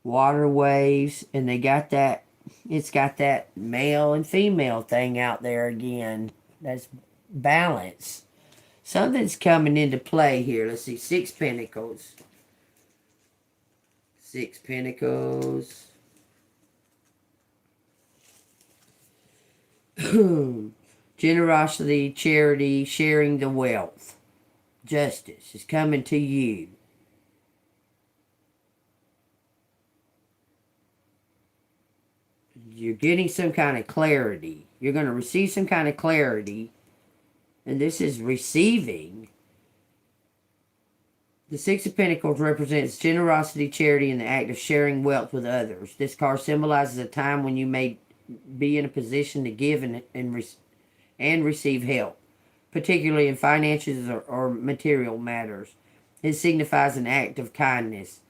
Water waves. And they got that. It's got that male and female thing out there again. That's balance. Something's coming into play here. Let's see. Six Pentacles. Six Pentacles. Generosity, charity, sharing the wealth. Justice is coming to you. You're getting some kind of clarity. You're going to receive some kind of clarity. And this is receiving. The Six of Pentacles represents generosity, charity, and the act of sharing wealth with others. This card symbolizes a time when you may be in a position to give and receive help, particularly in finances or material matters. It signifies an act of kindness,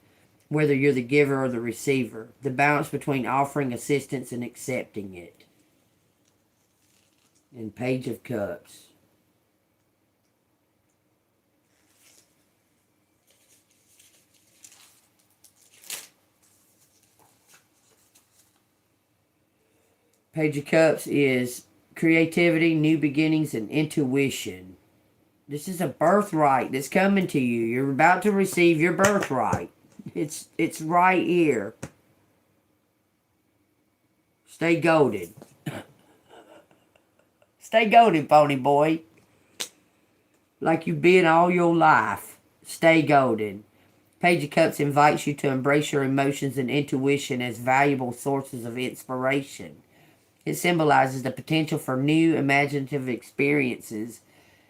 whether you're the giver or the receiver. The balance between offering assistance and accepting it. And Page of Cups. Page of Cups is creativity, new beginnings, and intuition. This is a birthright that's coming to you. You're about to receive your birthright. It's right here. Stay golden. Stay golden, pony boy. Like you've been all your life. Stay golden. Page of Cups invites you to embrace your emotions and intuition as valuable sources of inspiration. It symbolizes the potential for new imaginative experiences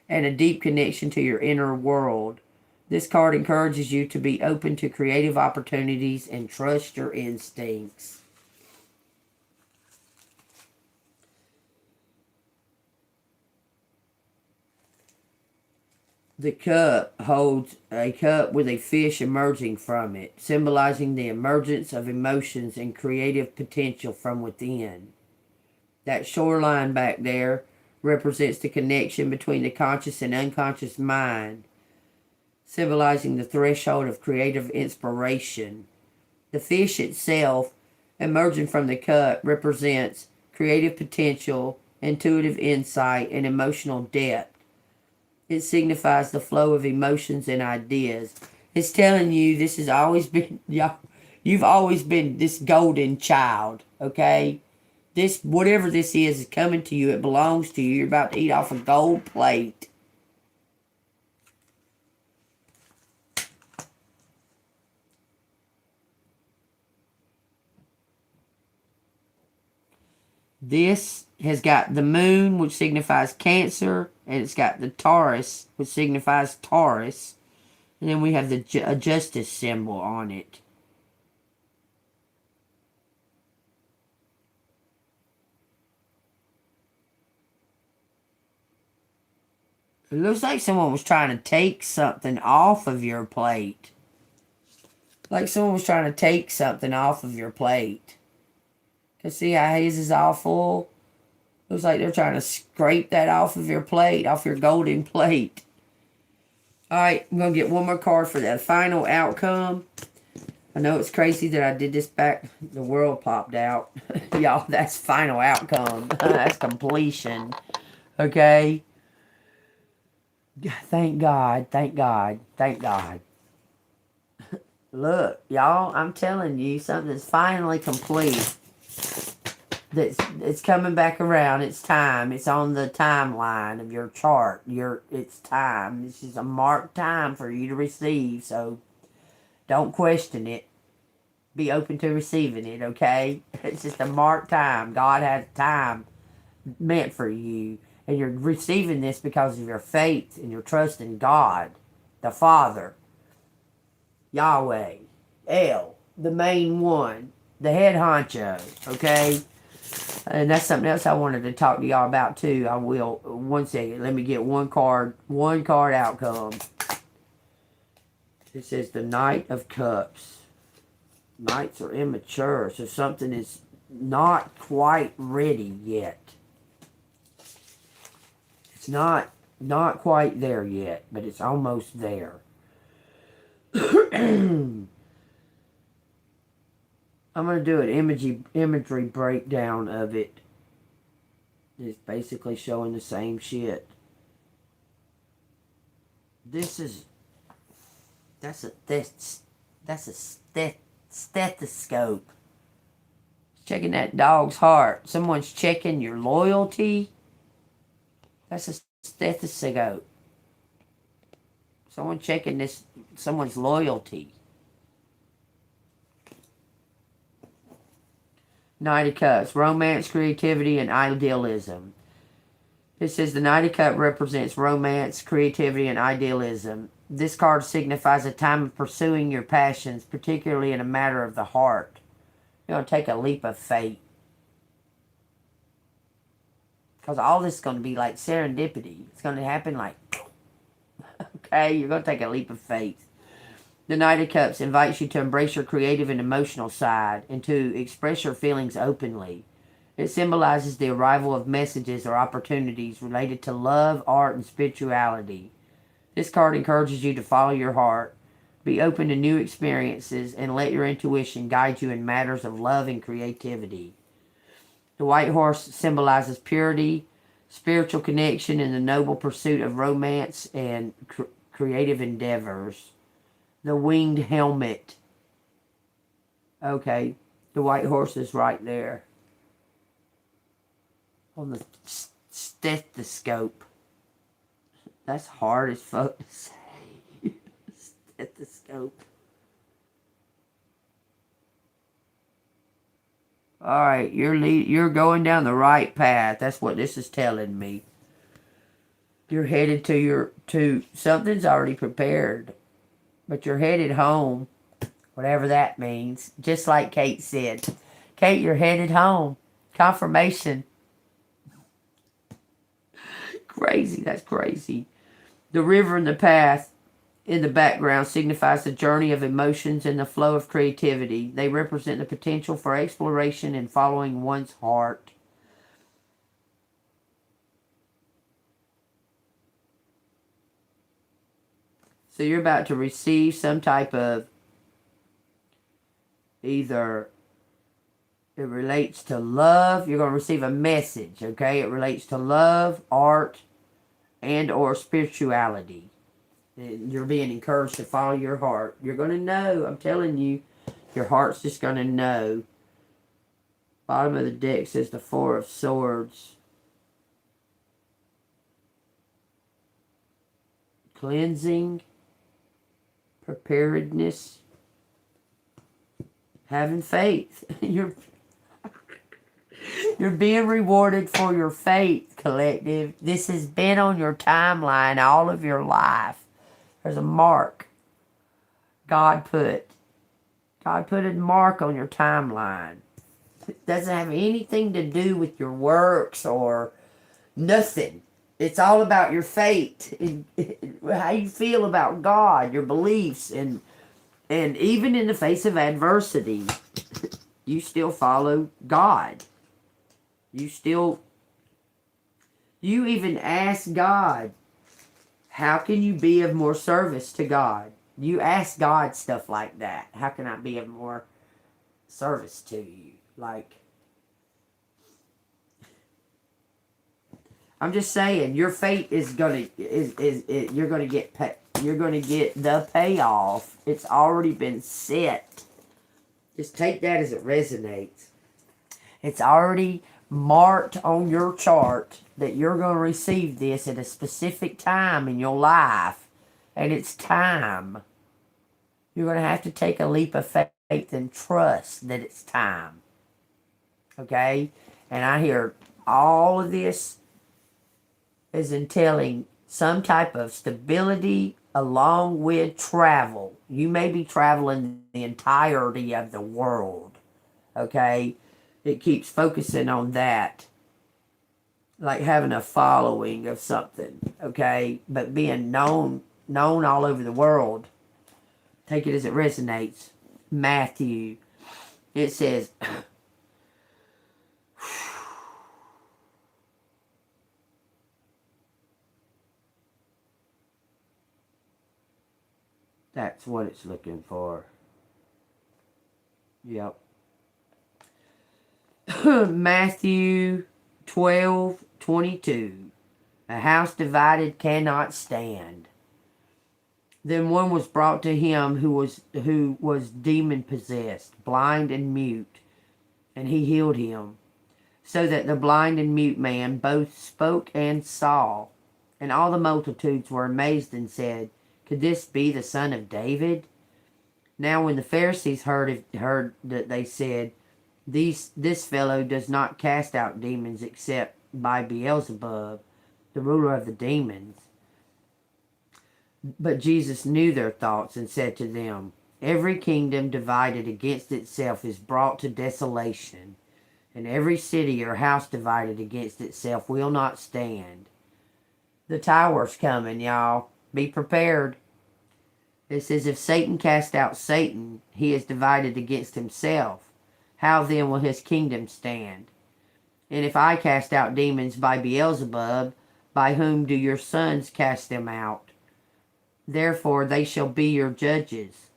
and a deep connection to your inner world. This card encourages you to be open to creative opportunities and trust your instincts. The cup holds a cup with a fish emerging from it, symbolizing the emergence of emotions and creative potential from within. That shoreline back there represents the connection between the conscious and unconscious mind, symbolizing the threshold of creative inspiration. The fish itself, emerging from the cup, represents creative potential, intuitive insight, and emotional depth. It signifies the flow of emotions and ideas. It's telling you this has always been, you've always been this golden child, okay? This, whatever this is coming to you. It belongs to you. You're about to eat off a gold plate. This has got the moon, which signifies Cancer, and it's got the Taurus, which signifies Taurus. And then we have the justice symbol on it. It looks like someone was trying to take something off of your plate. Like someone was trying to take something off of your plate. Cause see how his is all full? Looks like they're trying to scrape that off of your plate, off your golden plate. Alright, I'm going to get one more card for the final outcome. I know it's crazy that I did this back. The world popped out. Y'all, that's final outcome. That's completion. Okay? Thank God. Thank God. Thank God. Look, y'all, I'm telling you, something's finally complete. It's coming back around. It's time. It's on the timeline of your chart. It's time. This is a marked time for you to receive. So don't question it. Be open to receiving it, okay? It's just a marked time. God has time meant for you. And you're receiving this because of your faith and your trust in God, the Father, Yahweh, El, the main one, the head honcho, okay? And that's something else I wanted to talk to y'all about too. I will. One second. Let me get one card outcome. It says the Knight of Cups. Knights are immature, so something is not quite ready yet. It's not quite there yet, but it's almost there. I'm going to do an imagery breakdown of it. It's basically showing the same shit. That's a stethoscope. Checking that dog's heart. Someone's checking your loyalty. That's a stethoscope. Someone checking someone's loyalty. Knight of Cups, romance, creativity, and idealism. It says the Knight of Cups represents romance, creativity, and idealism. This card signifies a time of pursuing your passions, particularly in a matter of the heart. You're going to take a leap of faith. Because all this is going to be like serendipity. It's going to happen like, okay, you're going to take a leap of faith. The Knight of Cups invites you to embrace your creative and emotional side and to express your feelings openly. It symbolizes the arrival of messages or opportunities related to love, art, and spirituality. This card encourages you to follow your heart, be open to new experiences, and let your intuition guide you in matters of love and creativity. The White Horse symbolizes purity, spiritual connection, and the noble pursuit of romance and creative endeavors. The Winged Helmet. Okay, the White Horse is right there. On the stethoscope. That's hard as fuck to say. Stethoscope. Alright, you're going down the right path. That's what this is telling me. You're headed to something's already prepared. But you're headed home. Whatever that means. Just like Kate said. Kate, you're headed home. Confirmation. Crazy. That's crazy. The river and the path in the background signifies the journey of emotions and the flow of creativity. They represent the potential for exploration and following one's heart. So you're about to receive some type of, either it relates to love. You're going to receive a message, okay? It relates to love, art, and or spirituality. You're being encouraged to follow your heart. You're going to know, I'm telling you, your heart's just going to know Bottom of the deck says the Four of Swords. Cleansing. Preparedness. Having faith. You're being rewarded for your faith, collective. This has been on your timeline all of your life. There's a mark God put a mark on your timeline. It doesn't have anything to do with your works or nothing. It's all about your faith, how you feel about God, your beliefs, and even in the face of adversity, you still follow God. You even ask God, how can you be of more service to God? You ask God stuff like that. How can I be of more service to you? Like, I'm just saying, your fate is gonna you're gonna get the payoff. It's already been set. Just take that as it resonates. It's already marked on your chart that you're going to receive this at a specific time in your life. And it's time. You're going to have to take a leap of faith and trust that it's time. Okay? And I hear all of this is entailing some type of stability along with travel. You may be traveling the entirety of the world. Okay? It keeps focusing on that. Like having a following of something. Okay? But being known all over the world. Take it as it resonates. Matthew. It says, that's what it's looking for. Yep. Matthew 12:22. A house divided cannot stand. Then one was brought to him who was demon possessed, blind and mute, and he healed him, so that the blind and mute man both spoke and saw. And all the multitudes were amazed and said, could this be the son of David? Now when the Pharisees heard that, they said, this fellow does not cast out demons except by Beelzebub, the ruler of the demons. But Jesus knew their thoughts and said to them, every kingdom divided against itself is brought to desolation, and every city or house divided against itself will not stand. The tower's coming, y'all. Be prepared. It says, if Satan cast out Satan, he is divided against himself. How then will his kingdom stand? And if I cast out demons by Beelzebub, by whom do your sons cast them out? Therefore they shall be your judges.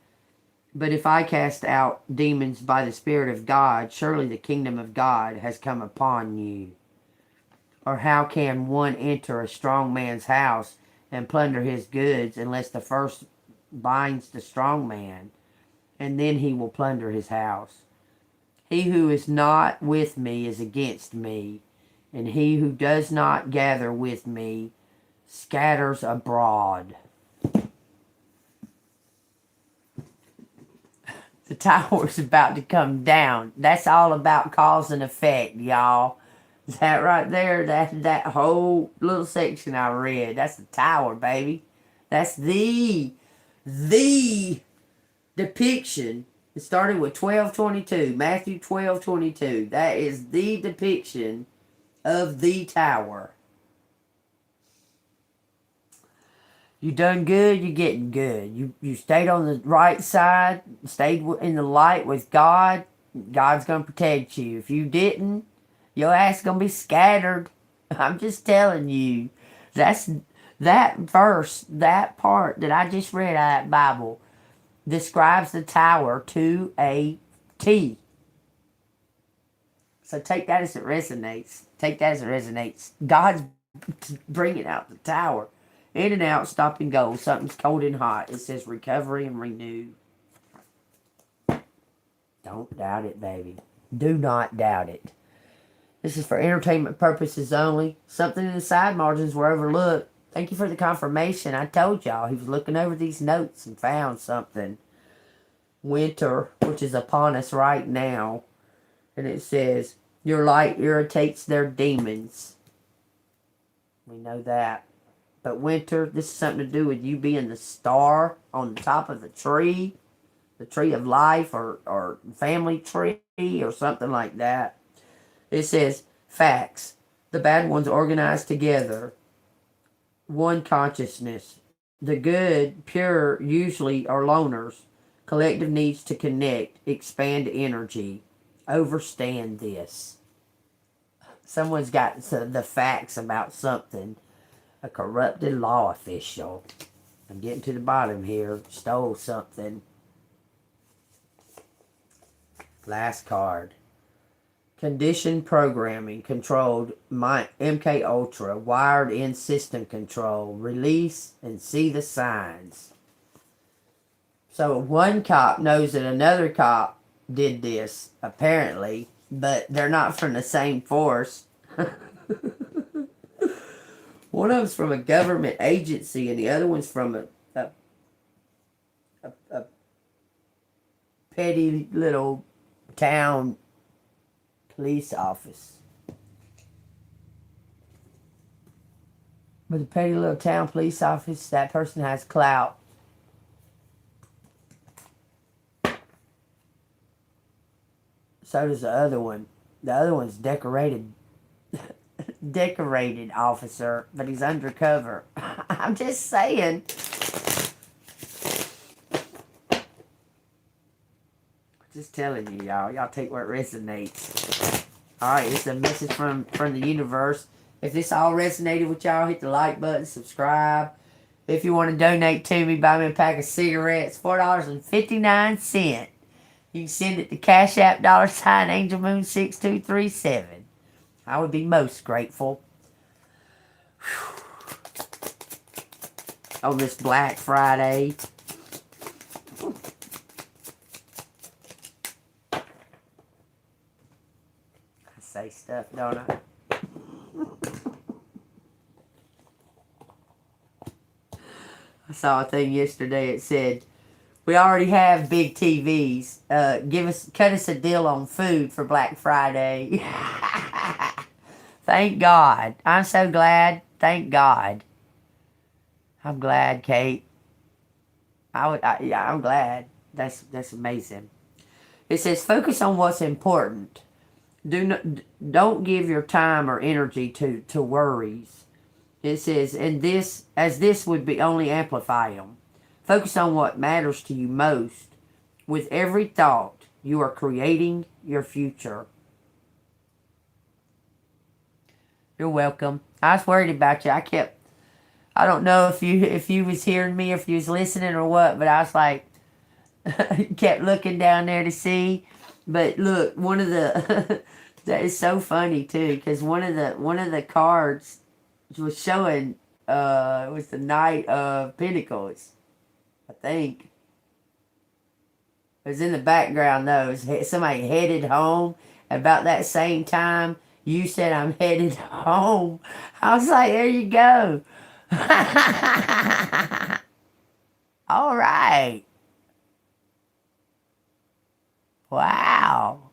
But if I cast out demons by the Spirit of God, surely the kingdom of God has come upon you. Or how can one enter a strong man's house and plunder his goods, unless the first binds the strong man, and then he will plunder his house? He who is not with me is against me, and he who does not gather with me scatters abroad. The tower's about to come down. That's all about cause and effect, y'all. That right there, that whole little section I read, that's the tower, baby. That's the depiction. It started with 12:22, Matthew 12:22. That is the depiction of the tower. You done good, you're getting good. You stayed on the right side, stayed in the light with God, God's going to protect you. If you didn't, your ass going to be scattered. I'm just telling you. That's that verse, that part that I just read out of that Bible describes the tower to a T. So take that as it resonates. Take that as it resonates. God's bringing out the tower. In and out, stop and go. Something's cold and hot. It says recovery and renew. Don't doubt it, baby. Do not doubt it. This is for entertainment purposes only. Something in the side margins were overlooked. Thank you for the confirmation. I told y'all he was looking over these notes and found something. Winter, which is upon us right now. And it says, your light irritates their demons. We know that. But winter, this is something to do with you being the star on the top of the tree of life, or family tree, or something like that. It says, facts. The bad ones organized together. One consciousness. The good, pure, usually are loners. Collective needs to connect, expand energy. Overstand this. Someone's got the facts about something. A corrupted law official. I'm getting to the bottom here. Stole something. Last card. Conditioned programming controlled MK Ultra. Wired in system control. Release and see the signs. So one cop knows that another cop did this, apparently, but they're not from the same force. One of them's from a government agency, and the other one's from a petty little town police office. But the petty little town police office, that person has clout. So does the other one. The other one's decorated officer, but he's undercover. I'm just saying. Just telling you, y'all. Y'all take where it resonates. Alright, it's a message from the universe. If this all resonated with y'all, hit the like button, subscribe. If you want to donate to me, buy me a pack of cigarettes, $4.59. You can send it to Cash App, $, Angel Moon 6237. I would be most grateful. Whew. On this Black Friday. I say stuff, don't I? I saw a thing yesterday. It said, we already have big TVs. Cut us a deal on food for Black Friday. Thank God. I'm so glad. Thank God. I'm glad, Kate. I'm glad. That's amazing. It says, focus on what's important. Don't give your time or energy to worries. It says, as this would be only amplify them. Focus on what matters to you most. With every thought, you are creating your future. You're welcome. I was worried about you. I don't know if you was hearing me, if you was listening or what, but I was like, kept looking down there to see. But look, one of the, that is so funny too, because one of the cards was showing, it was the Knight of Pentacles. I think. It was in the background though. It was somebody headed home. About that same time, you said I'm headed home. I was like, there you go. All right. Wow.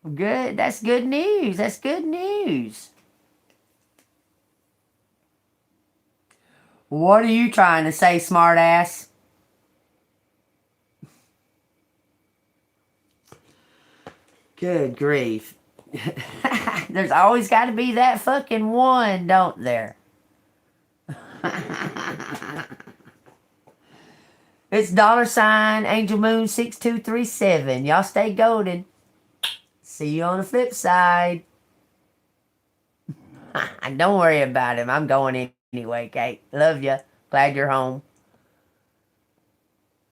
Good. That's good news. That's good news. What are you trying to say, smartass? Good grief. There's always got to be that fucking one, don't there? It's $, Angel Moon 6237. Y'all stay golden. See you on the flip side. Don't worry about him. I'm going anyway, Kate. Love ya. Glad you're home.